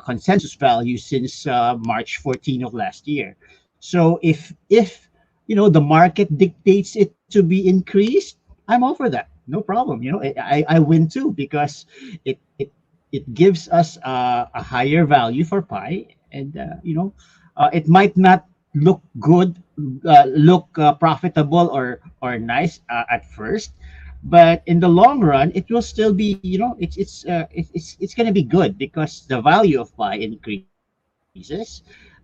Speaker 4: consensus value since March 14 of last year. So if the market dictates it to be increased, I'm all for that. No problem. I win too, because it it it gives us a higher value for pi, and it might not look good, look profitable or nice at first, but in the long run it will still be, it's going to be good because the value of pi increases.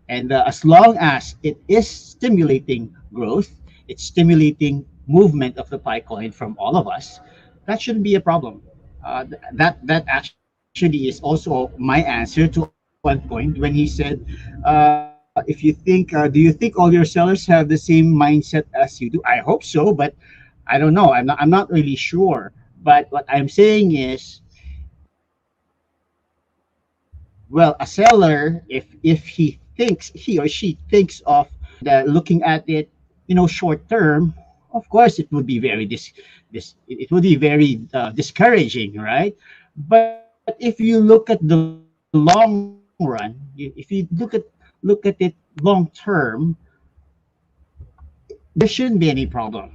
Speaker 4: And as long as it is stimulating growth, it's stimulating movement of the pi coin from all of us, that shouldn't be a problem. That actually is also my answer to one point when he said, if you think, do you think all your sellers have the same mindset as you do? I hope so, but I don't know. I'm not really sure. But what I'm saying is, well, a seller, if he thinks, he or she thinks of looking at it, short term, of course it would be very it would be very discouraging, right? But if you look at the long run, if you look at it long term, there shouldn't be any problem.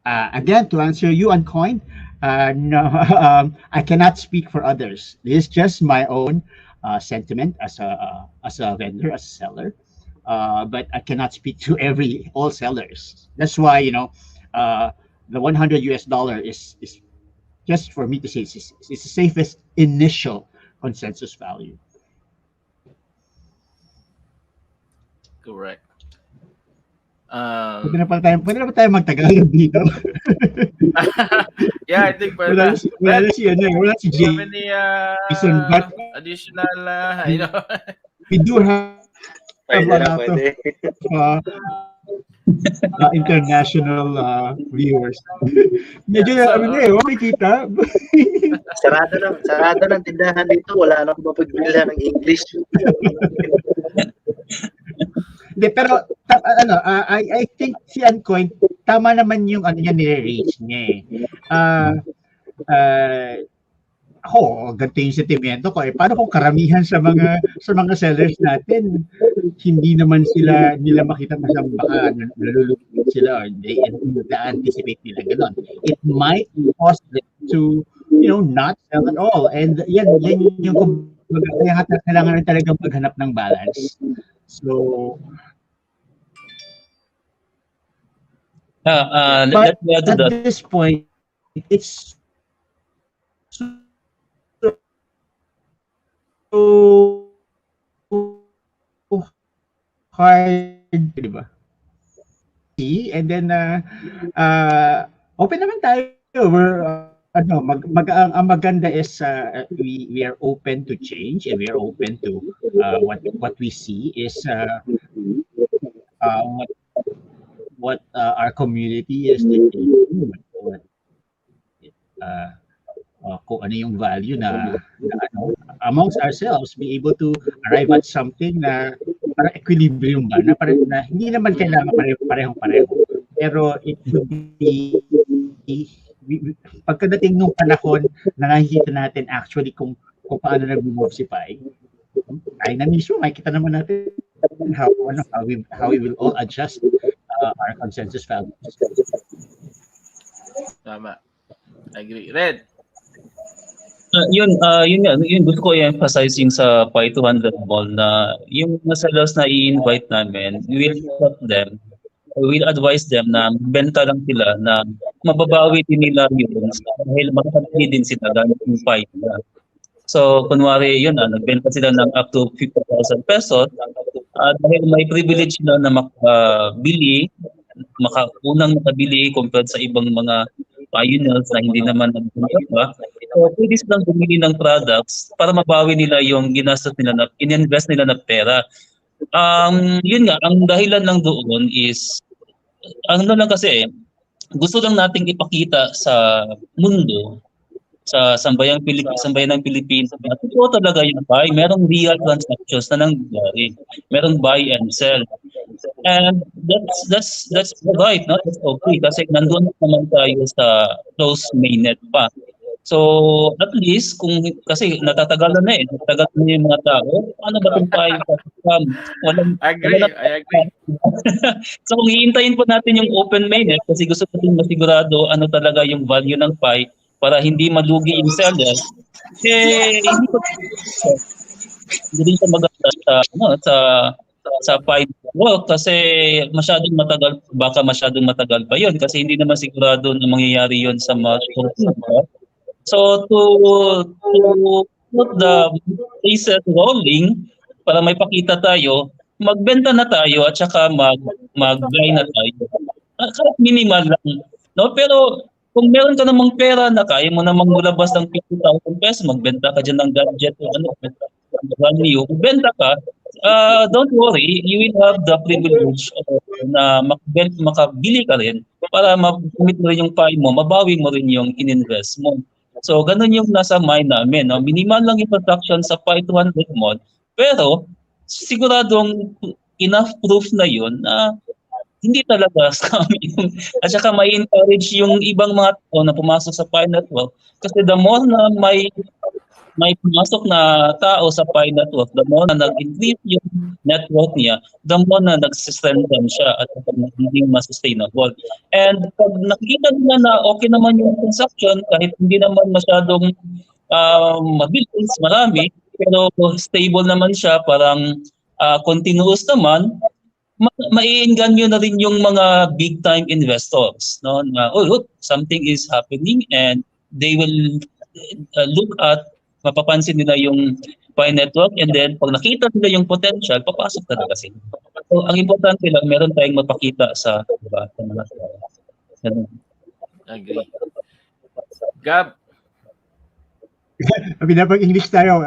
Speaker 4: Again, to answer you on coin, no, I cannot speak for others. This is just my own sentiment as a vendor, as a seller. But I cannot speak to all sellers. That's why, the 100 US dollar is just for me to say, it's the safest initial consensus value.
Speaker 3: Correct.
Speaker 4: Pwede na ba tayo magtagalog dito?
Speaker 3: Yeah, I think
Speaker 4: wala, wala na si wala si
Speaker 3: do you have any
Speaker 4: Jason, but
Speaker 3: additional,
Speaker 4: we do have a
Speaker 6: Pwede
Speaker 4: lot
Speaker 6: na,
Speaker 4: of
Speaker 6: pwede.
Speaker 4: international viewers. Medyo
Speaker 3: Yeah, so,
Speaker 4: makikita.
Speaker 6: Sarado ng tindahan dito. Wala na akong mapagbilhan ng English.
Speaker 4: Hindi, pero I think si Uncoin, tama naman yung ano niya, nire-reach niya eh. Ako, ganito yung sentimento ko eh. Paano kung karamihan sa mga sellers natin, hindi naman nila makita, masang baka nalulungkot sila, or they anticipate nila gano'n. It might cause them to, not sell at all. And yan yung kumbaga, kaya kailangan na talagang maghanap ng balance. So,
Speaker 5: Let me add to that.
Speaker 4: at this point, it's so hard, di ba? And then open naman tayo. We're ang maganda is we are open to change, and we are open to what we see is what our community is dictating, kung ano yung value na amongst ourselves, be able to arrive at something na parang equilibrium ba, na hindi naman kailangan parehong-pareho, pero it would be pagkadating nung panahon na nakikita natin actually kung paano nag-move si Pai, ay na mismo makikita naman natin how we will all adjust our consensus values.
Speaker 3: tama. I agree. Red.
Speaker 5: Yun gusto ko i-emphasize yung sa Pi 200 ball na yung mga sellers na i-invite namin, we will help them. We'll advise them na benta lang sila na mababawi din nila yun dahil makakabili din sila gamit yung Pi nila. So, kunwari yun, nagbenta sila ng up to 50,000 pesos dahil may privilege sila na makabili, unang makabili compared sa ibang mga pioneers na hindi naman nagpunta. So, pwede silang bumili ng products para mabawi nila yung ginastos nila na ininvest nila na pera. Yun nga, ang dahilan lang doon is, lang kasi, gusto lang nating ipakita sa mundo sa sambayan ng Pilipinas na totoo talaga yung buy. Merong real transactions na nangyayari. Merong buy and sell. And that's right, no? That's okay kasi nandun naman tayo sa close mainnet pa. So, at least kung kasi natatagalan na eh, natatagal na yung mga tao, ano ba itong tayo sa scam? Wala na.
Speaker 3: I agree.
Speaker 5: So, kung hihintayin po natin yung open mainnet kasi gusto natin masigurado ano talaga yung value ng pie para hindi malugi yung seller, eh, hindi din siya maganda sa, ano, sa pie work kasi masyadong matagal pa yun kasi hindi naman sigurado na mangyayari yun sa mga short term. So to put the cases rolling para may pakita tayo, magbenta na tayo at saka mag-buy na tayo. Kahit minimal lang. No? Pero kung meron ka namang pera na kaya mo namang mulabas ng 50,000 pesos, magbenta ka dyan ng gadget o ano, value, benta ka, don't worry, you will have the privilege na makabili ka rin para makumit mo rin yung pay mo, mabawi mo rin yung ininvest mo. So, ganun yung nasa mind namin. No? Minimal lang yung transaction sa Pi 200 mod, pero siguradong enough proof na yun na hindi talaga scam yung, at saka may encourage yung ibang mga tao na pumasok sa Pi network kasi the more na may pumasok na tao sa Pi network, the more na nag-increase yung network niya, the more na nag-strengthen siya at nagiging mas sustainable. And pag nakikita nila na okay naman yung transaction, kahit hindi naman masyadong mabilis, marami, pero stable naman siya, parang continuous naman, maiinganyo na rin yung mga big time investors, no, na look, something is happening and they will look at, mapapansin nila yung Pi network and then pag nakita nila yung potential, papasok talaga sila. So ang importante lang meron tayong mapakita sa, diba, sa mga ganun.
Speaker 3: Agree. Gab,
Speaker 4: English tayo.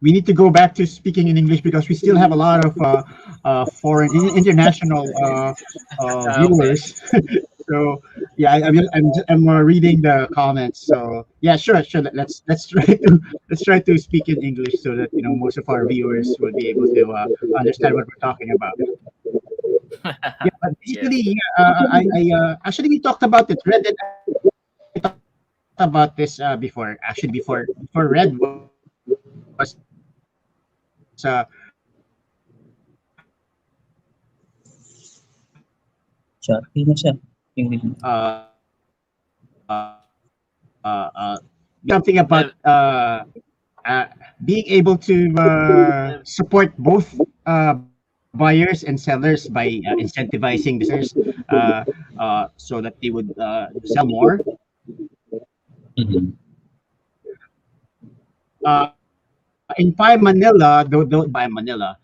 Speaker 4: We need to go back to speaking in English because we still have a lot of foreign, international viewers. So yeah, I'm reading the comments. So yeah, sure. Let's try to speak in English so that most of our viewers will be able to understand what we're talking about. Yeah, but basically, actually we talked about it. Red and I talked about this before. Actually, before Red was
Speaker 5: Siya, na siya.
Speaker 4: Something about being able to support both buyers and sellers by incentivizing the sellers so that they would sell more.
Speaker 5: Mhm.
Speaker 4: In Pi Manila, by Manila,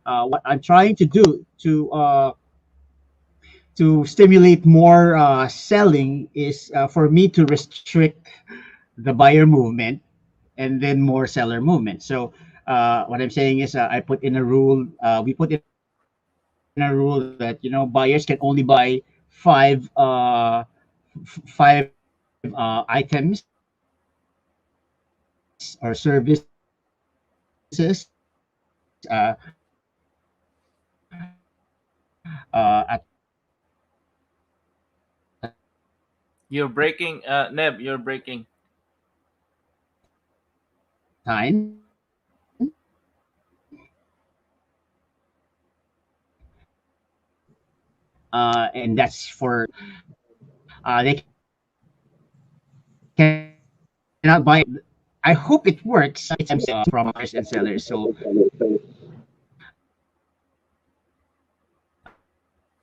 Speaker 4: what I'm trying to do to stimulate more selling is for me to restrict the buyer movement and then more seller movement. So what I'm saying is I put in a rule. We put in a rule that buyers can only buy five items or services at
Speaker 3: you're breaking. Neb, you're breaking.
Speaker 4: time. And that's for they cannot buy. I hope it works. Items from buyers and sellers. So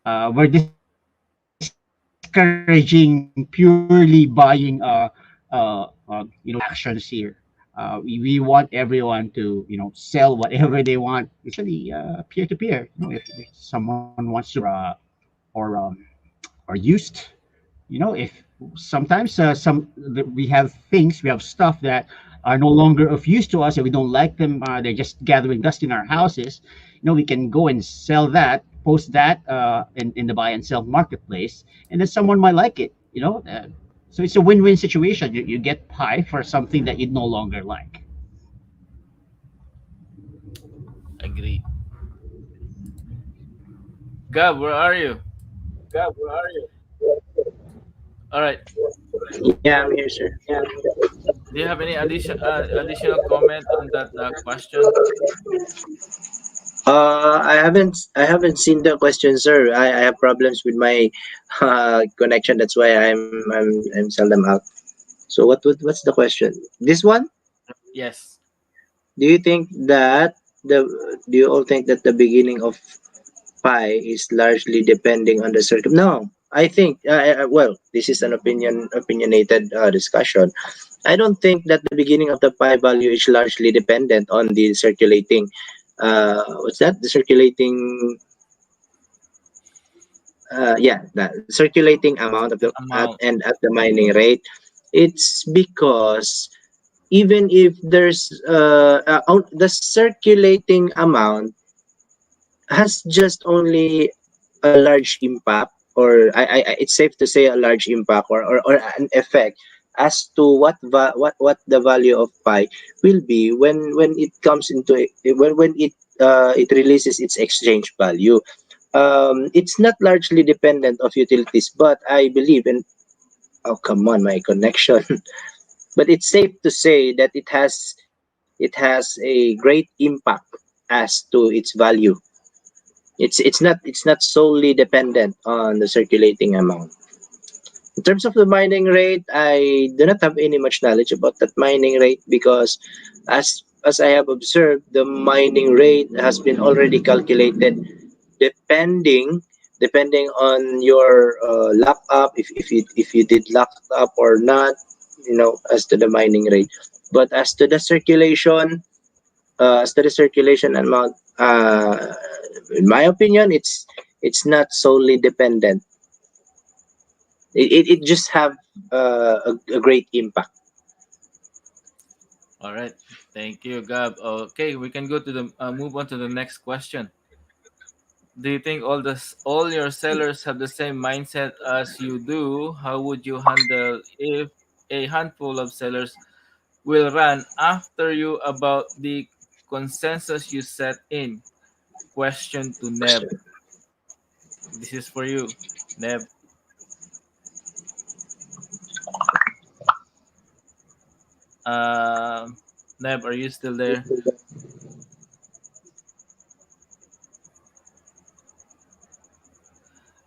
Speaker 4: we're discouraging purely buying actions here. We want everyone to sell whatever they want, especially peer to peer. If someone wants to or used, if sometimes we have stuff that are no longer of use to us and we don't like them, they're just gathering dust in our houses, we can go and sell that, post that in the buy and sell marketplace, and then someone might like it, So it's a win-win situation. You get pi for something that you no longer like.
Speaker 3: Agree. Gab, where are you? All right.
Speaker 6: Yeah, I'm here, sir.
Speaker 3: Do you have any additional comment on that question?
Speaker 6: I haven't seen the question, sir. I have problems with my connection. That's why I'm seldom out. So what's the question? This one?
Speaker 3: Yes.
Speaker 6: Do you think that the do you all think that the beginning of pi is largely depending on the circum? No, I think well, this is an opinionated discussion. I don't think that the beginning of the pi value is largely dependent on the circulating. What's that? The circulating. Yeah, the circulating amount of the
Speaker 3: Amount.
Speaker 6: at the mining rate. It's because even if there's the circulating amount has just only a large impact, or it's safe to say a large impact, or an effect as to what the value of pi will be when it comes into when it releases its exchange value. It's not largely dependent of utilities, but I believe in, oh come on, my connection. But it's safe to say that it has a great impact as to its value. It's not solely dependent on the circulating amount. In terms of the mining rate, I do not have any much knowledge about that mining rate, because as I have observed, the mining rate has been already calculated depending depending on your lock up, if you did lock up or not, as to the mining rate. But as to the circulation amount, in my opinion, it's not solely dependent. It just have a great impact.
Speaker 3: All right. Thank you, Gab. Okay, we can go to the move on to the next question. Do you think all your sellers have the same mindset as you do? How would you handle if a handful of sellers will run after you about the consensus you set in? Question to Neb. This is for you, Neb. Um, Neb, are you still there?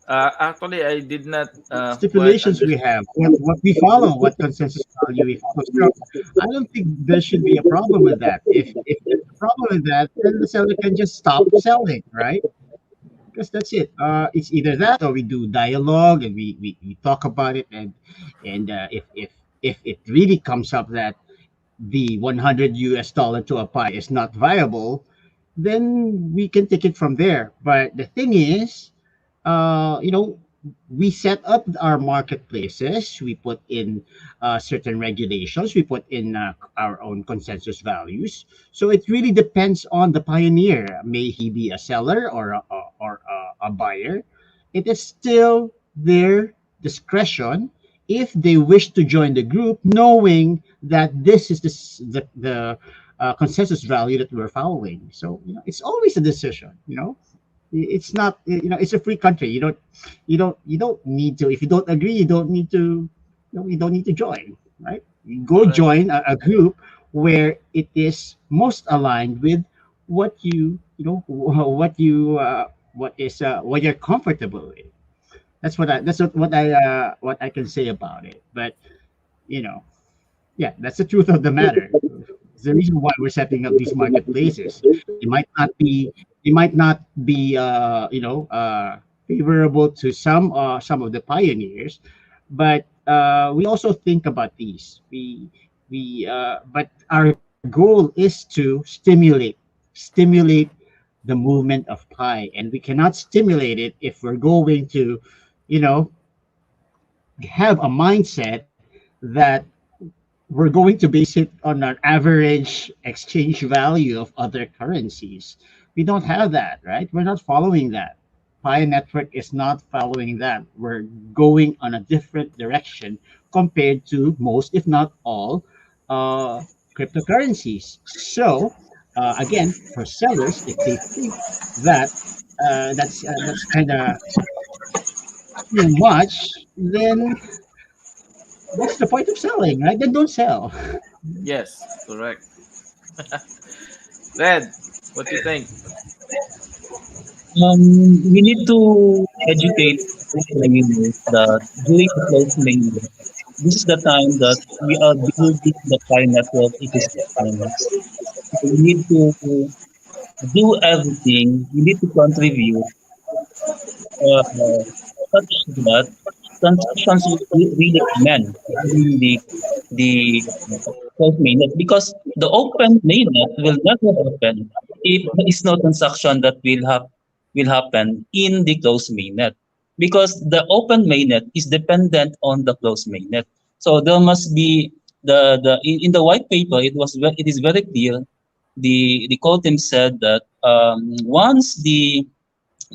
Speaker 3: Actually, I did not quite
Speaker 4: Stipulations we
Speaker 3: understand.
Speaker 4: have, what we follow, what consensus value we follow. So I don't think there should be a problem with that. If there's a problem with that, then the seller can just stop selling, right? Because that's it. It's either that or we do dialogue and we talk about it, and if it really comes up that the 100 US dollar to a pie is not viable, then we can take it from there. But the thing is, you know, we set up our marketplaces. We put in certain regulations. We put in our own consensus values. So it really depends on the pioneer. May he be a seller or a buyer. It is still their discretion if they wish to join the group, knowing that this is the consensus value that we're following. So it's always a decision. It's not, it's a free country. You don't need to, if you don't agree, you don't need to, you don't need to join, right? You go
Speaker 3: All right.
Speaker 4: join a group where it is most aligned with what what you're comfortable with. That's what I can say about it. But you know yeah, that's the truth of the matter. It's the reason why we're setting up these marketplaces. They might not be they might not be favorable to some of the pioneers, but we also think about these. But our goal is to stimulate the movement of pi, and we cannot stimulate it if we're going to, you know, have a mindset that we're going to base it on an average exchange value of other currencies. We don't have that, right? We're not following that. Pi network is not following that. We're going on a different direction compared to most, if not all, uh, cryptocurrencies. So, again, for sellers, if they think that that's kind of too much, then what's the point of selling, right? Then don't sell.
Speaker 3: Yes, correct. Red, what do you think?
Speaker 5: We need to educate miners that during the closed mainnet, this is the time that we are building the Pi network ecosystems. So we need to do everything. We need to contribute uh, such that transactions will really commence during the closed mainnet, because the open mainnet will never happen if there is no transaction that will happen in the closed mainnet, because the open mainnet is dependent on the closed mainnet. So there must be in the white paper, it is very clear. The core team said that once the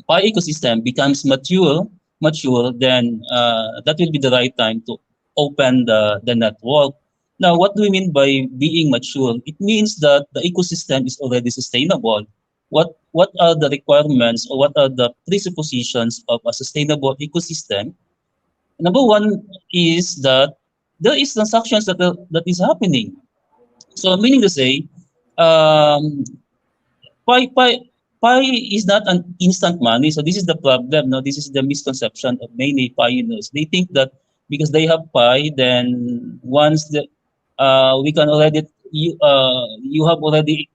Speaker 5: Pi ecosystem becomes mature, then that will be the right time to open the network. Now, what do we mean by being mature? It means that the ecosystem is already sustainable. What are the requirements, or what are the presuppositions of a sustainable ecosystem? Number one is that there is transactions that is happening. So meaning to say, um, Pi Pi is not an instant money. So this is the problem. No, this is the misconception of many pioneers. They think that because they have Pi, then once we can already you have already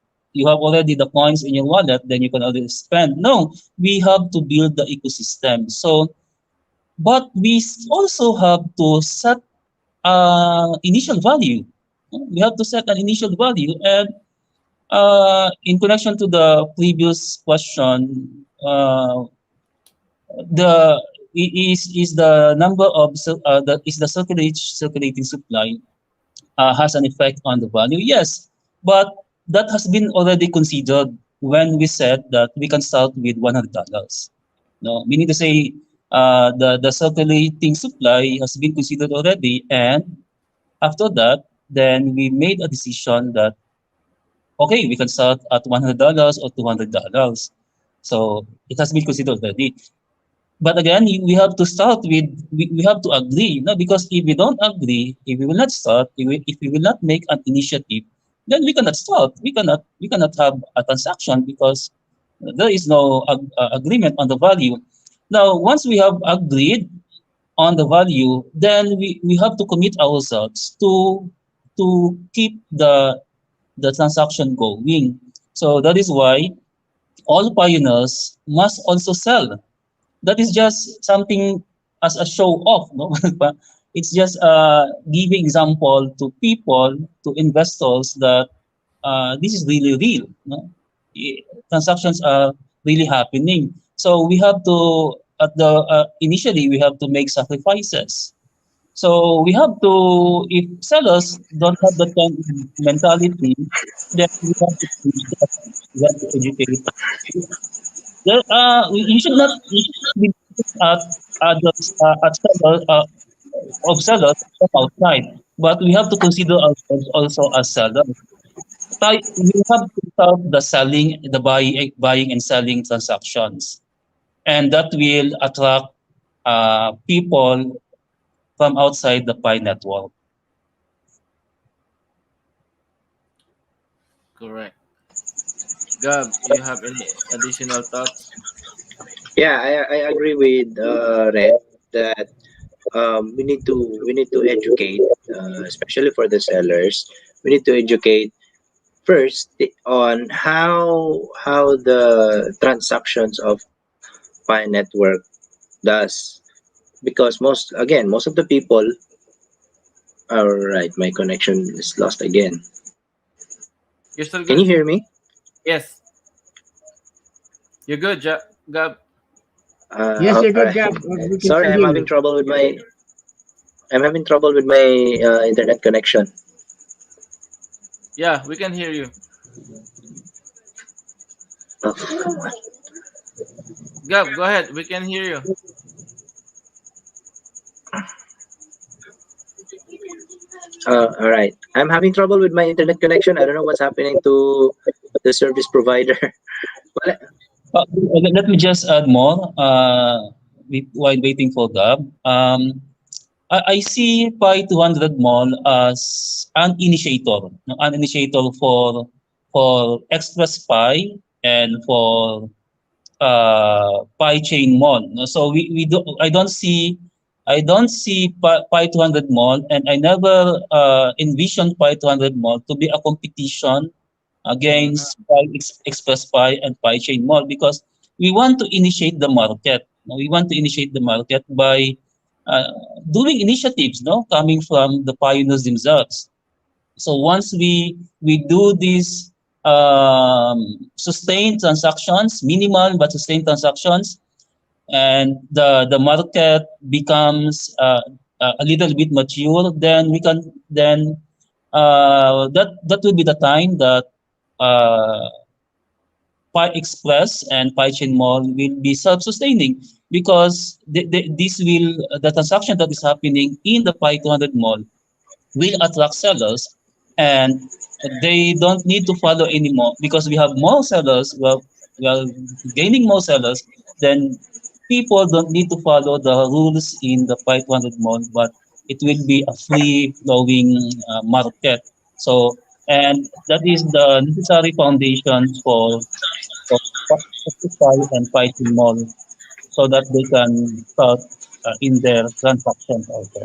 Speaker 5: the coins in your wallet, then you can already spend. No, we have to build the ecosystem. So, but we also have to set initial value. We have to set an initial value, and in connection to the previous question, the is the number of the circulating supply has an effect on the value? Yes, but that has been already considered when we said that we can start with $100. No, meaning to say, the circulating supply has been considered already, and after that, then we made a decision that okay, we can start at $100 or $200. So it has been considered already. But again, we have to start with, we have to agree, no? Because if we don't agree, if we will not start, if we will not make an initiative, then we cannot start. We cannot have a transaction because there is no agreement on the value. Now, once we have agreed on the value, then we have to commit ourselves to keep the transaction going. So that is why all pioneers must also sell. That is just something as a show off, no? But it's just giving example to people, to investors that this is really real. No? Transactions are really happening. So we have to at the initially we have to make sacrifices. So we have to, if sellers don't have that kind of mentality, then we have to teach them, we have to educate. You should not be looking at at sellers of sellers from outside, but we have to consider ourselves also as sellers. We have to start the selling, the buying and selling transactions, and that will attract people from outside the Pi network.
Speaker 3: Correct. Gab, you have any additional thoughts?
Speaker 6: Yeah, I agree with Red that we need to educate, especially for the sellers. We need to educate first on how the transactions of Pi network does, because most of the people. All right, my connection is lost again.
Speaker 3: You're
Speaker 6: Can
Speaker 3: still
Speaker 6: you hear
Speaker 3: good.
Speaker 6: me?
Speaker 3: Yes, you're good, Gab.
Speaker 4: Yes,
Speaker 6: All
Speaker 4: you're good,
Speaker 6: right.
Speaker 4: Gab. We can
Speaker 6: Sorry,
Speaker 4: still hear you.
Speaker 6: I'm having trouble with my internet connection.
Speaker 3: Yeah, we can hear you.
Speaker 6: Oh, come on.
Speaker 3: Gab, go ahead. We can hear you.
Speaker 6: All right. I'm having trouble with my internet connection. I don't know what's happening to the service provider. well,
Speaker 5: Let me just add more while waiting for Gab. I see Pi 200 Mall as an initiator, no? An initiator for Express Pi and for Pi Chain Mall. No? So we do I don't see Pi 200 Mall, and I never envisioned Pi 200 Mall to be a competition
Speaker 3: Mhm.
Speaker 5: against Express Pi and Pi Chain Mall, because we want to initiate the market. No? We want to initiate the market by uh, doing initiatives, no, coming from the pioneers themselves. So once we do these sustained transactions, minimal but sustained transactions, and the market becomes a little bit mature, then we can then that will be the time that uh, Pi Express and Pi Chain Mall will be self-sustaining, because the transaction that is happening in the Pi 200 Mall will attract sellers, and they don't need to follow anymore, because we have more sellers. We are gaining more sellers. Then people don't need to follow the rules in the 500 mall, but it will be a free flowing market. So, and that is the necessary foundation for Shopify and Python mall, so that they can start in their transactions also.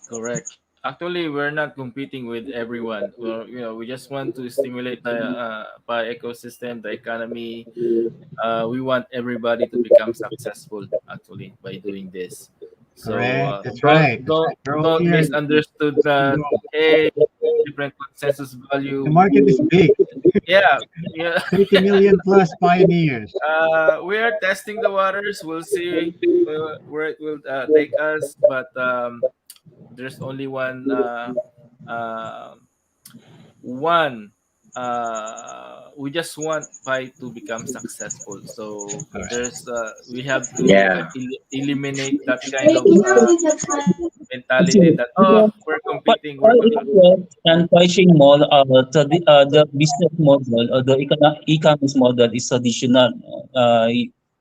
Speaker 3: Correct. Actually, we're not competing with everyone. Well, we just want to stimulate the Pi ecosystem, the economy. We want everybody to become successful. Actually, by doing this. So
Speaker 4: Correct. That's right. That's right. We're all
Speaker 3: don't
Speaker 4: here.
Speaker 3: misunderstood that. Hey, different consensus
Speaker 4: The
Speaker 3: value.
Speaker 4: market is big.
Speaker 3: Yeah, yeah.
Speaker 4: 30 million plus pioneers.
Speaker 3: We are testing the waters. We'll see where it will take us. But there's only uh, one. We just want Pi to become successful. So
Speaker 4: Correct.
Speaker 3: there's we have to
Speaker 6: yeah.
Speaker 3: eliminate that kind of mentality
Speaker 5: Actually,
Speaker 3: that,
Speaker 5: because
Speaker 3: we're
Speaker 5: Pi
Speaker 3: competing.
Speaker 5: Pi
Speaker 3: We're
Speaker 5: Express and Pi Chain Mall, the business model or the e-commerce model is traditional.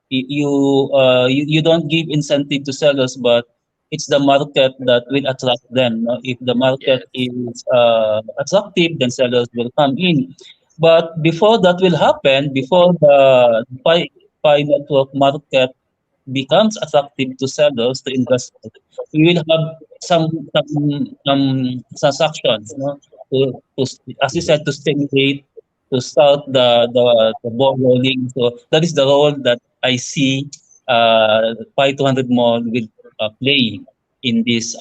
Speaker 5: You don't give incentive to sellers, but it's the market that will attract them. No? If the market
Speaker 3: yes,
Speaker 5: is attractive, then sellers will come in. But before that will happen, before the Pi network market becomes attractive to sellers, to investors, we will have some transactions, you know, as you said, to stimulate, to start the ball rolling. So that is the role that I see Pi 200 Mall will play in this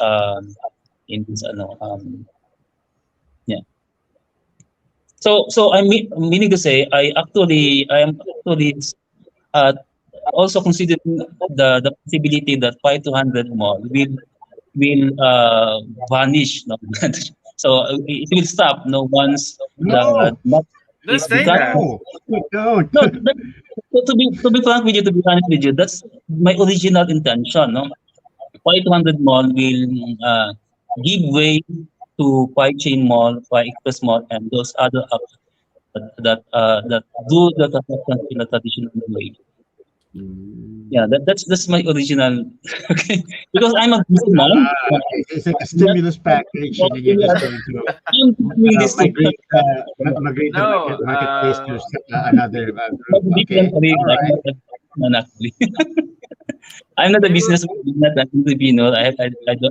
Speaker 5: yeah. So meaning to say, I am actually uh, also considering the possibility that Pi 200 Mall will vanish. No? So it will stop. No, once the
Speaker 4: No,
Speaker 5: map
Speaker 3: don't
Speaker 5: is
Speaker 3: say
Speaker 5: because
Speaker 3: that.
Speaker 4: no, don't.
Speaker 5: no. To be frank with you, to be honest with you, that's my original intention. No, Pi 200 Mall will give way to Pi Chain Mall, Pi Express Mall, and those other apps that do the transaction in a traditional way. Yeah, that's my original. Okay, because I'm a businessman.
Speaker 4: Okay. It's like a
Speaker 5: I'm not,
Speaker 4: stimulus package, and then you're
Speaker 5: really
Speaker 4: just going to
Speaker 5: I'm doing this to
Speaker 4: migrate the
Speaker 3: No,
Speaker 4: marketplace to another
Speaker 5: not
Speaker 4: group.
Speaker 5: a different
Speaker 4: Okay.
Speaker 5: way.
Speaker 4: All
Speaker 5: I'm
Speaker 4: right.
Speaker 5: not a businessman actually. I'm not a
Speaker 3: they will.
Speaker 5: businessman. I'm not an entrepreneur. I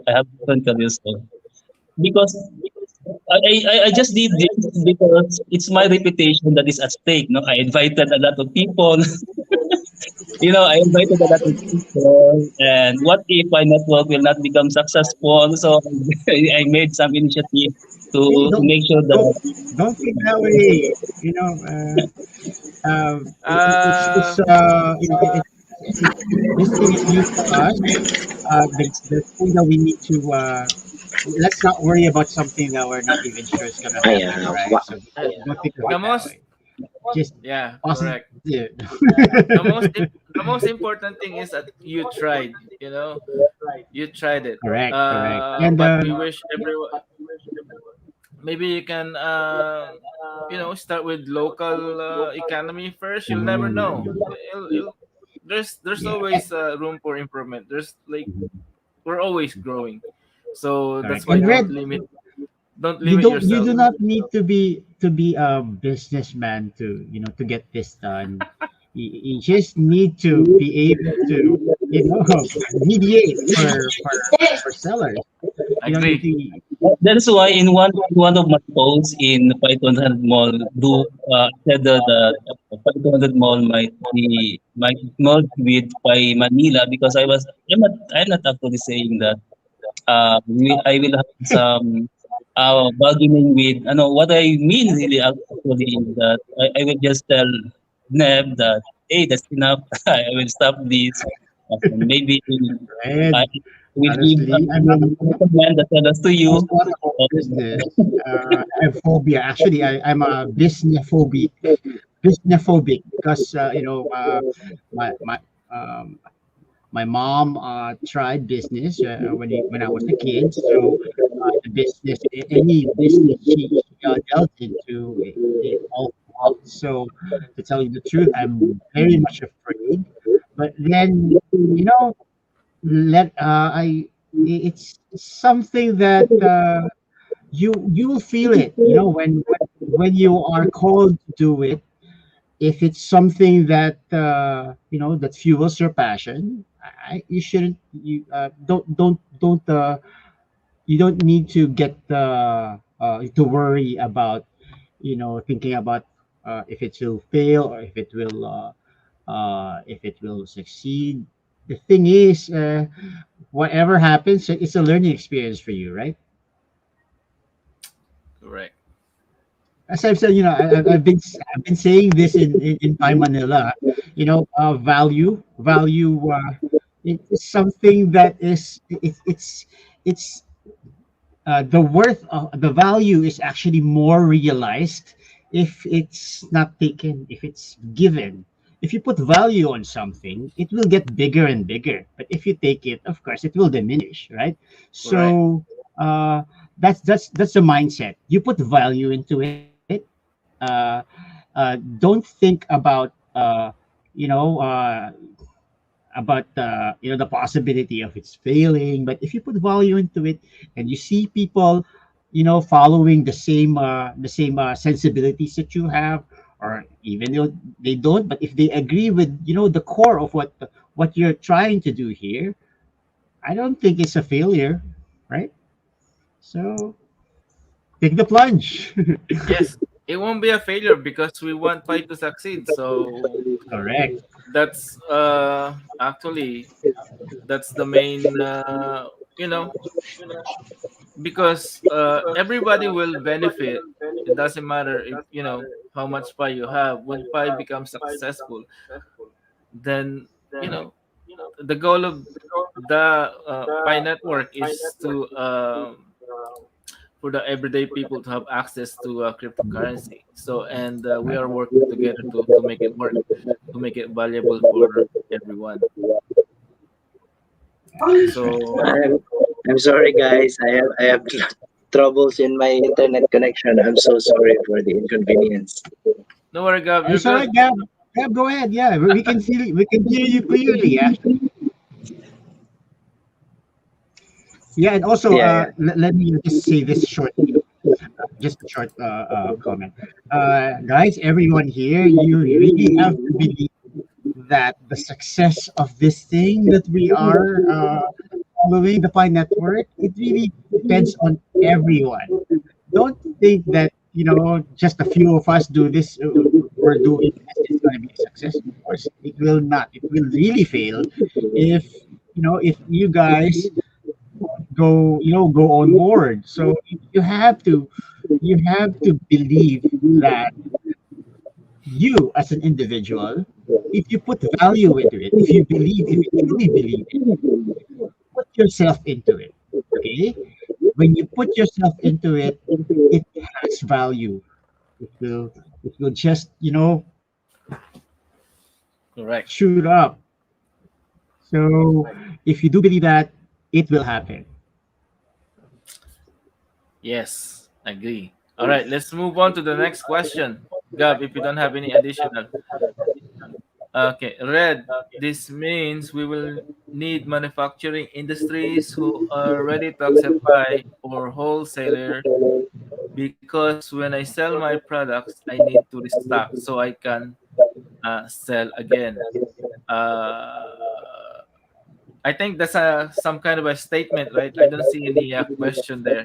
Speaker 5: have different careers. So. Because I just did this because it's my reputation that is at stake. No, I invited a lot of people. I invited a lot of people, and what if my network will not become successful? So I made some initiative
Speaker 4: Hey,
Speaker 5: to make sure
Speaker 4: don't
Speaker 5: that
Speaker 4: don't think that way. It's
Speaker 3: Uh,
Speaker 4: this thing is new to us. The thing that we need to let's not worry about something that we're not even sure is gonna happen. All right. So don't think of
Speaker 3: the
Speaker 4: it that
Speaker 3: most
Speaker 4: way. Just
Speaker 3: yeah, correct.
Speaker 4: positive.
Speaker 3: The most the most important thing is that you tried. You tried it.
Speaker 4: Correct, correct. And
Speaker 3: But we wish everyone, maybe you can start with local economy first. You'll never know.
Speaker 4: mm,
Speaker 3: There's
Speaker 4: yeah,
Speaker 3: always room for improvement. There's like we're always growing, so
Speaker 4: correct.
Speaker 3: that's why
Speaker 4: And Red,
Speaker 3: don't limit
Speaker 4: you
Speaker 3: yourself.
Speaker 4: do not need to be a businessman to to get this done. You just need to be able to mediate for sellers. You don't need
Speaker 3: Agree.
Speaker 4: to.
Speaker 5: That is why in one of my posts in 500 Mall, do said that the 500 Mall might merge with Pi Manila, because I'm not actually saying that I will have some bargaining with. What I mean really actually is that I will just tell Neb that, hey, that's enough. I will stop this. Maybe I
Speaker 4: And
Speaker 5: will give
Speaker 4: honestly,
Speaker 5: a command that tell us to
Speaker 4: I'm
Speaker 5: you.
Speaker 4: not about business. I have phobia. Actually, I'm a business phobic because my um, my mom tried business when I was a kid. So the business, any business she dealt into, it all flopped. So to tell you the truth, I'm very much afraid. But then you know, let I it's something that you will feel it. When you are called to do it, if it's something that that fuels your passion, you shouldn't you don't you don't need to get to worry about thinking about if it will fail or if it will succeed. The thing is, whatever happens, it's a learning experience for you, right?
Speaker 3: Correct.
Speaker 4: As I've said, I've been saying this in Pi Manila. Value. It's something that it's the worth of the value is actually more realized if it's not taken, if it's given. If you put value on something, it will get bigger and bigger. But if you take it, of course, it will diminish, right?
Speaker 3: Correct.
Speaker 4: So uh, that's the mindset. You put value into it. Don't think you know uh, about the possibility of its failing. But if you put value into it and you see people following the same sensibilities that you have, or even though they don't, but if they agree with the core of what you're trying to do here, I don't think it's a failure, right? So take the plunge.
Speaker 3: Yes, it won't be a failure because we want Pi to succeed. So
Speaker 4: Correct.
Speaker 3: that's actually that's the main you know because everybody will benefit. It doesn't matter if how much Pi you have. When Pi becomes successful, then you know the goal of the Pi network is to for the everyday people to have access to cryptocurrency. So, and we are working together to make it work, to make it valuable for everyone. So,
Speaker 6: I'm, I'm sorry, guys. I have troubles in my internet connection. I'm so sorry for the inconvenience.
Speaker 3: no worry, Gab, you're
Speaker 4: It's all right,
Speaker 3: good.
Speaker 4: Gab. Gab, go ahead. Yeah, we can hear you clearly. Actually, yeah, and also
Speaker 6: Yeah, yeah.
Speaker 4: let me just say this shortly. Just a short comment. Guys, everyone here, you really have to believe that the success of this thing that we are following, the Pi Network, it really depends on everyone. Don't think that, just a few of us do this, we're doing this, it's going to be a success. Of course, it will not. It will really fail if you guys go on board. So you have to believe that you as an individual, if you put value into it, if you truly believe in it, put yourself into it. Okay? When you put yourself into it, it has value. It will just
Speaker 3: Correct.
Speaker 4: shoot up. So if you do believe that, it will happen.
Speaker 3: Yes, agree. All right, let's move on to the next question. Gab, if you don't have any additional. Okay, Red, this means we will need manufacturing industries who are ready to accept buy or wholesaler because when I sell my products, I need to restock so I can sell again. Uh, I think that's some kind of a statement, right? I don't see any question there.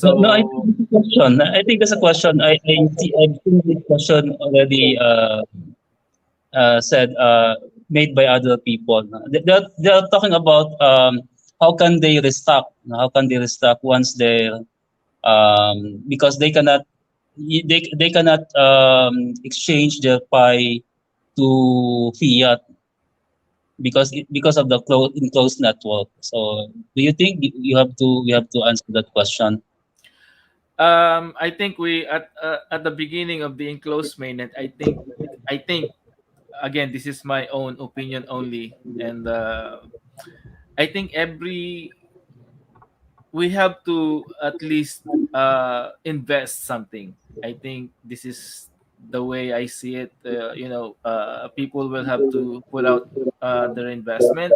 Speaker 5: No, no, I think
Speaker 3: So
Speaker 5: that's a question. I think that's a question. I've seen this question already said made by other people. They're talking about how can they restock? How can they restock once they because they cannot they cannot exchange their pie to fiat because of the enclosed network. So do you think you have to answer that question?
Speaker 3: I think we at the beginning of the enclosed mainnet, I think again this is my own opinion only, and I think every we have to at least invest something. I think this is the way I see it. People will have to put out their investment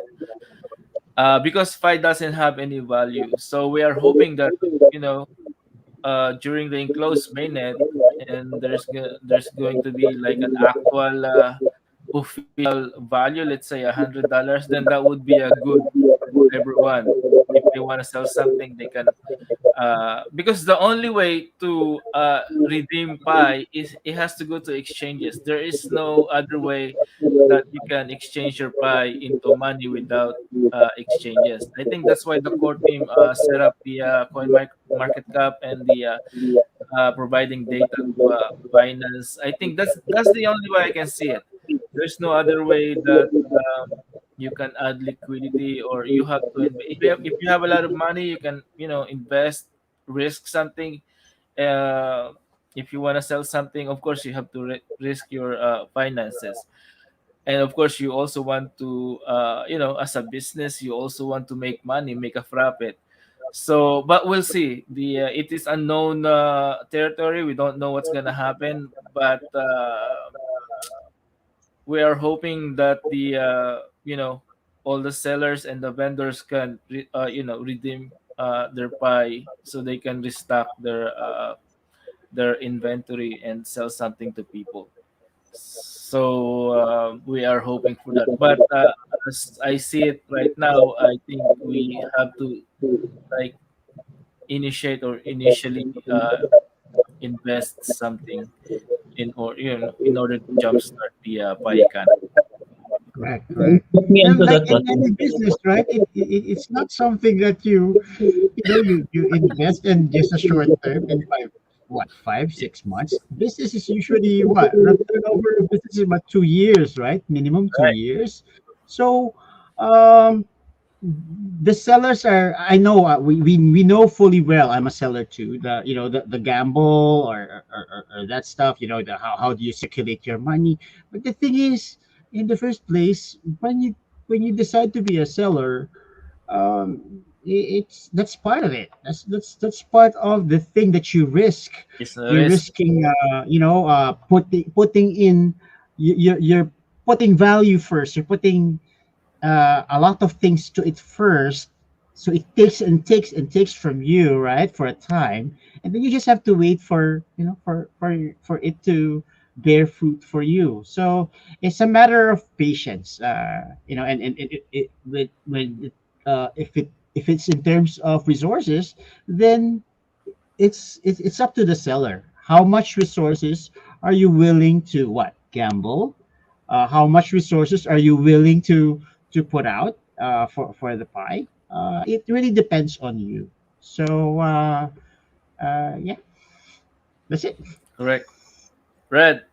Speaker 3: because Fi doesn't have any value. So we are hoping that you know during the enclosed mainnet, and there's going to be like an actual official value. Let's say $100. Then that would be a good for everyone. If they want to sell something, they can because the only way to redeem Pi is it has to go to exchanges. There is no other way that you can exchange your Pi into money without exchanges. I think that's why the core team set up the market cap and the providing data to Binance. I think that's the only way I can see it. There's no other way that you can add liquidity, or you have to if you have a lot of money, you can invest, risk something. Uh, if you want to sell something, of course you have to risk your finances, and of course you also want to as a business you also want to make money, make a profit. So, but we'll see. The it is unknown territory. We don't know what's gonna happen, but we are hoping that the all the sellers and the vendors can redeem their pie so they can restock their inventory and sell something to people. So we are hoping for that. But as I see it right now, I think we have to like initiate or initially invest something in order to jumpstart the pie economy.
Speaker 4: Correct, correct.
Speaker 5: Let me
Speaker 4: And
Speaker 5: answer
Speaker 4: like
Speaker 5: that
Speaker 4: in
Speaker 5: question.
Speaker 4: any business, right? It's not something that you invest in just a short term in 5 6 months. Business is usually what turnover of business is about 2 years, right? Minimum two
Speaker 3: Right.
Speaker 4: years. So um the sellers are, I know, we know fully well, I'm a seller too, the gamble or that stuff, how do you circulate your money. But the thing is, in the first place, when you decide to be a seller, it's that's part of it. That's part of the thing that you risk.
Speaker 3: It's a
Speaker 4: You're
Speaker 3: risk.
Speaker 4: risking, putting in, you're putting value first. You're putting a lot of things to it first, so it takes and takes and takes from you, right, for a time, and then you just have to wait for for it to bear fruit for you. So it's a matter of patience, and if it's in terms of resources, then it's up to the seller. How much resources are you willing to what gamble? How much resources are you willing to put out for the pie? It really depends on you. So yeah, that's it.
Speaker 3: Correct. Red.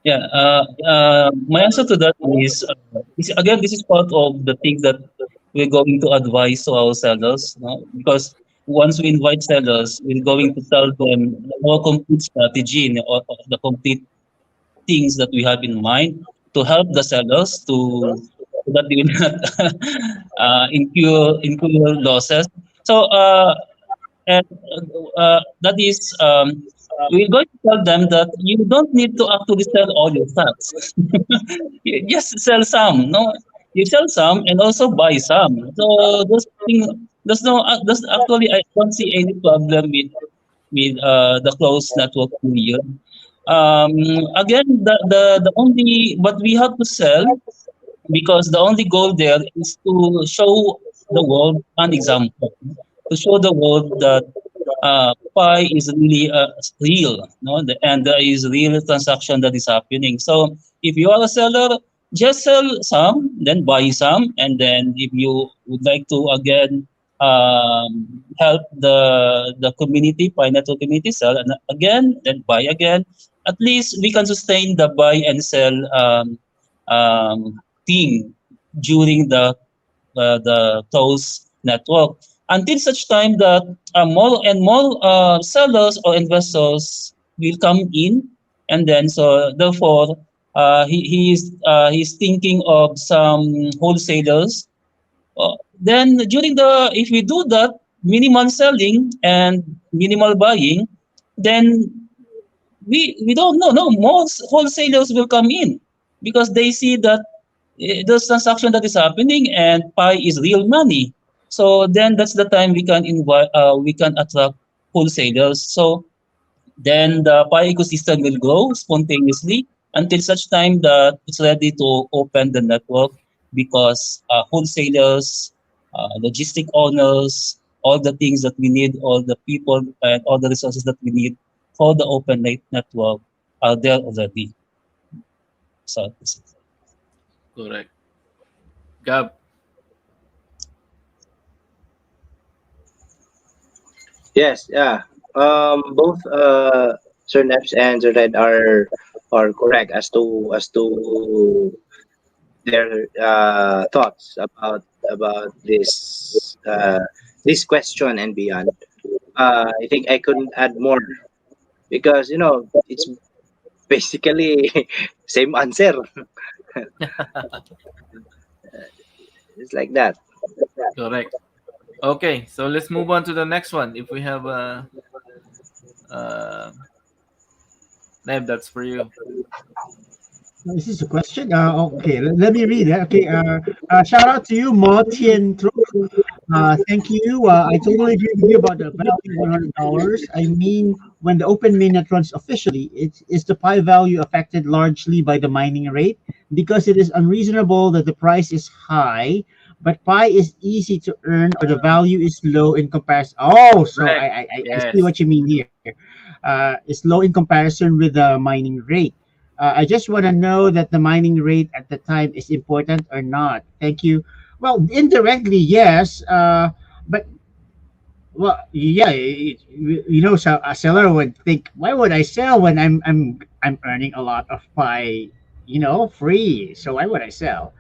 Speaker 5: Yeah, my answer to that again, this is part of the things that we're going to advise to our sellers, no? Because once we invite sellers, we're going to tell them our complete strategy and or the complete things that we have in mind to help the sellers to so that they will not incur losses. So and that is we're going to tell them that you don't need to actually sell all your stocks. You just sell some. No, you sell some and also buy some. So there's no there's actually I don't see any problem with the closed network period. Again, the only but we have to sell because the only goal there is to show the world an example, to show the world that pi is really real, no, and there is real transaction that is happening. So if you are a seller, just sell some, then buy some, and then if you would like to again help the community, pi network community, sell and again, then buy again. At least we can sustain the buy and sell thing during the closed network until such time that more and more sellers or investors will come in, and then so therefore he's thinking of some wholesalers. Then during the if we do that minimal selling and minimal buying, then we don't know. No, most wholesalers will come in because they see that there's transaction that is happening and pi is real money. So then that's the time we can invite, we can attract wholesalers. So then the pi ecosystem will grow spontaneously until such time that it's ready to open the network because wholesalers, logistic owners, all the things that we need, all the people and all the resources that we need for the open network are there already. So this is
Speaker 3: Correct. Gab.
Speaker 6: Yes, yeah. Both Sir Neps and Sir Red are correct as to their thoughts about this question and beyond. I think I couldn't add more because it's basically same answer. It's like that.
Speaker 3: Correct. Okay, so let's move on to the next one. If we have uh, Neb, that's for you.
Speaker 4: Is this a question? Okay, let me read it. Okay, shout out to you, Mo Tien Truc. Thank you. I totally agree with you about the value $100. I mean, when the open mainnet runs officially, is the pi value affected largely by the mining rate? Because it is unreasonable that the price is high, but pi is easy to earn or the value is low in comparison. Oh, so
Speaker 3: Correct.
Speaker 4: I see
Speaker 3: Yes.
Speaker 4: what you mean here. It's low in comparison with the mining rate. I just want to know that the mining rate at the time is important or not. Thank you. Well, indirectly, yes. But well, yeah, so a seller would think, why would I sell when I'm earning a lot of pi, free? So why would I sell?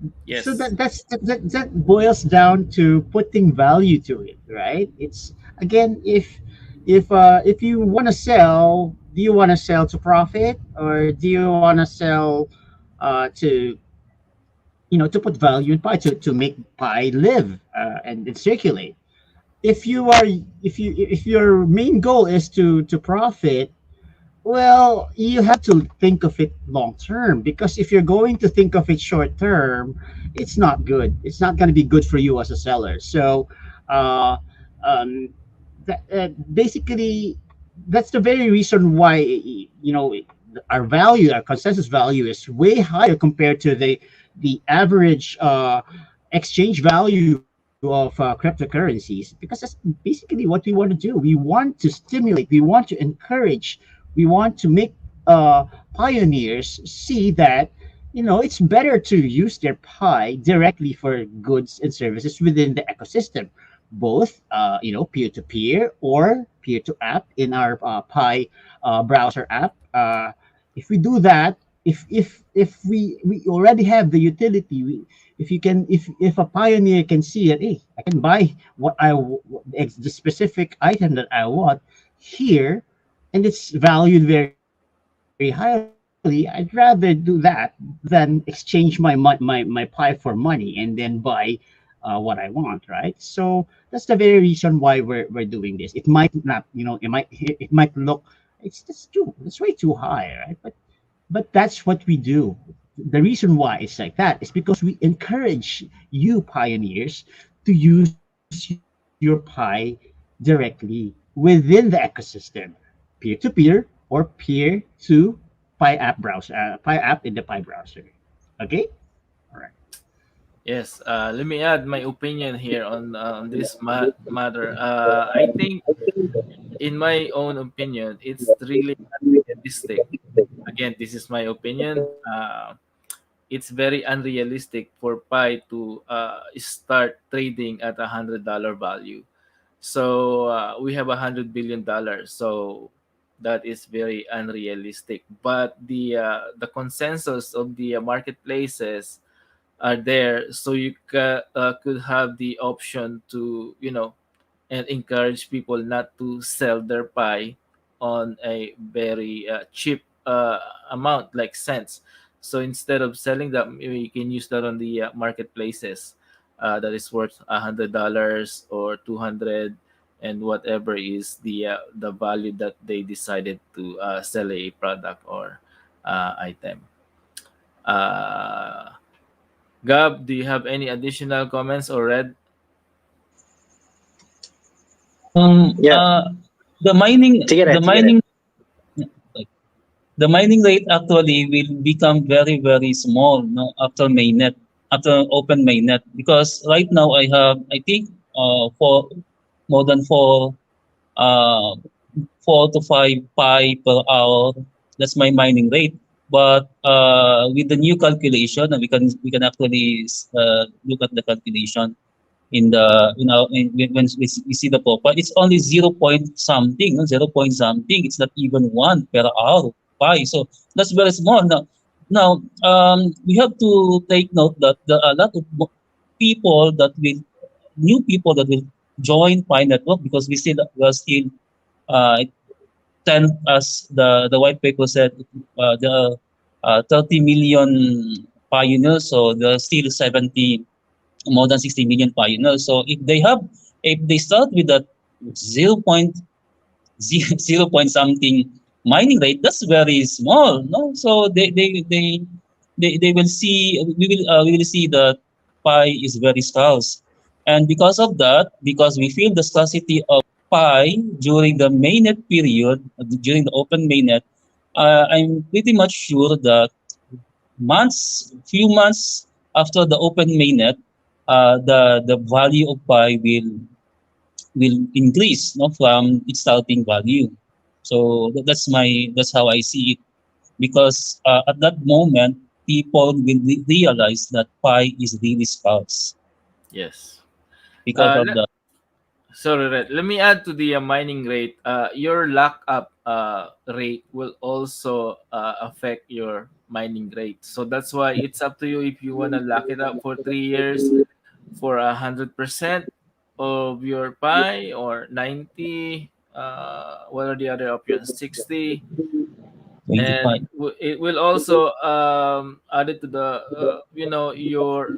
Speaker 4: So
Speaker 3: Yes.
Speaker 4: that boils down to putting value to it, right? It's again, if you want to sell, do you want to sell to profit or do you want to sell to to put value in pi to make pi live and circulate? If you are if your main goal is to profit, well, you have to think of it long term because if you're going to think of it short term, it's not good. It's not going to be good for you as a seller. So, uh, um, basically, that's the very reason why our value, our consensus value, is way higher compared to the average exchange value of cryptocurrencies because that's basically what we want to do. We want to stimulate, we want to encourage, we want to make pioneers see that it's better to use their pi directly for goods and services within the ecosystem, both peer to peer or peer to app in our pi browser app. If we do that, if we already have the utility, if you can if a pioneer can see that, hey, I can buy the specific item that I want here and it's valued very highly, I'd rather do that than exchange my pie for money and then buy what I want, right? So that's the very reason why we're doing this. It might not, it might look, it's way too high, right? But that's what we do. The reason why it's like that is because we encourage you pioneers to use your pie directly within the ecosystem, peer-to-peer or peer to Pi app browser, Pi app in the Pi browser. Okay, all right.
Speaker 3: Yes, let me add my opinion here on this matter. I think, in my own opinion, it's really unrealistic. Again, this is my opinion. It's very unrealistic for Pi to start trading at $100 value. So we have $100 billion. So that is very unrealistic. But the consensus of the marketplaces are there, so you could have the option to, and encourage people not to sell their pie on a very cheap amount, like cents. So instead of selling that, maybe you can use that on the marketplaces that is worth $100 or 200, and whatever is the value that they decided to sell a product or item. uh, Gab, do you have any additional comments or Red?
Speaker 5: Um,
Speaker 6: Yeah.
Speaker 5: uh, the mining,
Speaker 6: Sige,
Speaker 5: the
Speaker 6: Red. Sige, Red.
Speaker 5: mining, the mining rate actually will become very, very small, no, after mainnet, after open mainnet, because right now I have, I think, for more than uh, 4 to 5 pi per hour. That's my mining rate. But with the new calculation, we can actually look at the calculation in the when we see the profile. It's only 0 point something, no? 0 point something. It's not even 1 per hour pi. So that's very small. Now, we have to take note that there are a lot of people that will new people that will join Pi network, because we are still uh, 10, as the white paper said, there are 30 million pioneers, so there are still 70, more than 60 million pioneers. So if they start with that 0 zero point something mining rate, that's very small, no? So they will see, we will see that pi is very scarce, and because of that, because we feel the scarcity of pi during the mainnet period, during the open mainnet, I'm pretty much sure that few months after the open mainnet, the value of pi will increase, no, from its starting value. So that's how I see it, because at that moment people will realize that pi is really scarce
Speaker 3: Yes.
Speaker 5: because
Speaker 3: Uh,
Speaker 5: of
Speaker 3: le-
Speaker 5: the.
Speaker 3: Sorry, Red. Let me add to the mining rate. Your lockup rate will also affect your mining rate. So that's why it's up to you if you want to lock it up for 3 years for 100% of your pie, or 90. What are the other options? 60. And
Speaker 5: 25.
Speaker 3: it will also add it to the your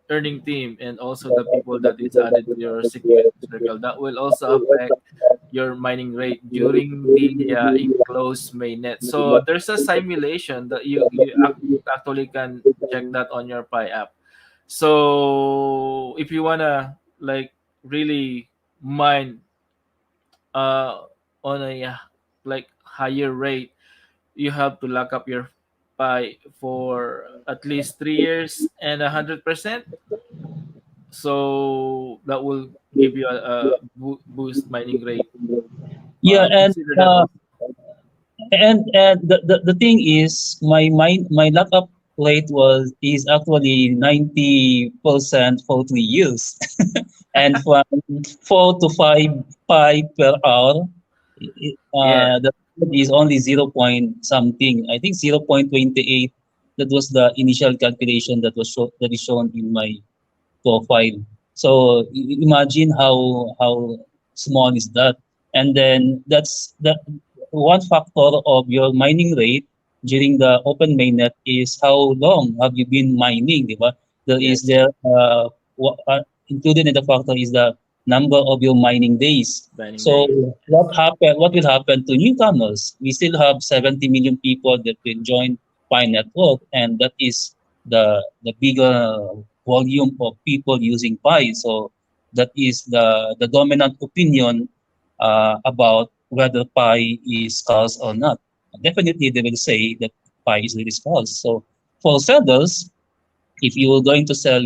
Speaker 3: earning team, and also the people that is added to your security circle, that will also affect your mining rate during the enclosed mainnet. So there's a simulation that actually can check that on your Pi app. So if you wanna, like, really mine on a like higher rate, you have to lock up your Pi for at least 3 years and 100%. So that will give you a boost mining rate.
Speaker 5: Yeah,
Speaker 3: Consider that also.
Speaker 5: and the thing is, my lockup rate is actually 90% for 3 years, and from 4 to 5 pi per hour,
Speaker 3: Yeah.
Speaker 5: the rate is only 0 point something. I think 0.28. That was the initial calculation that is shown in my profile. So imagine how small is that, and then that's one factor of your mining rate. during the open mainnet is how long have you been mining, di ba? There is
Speaker 3: Yes.
Speaker 5: there included in the factor is the number of your mining days.
Speaker 3: Banning
Speaker 5: So
Speaker 3: day.
Speaker 5: what will happen to newcomers? We still have 70 million people that will join Pi network, and that is the bigger volume of people using Pi. So that is the dominant opinion about whether Pi is scarce or not. Definitely, they will say that Pi is really scarce. So for sellers, if you are going to sell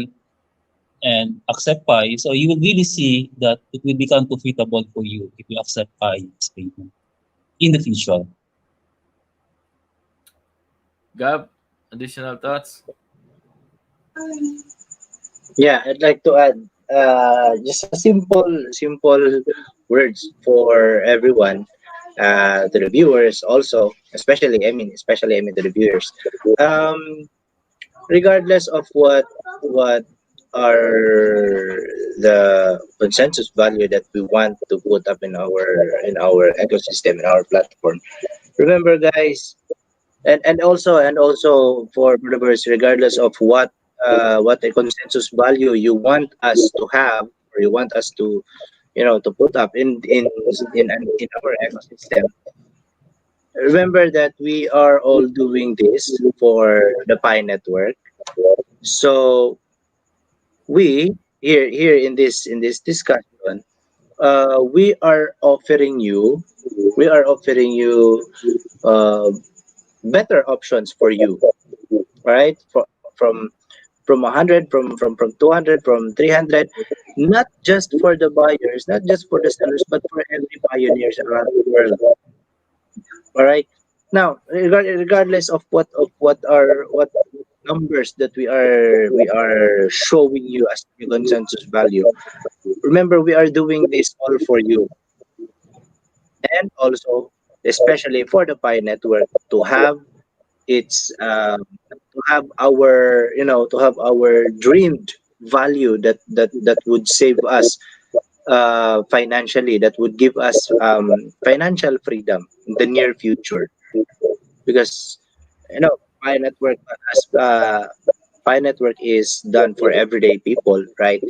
Speaker 5: and accept Pi, so you will really see that it will become profitable for you if you accept Pi as payment in the future.
Speaker 3: Gab, additional thoughts?
Speaker 6: Yeah, I'd like to add just a simple words for everyone, to the viewers also, especially to the viewers. Um, Regardless of what are the consensus value that we want to put up in our ecosystem, in our platform. Remember, guys, and also for believers, regardless of what the consensus value you want us to have, or you want us to, to put up in our ecosystem. Remember that we are all doing this for the Pi network. So we here in this discussion, we are offering you uh, better options for you, right? From 100, from 200, from 300, not just for the buyers, not just for the sellers, but for every pioneers around the world. All right. Now, regardless of what numbers that we are showing you as the consensus value, remember we are doing this all for you, and also especially for the Pi network to have its to have our to have our dreamed value that would save us financially, that would give us financial freedom in the near future. Because Pi network Pi network is done for everyday people, right?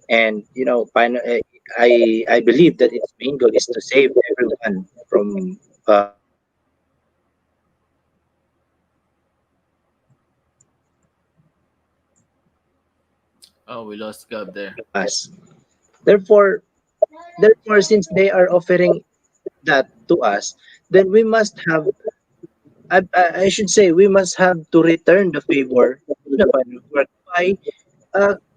Speaker 6: And I believe that its main goal is to save everyone from
Speaker 3: Oh, we lost Gab there.
Speaker 6: us. Therefore, since they are offering that to us, then we must have, I should say, we must have to return the favor to the Pi network by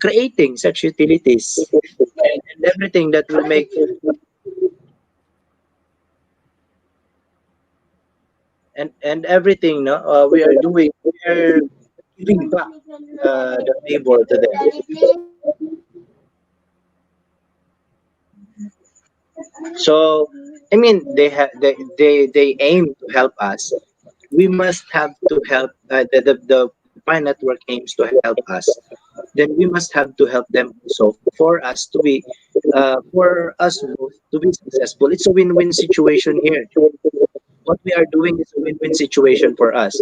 Speaker 6: creating such utilities, and everything that will make, and everything, no, we are doing, we are giving back the favor to them. So I mean, they aim to help us. We must have to help, the Pi network aims to help us. Then we must have to help them also, for us to be for us both to be successful. It's a win-win situation here. What we are doing is a win-win situation for us.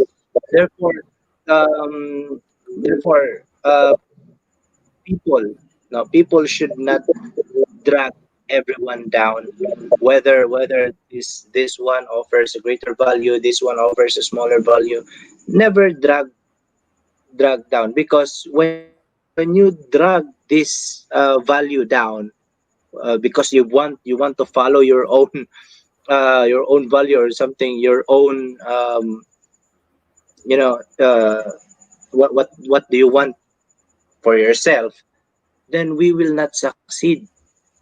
Speaker 6: Therefore, um, therefore, people, no, people should not drag everyone down. Whether this one offers a greater value, this one offers a smaller value. Never drag down, because when you drag this value down, because you want to follow your own value or something, your own, you know uh, what do you want for yourself, then we will not succeed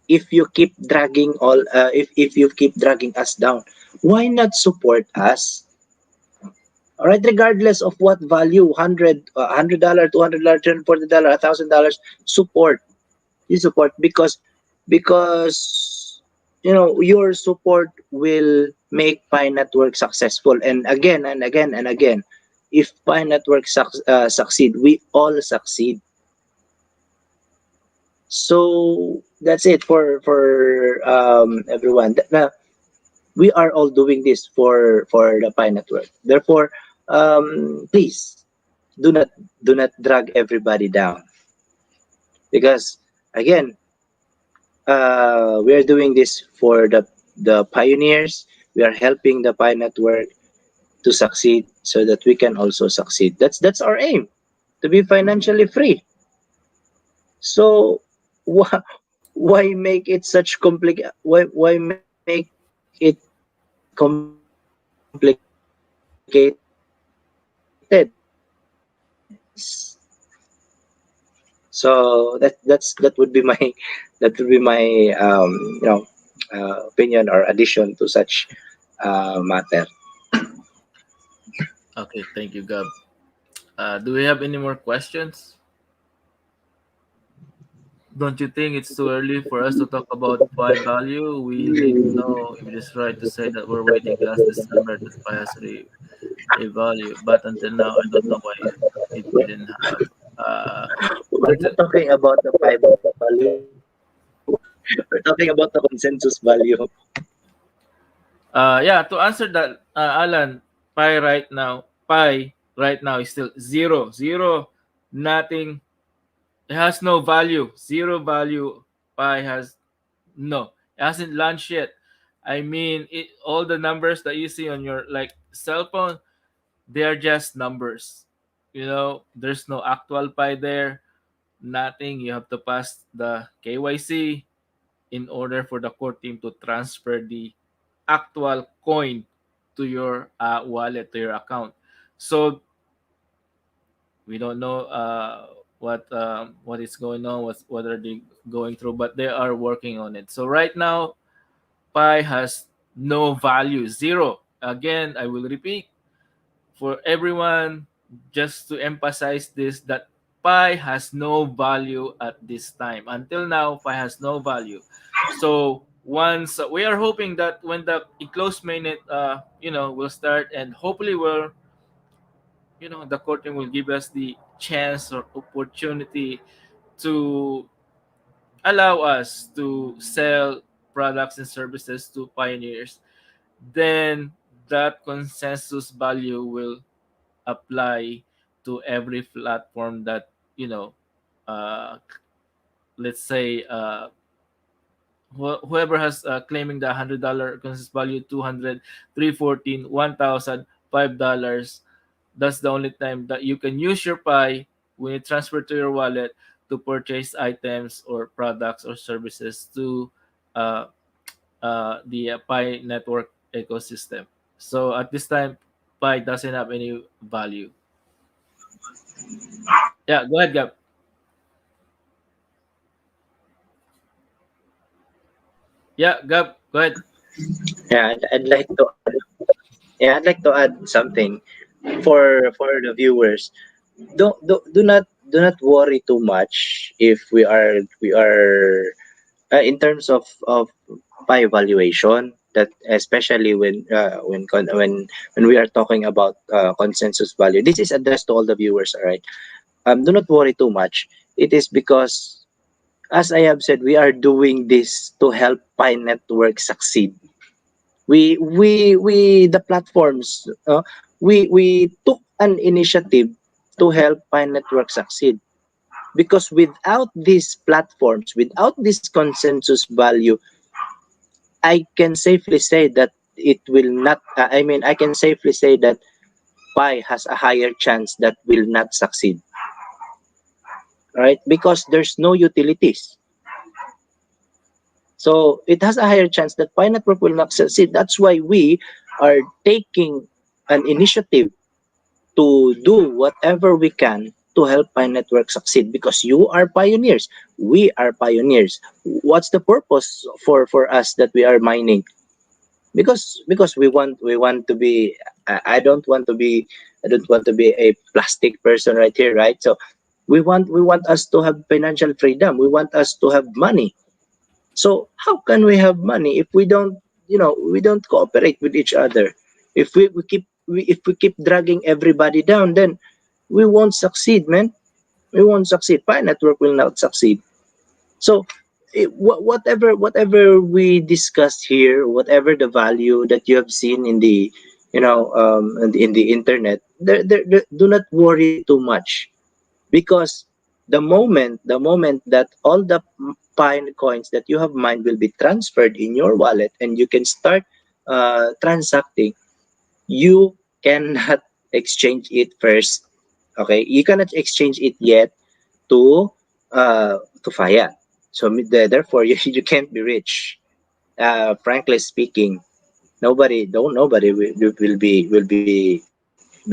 Speaker 6: if you keep dragging if you keep dragging us down. Why not support us? All right, regardless of what value, $100, $200, $240, $1,000, support. You support, because your support will make Pi Network successful. And again and again and again, if Pi Network succeed, we all succeed. So that's it for everyone. Now, we are all doing this for the Pi Network. Therefore, Please do not drag everybody down, because again, we are doing this for the pioneers. We are helping the Pi network to succeed so that we can also succeed. That's our aim, to be financially free. So why why make it such why make it complicated? So that would be my opinion or addition to such matter.
Speaker 3: Okay, thank you, Gab. Do we have any more questions? Don't you think it's too early for us to talk about pi value? We need to know if it is right to say that we're waiting last December that pi has a value. But until now, I don't know why it didn't have. Uh,
Speaker 6: We're
Speaker 3: until
Speaker 6: not talking about the pi value. We're talking about the consensus value.
Speaker 3: yeah, to answer that, Alan, pi right now is still zero, zero, nothing. It has no value, zero value. Pi has no, it hasn't launched yet. I mean, all the numbers that you see on your like cell phone, they are just numbers. There's no actual Pi there, nothing. You have to pass the KYC in order for the core team to transfer the actual coin to your wallet, to your account. So we don't know what is going on, what are they going through, but they are working on it. So right now, Pi has no value, zero. Again, I will repeat for everyone, just to emphasize this, that Pi has no value at this time. Until now, Pi has no value. So once we are hoping that when the enclosed mainnet, will start, and hopefully the courting will give us the chance or opportunity to allow us to sell products and services to pioneers, then that consensus value will apply to every platform that you know uh, let's say whoever has claiming the $100 consensus value, 200, 314, 1000, $5. That's the only time that you can use your pi when you transfer to your wallet to purchase items or products or services to uh, the pi network ecosystem. So at this time, pi doesn't have any value. Yeah, go ahead, Gab. Yeah, Gab, go ahead.
Speaker 6: Yeah, I'd like to add. Yeah, I'd like to add something for the viewers. Do not worry too much if we are in terms of by evaluation, that especially when we are talking about consensus value. This is addressed to all the viewers, all right? Do not worry too much. It is because, as I have said, we are doing this to help Pi Network succeed. We the platforms, we took an initiative to help Pi Network succeed, because without these platforms, without this consensus value, I can safely say that it will not. I can safely say that Pi has a higher chance that will not succeed, right? Because there's no utilities, so it has a higher chance that Pi network will not succeed. That's why we are taking an initiative to do whatever we can to help Pi network succeed, because you are pioneers, we are pioneers. What's the purpose for us that we are mining? Because we want to be, I don't want to be a plastic person right here, right? So we want us to have financial freedom, we want us to have money. So how can we have money if we don't cooperate with each other? If we keep dragging everybody down, then we won't succeed, man. We won't succeed. Pi network will not succeed. So whatever we discussed here, whatever the value that you have seen in in the internet, do not worry too much, because the moment that all the pine coins that you have mined will be transferred in your wallet and you can start transacting, you cannot exchange it first. Okay, you cannot exchange it yet to Faya. So therefore, you can't be rich. Frankly speaking, nobody will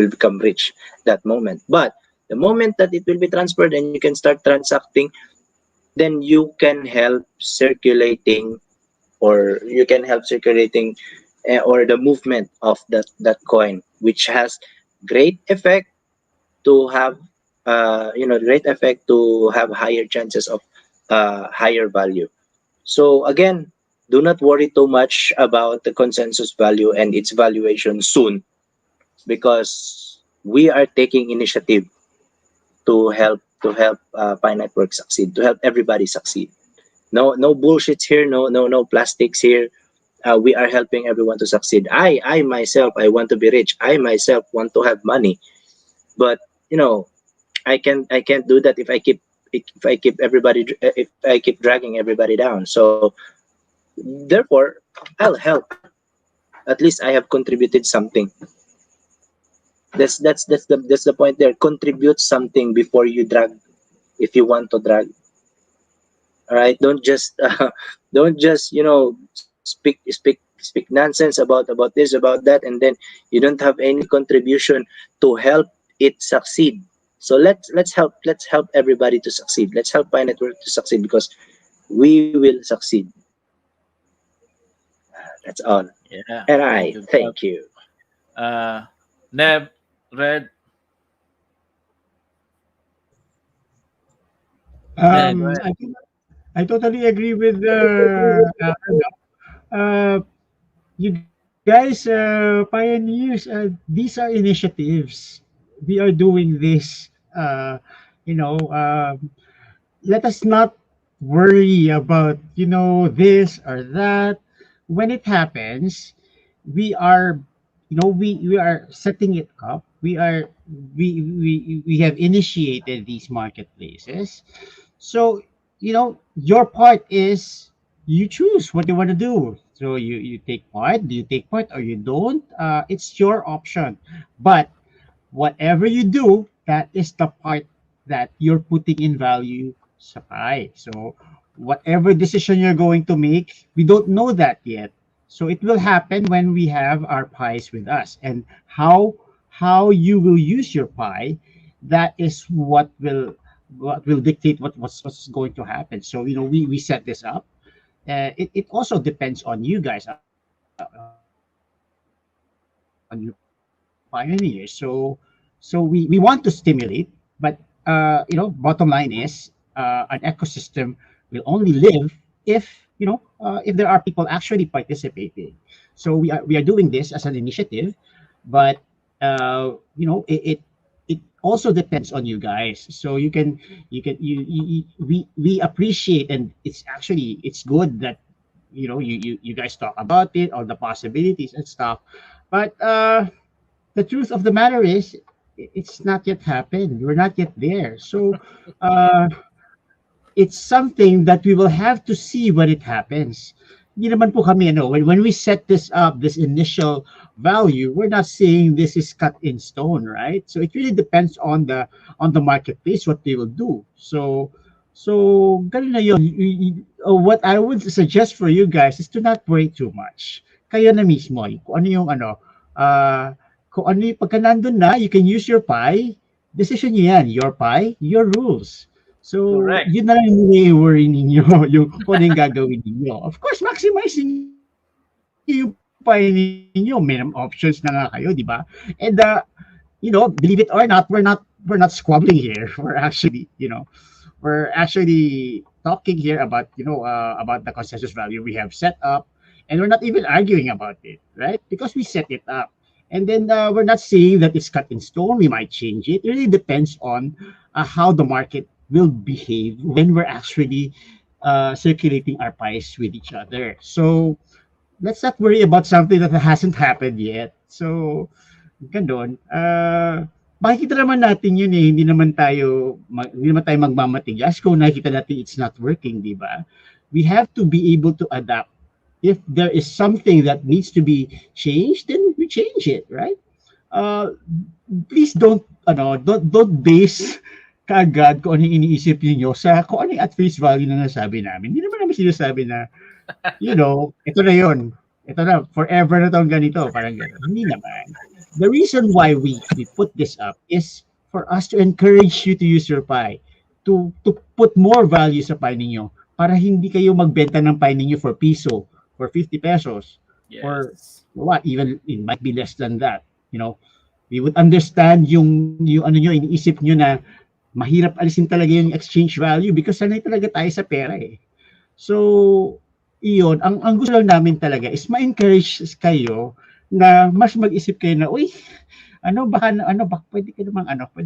Speaker 6: become rich that moment. But the moment that it will be transferred and you can start transacting, then you can help circulating, or you can help circulating or the movement of that coin, which has great effect to have great effect to have higher chances of higher value. So again, do not worry too much about the consensus value and its valuation soon, because we are taking initiative to help Pi Network succeed, to help everybody succeed. No bullshits here, no plastics here. We are helping everyone to succeed. I myself, I want to be rich. I myself want to have money, but you know I can't do that if I keep dragging everybody down. So therefore, I'll help. At least I have contributed something. That's the point there. Contribute something before you drag, if you want to drag. All right, don't just don't just speak nonsense about this, about that, and then you don't have any contribution to help it succeed. So let's help everybody to succeed. Let's help Pi Network to succeed, because we will succeed. That's all.
Speaker 3: Yeah.
Speaker 6: And
Speaker 3: Thank
Speaker 6: I
Speaker 3: you, Gab.
Speaker 6: thank you.
Speaker 3: Uh, Neb, Red. Yeah, go ahead.
Speaker 4: I think I totally agree with uh, you guys, pioneers. These are initiatives. We are doing this. You know, let us not worry about this or that. When it happens, we are we are setting it up. We have initiated these marketplaces. So, your part is you choose what you want to do. So you take part. Do you take part or you don't? It's your option. But whatever you do, that is the part that you're putting in value sa pie. So whatever decision you're going to make, we don't know that yet. So it will happen when we have our pies with us. And how you will use your pie, that is what will dictate what's going to happen. So we set this up. It also depends on you guys, on you pioneers. So we want to stimulate, but bottom line is, an ecosystem will only live if if there are people actually participating. So we are doing this as an initiative, but it also depends on you guys. So we appreciate, and it's good that you guys talk about it, all the possibilities and stuff. But the truth of the matter is, it's not yet happened. We're not yet there. So uh, it's something that we will have to see when it happens. Hindi naman po kami, when we set this up, this initial value, we're not saying this is cut in stone, right? So it really depends on the marketplace, what they will do. So ganun na yun. What I would suggest for you guys is to not worry too much. Kayo na mismo, kung ano yung kung ano yung, pagka nandun na, you can use your pie. Decision niyo yan, your pie, your rules. So,
Speaker 3: Correct.
Speaker 4: yun na lang yung i-worry ninyo, yung kung ano yung gagawin ninyo. Of course, maximize ninyo yung pie ninyo. Minimum options na nga kayo, di ba? And, believe it or not, we're not squabbling here. We're actually talking here about, about the consensus value we have set up, and we're not even arguing about it, right? Because we set it up. And then we're not saying that it's cut in stone. We might change it. It really depends on how the market will behave when we're actually circulating our pies with each other. So let's not worry about something that hasn't happened yet. So, gano'n. Makikita naman natin yun eh. Hindi naman tayo magmamatigas kung nakikita natin it's not working, di ba? We have to be able to adapt. If there is something that needs to be changed, then we change it, right? Uh, Please don't base kaagad kung ano yung iniisip niyo sa kung ano yung at face value na nasabi namin. Hindi naman namin sinasabi na ito na yun. Ito na, forever na tong ganito. Parang gano'n. Hindi naman. The reason why we put this up is for us to encourage you to use your Pi, to put more value sa Pi ninyo para hindi kayo magbenta ng Pi ninyo for piso, for 50 pesos, or
Speaker 3: Yes.
Speaker 4: what, even it might be less than that. We would understand yung ano nyo, iniisip nyo na mahirap alisin talaga yung exchange value because sanay talaga tayo sa pera eh. So, iyon, ang gusto lang namin talaga is ma-encourage kayo na mas mag-isip kayo na, uy, pwede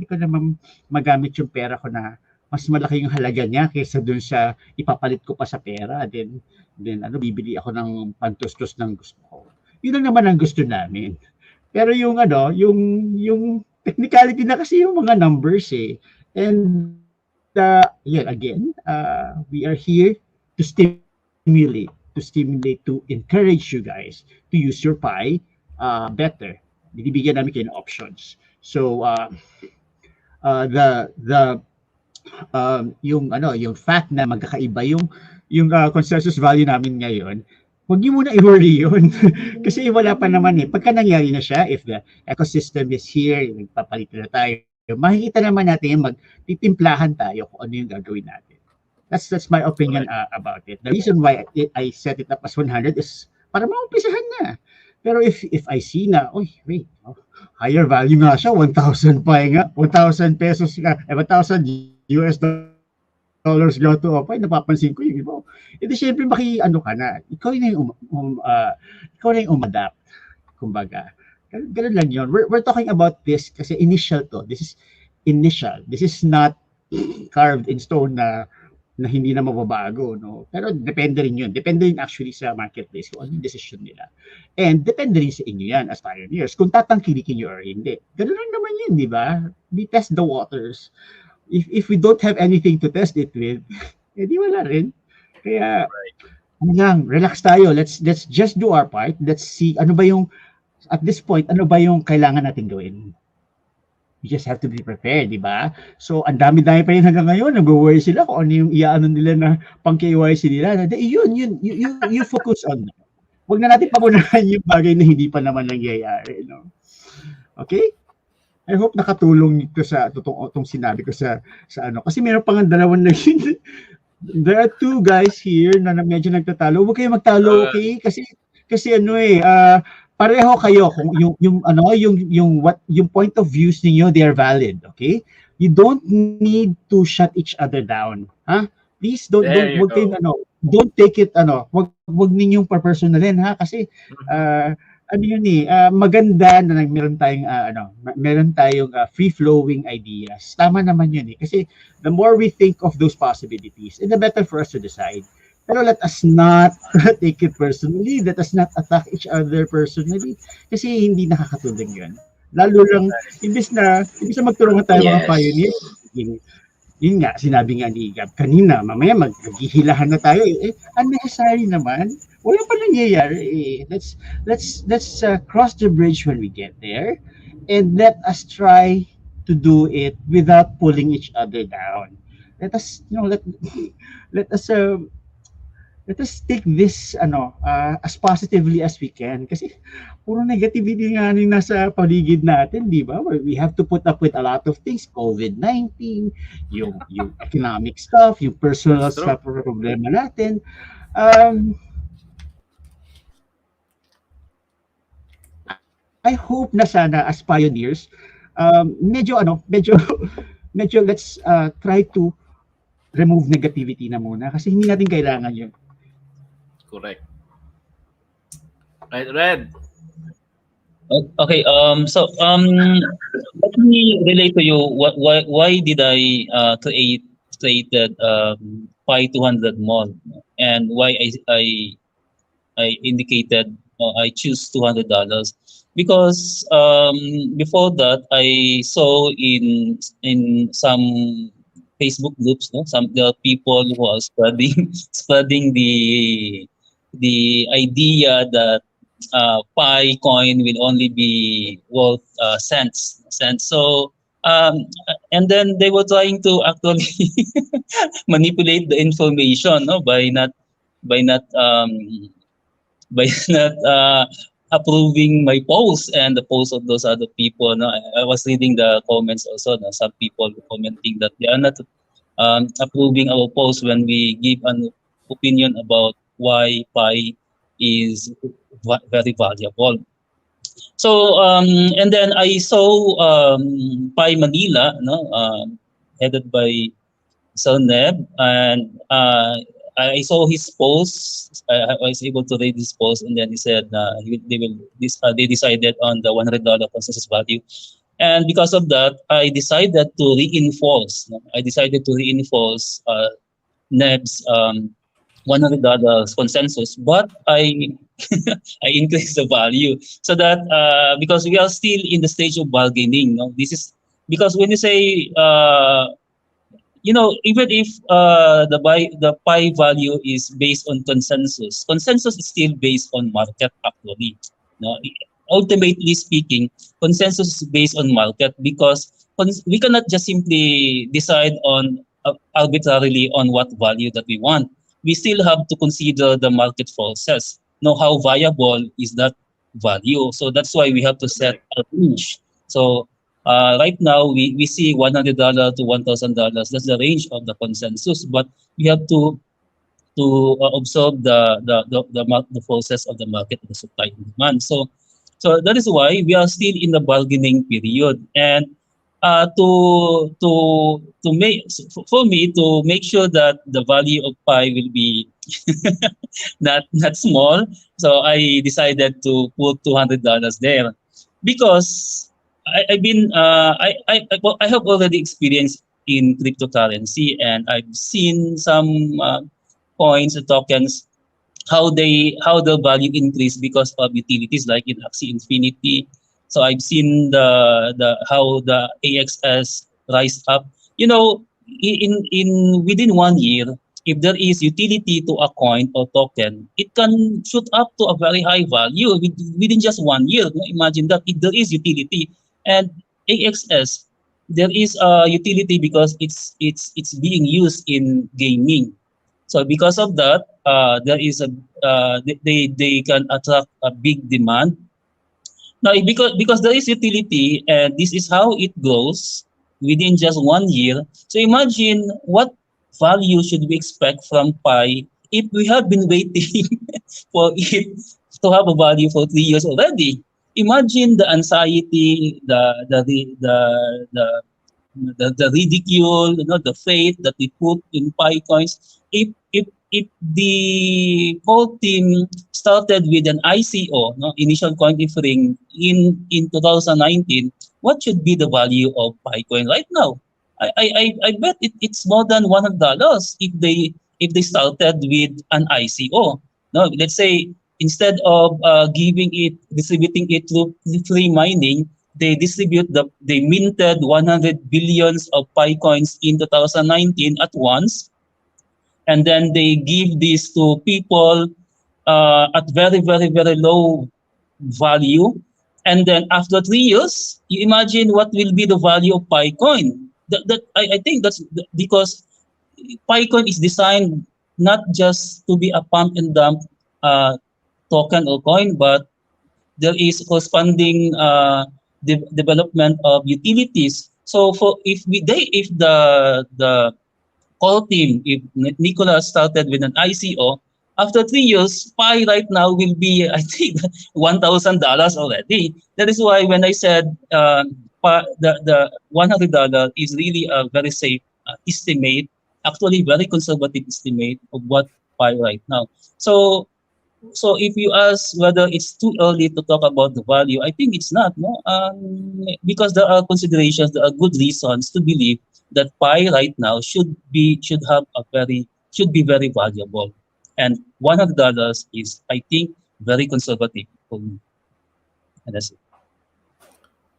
Speaker 4: ko namang magamit yung pera ko na mas malaki yung halaga niya kaysa dun sa ipapalit ko pa sa pera. Then bibili ako ng pantustos ng gusto ko. Yun lang naman ang gusto namin. Pero yung technicality na kasi yung mga numbers eh. And yet again, we are here to stimulate, to encourage you guys to use your Pi better. Binibigyan namin kayo ng options. So yung fact na magkakaiba yung consensus value namin ngayon, huwag niyo muna i-worry yun. Kasi wala pa naman eh. Pagka nangyari na siya, if the ecosystem is here, nagpapalit na tayo, makikita naman natin yung magtitimplahan tayo kung ano yung gagawin natin. That's my opinion about it. The reason why I set it up as 100 is para maumpisahan na. Pero if I see na, wait, higher value nga siya, 1,000 pa nga, 1,000 pesos nga, 1,000 US dollars go to Opay, napapansin ko yung iba. Edi syempre ka na, ikaw na yung umadapt, kumbaga. Ganun lang yun. We're talking about this kasi initial to. This is initial. This is not carved in stone na hindi na mababago, no? Pero depende rin yun. Depende rin actually sa marketplace kung ano yung decision nila. And depende rin sa inyo yan as pioneers kung tatangkilikin nyo or hindi. Ganun lang naman yun, di ba? We test the waters. If we don't have anything to test it with, edi wala rin. Kaya, relax tayo. Let's just do our part. Let's see, at this point, ano ba yung kailangan natin gawin? You just have to be prepared, di ba? So, ang dami-dami pa rin hanggang ngayon. Nag-worry sila kung ano yung iaano nila na pang-KYC nila. You focus on that. Huwag na natin pagunahan yung bagay na hindi pa naman nangyayari. No? Okay? I hope nakatulong ito sa itong sinabi ko sa ano. Kasi meron pang dalawang naging there are two guys here na medyo nagtatalo. Huwag kayo magtalo, okay? Kasi pareho kayo kung yung point of views niyo, they are valid, okay? You don't need to shut each other down, ha? Please don't take it wag ninyong personalin, ha? Kasi maganda na meron tayong free flowing ideas. Tama naman yun eh. Kasi the more we think of those possibilities, the better for us to decide. Pero let us not take it personally. Let us not attack each other personally. Kasi hindi nakakatulong yun. Lalo lang, imbis na magtulungan tayo mga pioneers, yun nga, sinabi nga ni Gab kanina, mamaya maghihilahan na tayo. Unnecessary naman. Wala pa nangyayari. Let's cross the bridge when we get there. And let us try to do it without pulling each other down. Let us take this as positively as we can kasi puro negativity nga rin nasa paligid natin, di ba? We have to put up with a lot of things, COVID-19, yung economic stuff, yung personal stuff, problema natin. I hope na sana as pioneers, medyo let's try to remove negativity na muna kasi hindi natin kailangan yun.
Speaker 3: Correct. Right, Red.
Speaker 5: Okay. So let me relate to you. Why did I create that Pi 200 mod, and why I I indicated I choose $200 because before that I saw in some Facebook groups, no, some there are people who are spreading spreading the idea that Pi coin will only be worth cents. So and then they were trying to actually manipulate the information, no, by not by not approving my post and the post of those other people. No, I was reading the comments also. No, some people were commenting that they are not approving our post when we give an opinion about why Pi is very valuable. So and then I saw Pi Manila, no, headed by Neb, and I saw his post. I was able to read his post, and then he said they decided on the $100 consensus value, and because of that, I decided to reinforce. No? I decided to reinforce Neb's $100 consensus, but I I increased the value so that because we are still in the stage of bargaining. No? This is because when you say even if the pi value is based on consensus, consensus is still based on market actually. No, ultimately speaking, consensus is based on market because we cannot just simply decide on arbitrarily on what value that we want. We still have to consider the market forces. Know how viable is that value. So that's why we have to set a range. So right now, we see $100 to $1,000. That's the range of the consensus, but we have to observe the forces of the market, the supply and demand. So that is why we are still in the bargaining period, and to make for me to make sure that the value of pi will be not small. So I decided to put $200 there because I've been well, I have already experienced in cryptocurrency, and I've seen some coins and tokens how the value increase because of utilities like in Axie Infinity. So I've seen the how the AXS rise up. You know, in within 1 year, if there is utility to a coin or token, it can shoot up to a very high value within just 1 year. Imagine that if there is utility and AXS, there is a utility because it's being used in gaming. So because of that, there is a they can attract a big demand. Now, because there is utility and this is how it grows within just 1 year. So imagine what value should we expect from Pi if we have been waiting for it to have a value for 3 years already. Imagine the anxiety, the ridicule, the faith that we put in Pi coins. If the whole team started with an ICO, no, initial coin offering in 2019, what should be the value of Pi coin right now? I bet it's more than $100 if they started with an ICO. No, let's say instead of distributing it through free mining, they minted 100 billions of Pi coins in 2019 at once, and then they give this to people at very very very low value, and then after 3 years, you imagine what will be the value of Pi coin. I think that's because Pi coin is designed not just to be a pump and dump uh, token or coin, but there is corresponding development of utilities. So for if the core team, if Nicolas started with an ICO, after 3 years, Pi right now will be I think $1,000 already. That is why when I said the $100 is really a very safe estimate, actually very conservative estimate of what Pi right now. So if you ask whether it's too early to talk about the value, I think it's not, no, because there are considerations, there are good reasons to believe that Pi right now should be very valuable. And $100 is, I think, very conservative for me. And that's it.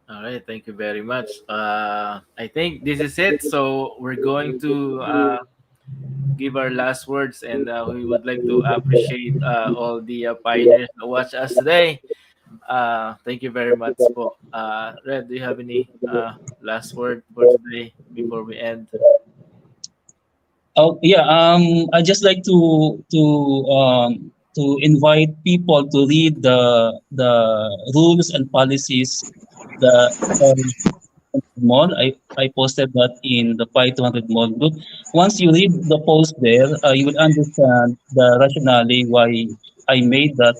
Speaker 3: All right, thank you very much. I think this is it. So we're going to give our last words, and we would like to appreciate all the pioneers that watch us today. Thank you very much, po. Red, do you have any last word for today before we end?
Speaker 5: Oh yeah, I just like to invite people to read the rules and policies the mall. I posted that in the Pi 200 mall group. Once you read the post there, you will understand the rationale why I made that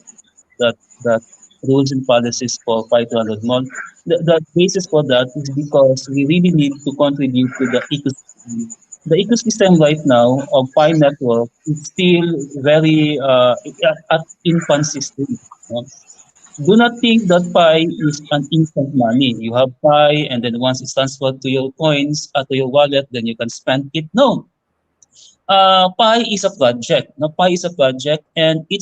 Speaker 5: rules and policies for Pi 200 mall. The basis for that is because we really need to contribute to the ecosystem. The ecosystem right now of Pi network is still very at infancy stage. No? Do not think that Pi is an instant money. You have Pi, and then once it's transferred to your coins, to your wallet, then you can spend it. No, Pi is a project. No, Pi is a project, and you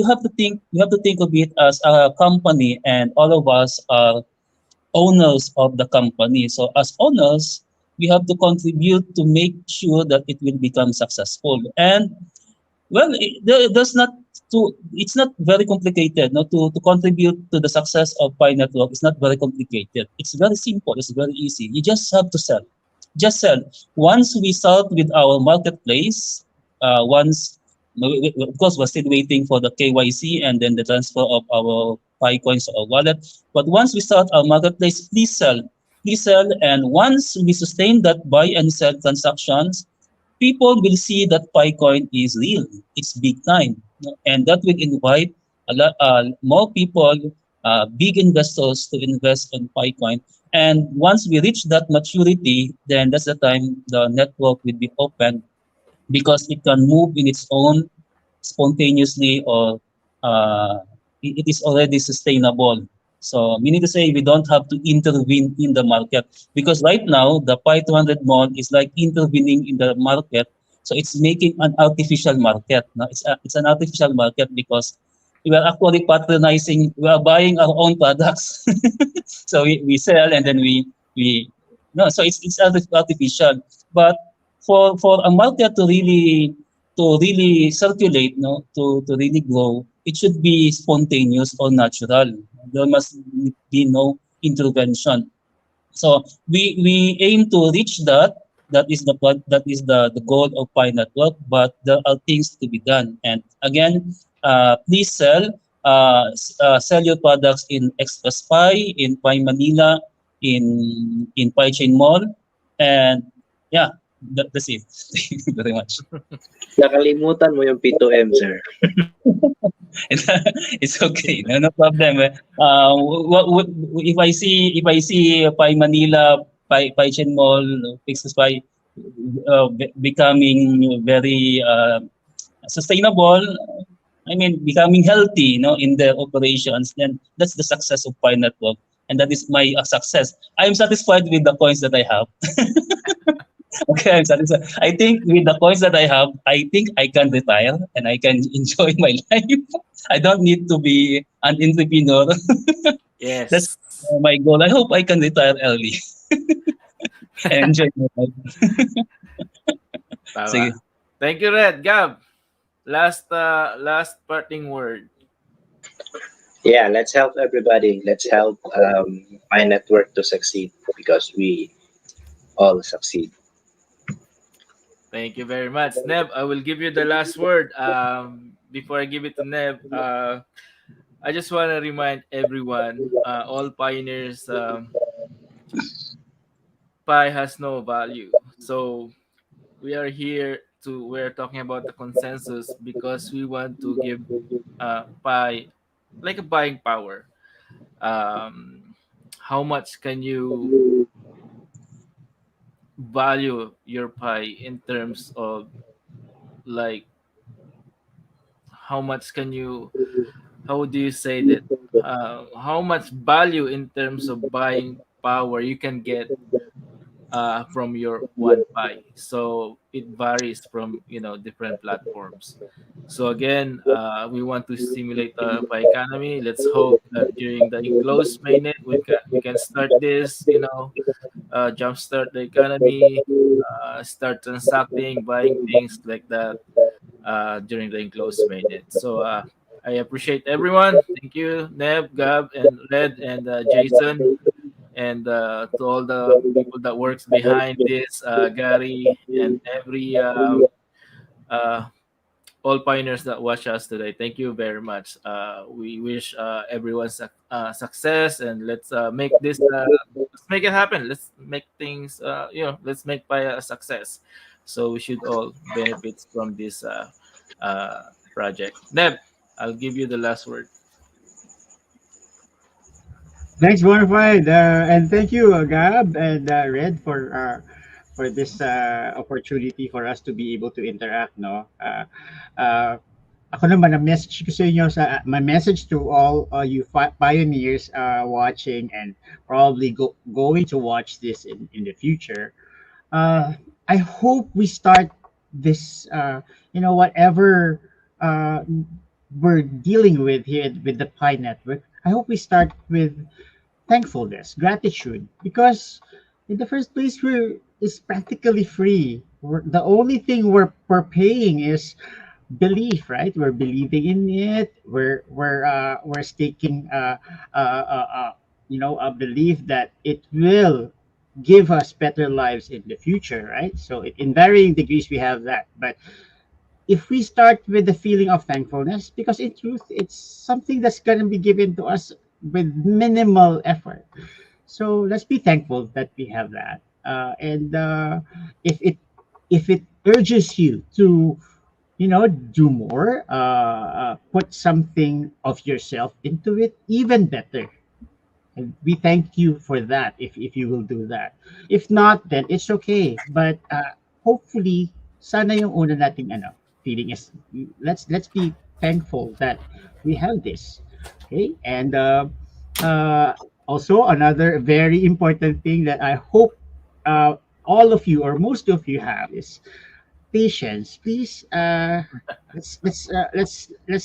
Speaker 5: have to think of it as a company, and all of us are owners of the company. So as owners, we have to contribute to make sure that it will become successful. And well, there's not it's not very complicated. No, to contribute to the success of Pi Network, it's not very complicated. It's very simple. It's very easy. You just have to sell. Just sell. Once we start with our marketplace, once of course we're still waiting for the KYC and then the transfer of our Pi coins to our wallet. But once we start our marketplace, please sell. Please sell. And once we sustain that buy and sell transactions, people will see that Picoin is real. It's big time, and that will invite a lot more people, big investors to invest in Picoin. And once we reach that maturity, then that's the time the network will be open because it can move in its own spontaneously or uh, it is already sustainable. So meaning to say we don't have to intervene in the market because right now the Pi 200 mall is like intervening in the market. So it's making an artificial market. No? It's an artificial market because we are actually patronizing, we are buying our own products. So we sell and then we no, so it's artificial. But for a market to really circulate, no, to really grow, it should be spontaneous or natural. There must be no intervention. So we aim to reach that. That is the goal of Pi Network. But there are things to be done. And again, please sell your products in Express Pi, in Pi Manila, in Pi Chain Mall, and yeah, that's it. Thank you very much.
Speaker 6: Nakalimutan mo yung P2M, sir.
Speaker 5: It's okay, no problem. If I see Pi Manila, Pi Chen Mall, Pixels Pi becoming very sustainable, I mean becoming healthy, in their operations, then that's the success of Pi Network, and that is my success. I am satisfied with the coins that I have. Okay, I'm satisfied. I think with the coins that I have, I think I can retire and I can enjoy my life. I don't need to be an entrepreneur. That's
Speaker 3: Yes.
Speaker 5: my goal. I hope I can retire early and enjoy my life. Sige.
Speaker 3: Tama. Thank you, Red. Gab, last parting word.
Speaker 6: Yeah, let's help everybody. Let's help my network to succeed because we all succeed.
Speaker 3: Thank you very much. Neb, I will give you the last word. Before I give it to Neb, I just want to remind everyone, all pioneers, Pi has no value. So we're talking about the consensus because we want to give Pi like a buying power. How much can you value your Pi in terms of, like, how much can you, how do you say that, how much value in terms of buying power you can get from your 1Pi. So it varies from different platforms. So again, we want to stimulate the Pi economy. Let's hope that during the enclosed mainnet we can start this, jumpstart the economy, start transacting, buying things like that during the enclosed mainnet. So I appreciate everyone. Thank you, Neb, Gab, and Led, and Jason, and to all the people that works behind this, Gary, and every uh, all pioneers that watch us today. Thank you very much. We wish everyone success, and let's make it happen. Let's make things let's make Pi a success. So we should all benefit from this project. Neb, I'll give you the last word.
Speaker 4: Thanks, Bonafide, and thank you, Gab and Red, for this opportunity for us to be able to interact. No, uh, ako naman, ang message ko sa inyo, my message to all you pioneers watching and probably going to watch this in the future. uh, I hope we start this, whatever uh, we're dealing with here with the Pi Network. I hope we start with thankfulness, gratitude, because in the first place, it's practically free. The only thing we're paying is belief, right? We're believing in it. We're staking a belief that it will give us better lives in the future, right? So in varying degrees we have that. But if we start with the feeling of thankfulness, because in truth it's something that's going to be given to us with minimal effort. So let's be thankful that we have that. And if it urges you to do more, put something of yourself into it, even better. And we thank you for that if you will do that. If not, then it's okay. But hopefully, sana yung una nating feeling is, let's be thankful that we have this. Okay, and uh, also another very important thing that I hope all of you or most of you have is patience. Please, let's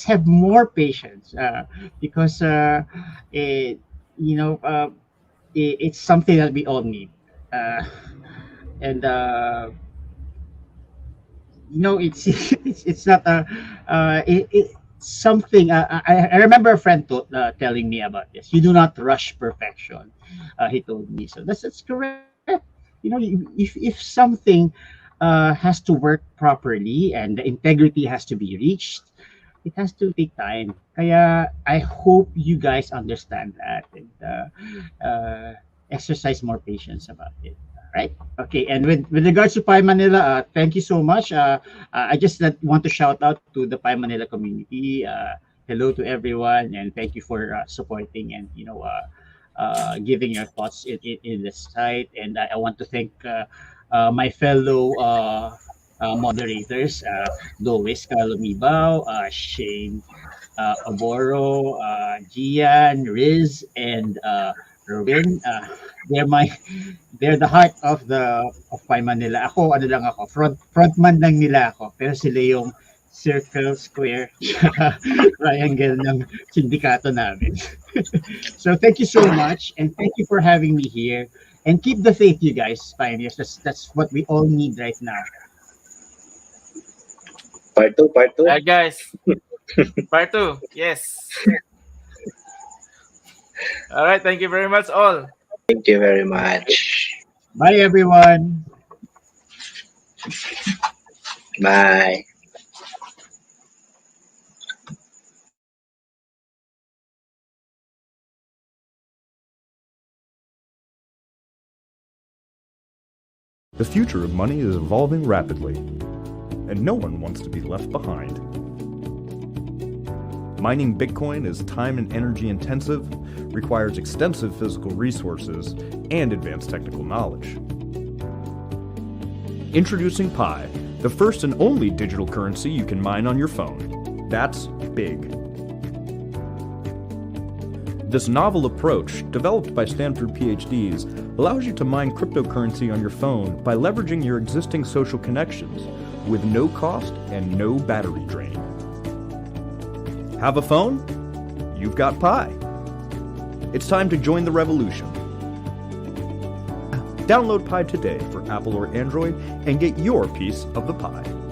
Speaker 4: have more patience, because it, you know uh, it's something that we all need. uh, and it's it's not it's something. I remember a friend telling me about this. You do not rush perfection. He told me, so that's correct. If something has to work properly and the integrity has to be reached, it has to take time. Kaya I hope you guys understand that, and exercise more patience about it. Right? Okay. And with regards to Pi Manila, thank you so much. I just want to shout out to the Pi Manila community. Hello to everyone, and thank you for supporting and giving your thoughts in the site. And I want to thank my fellow moderators, Lois Calumibao, Shane Oboro, Gian, Riz, and Ruben. They're the heart of Pi Manila. Ako, ano lang ako, frontman lang nila ako. Pero sila yung circle, square, triangle ng sindikato namin. So thank you so much, and thank you for having me here. And keep the faith, you guys, pioneers. That's what we all need right now.
Speaker 6: Part two, part two.
Speaker 3: All right, guys. Part 2. Yes. All right. Thank you very much, all.
Speaker 6: Thank you very much.
Speaker 4: Bye, everyone.
Speaker 6: Bye.
Speaker 1: The future of money is evolving rapidly, and no one wants to be left behind. Mining Bitcoin is time and energy intensive, requires extensive physical resources, and advanced technical knowledge. Introducing Pi, the first and only digital currency you can mine on your phone. That's big. This novel approach, developed by Stanford PhDs, allows you to mine cryptocurrency on your phone by leveraging your existing social connections with no cost and no battery drain. Have a phone? You've got Pi. It's time to join the revolution. Download Pi today for Apple or Android and get your piece of the pie.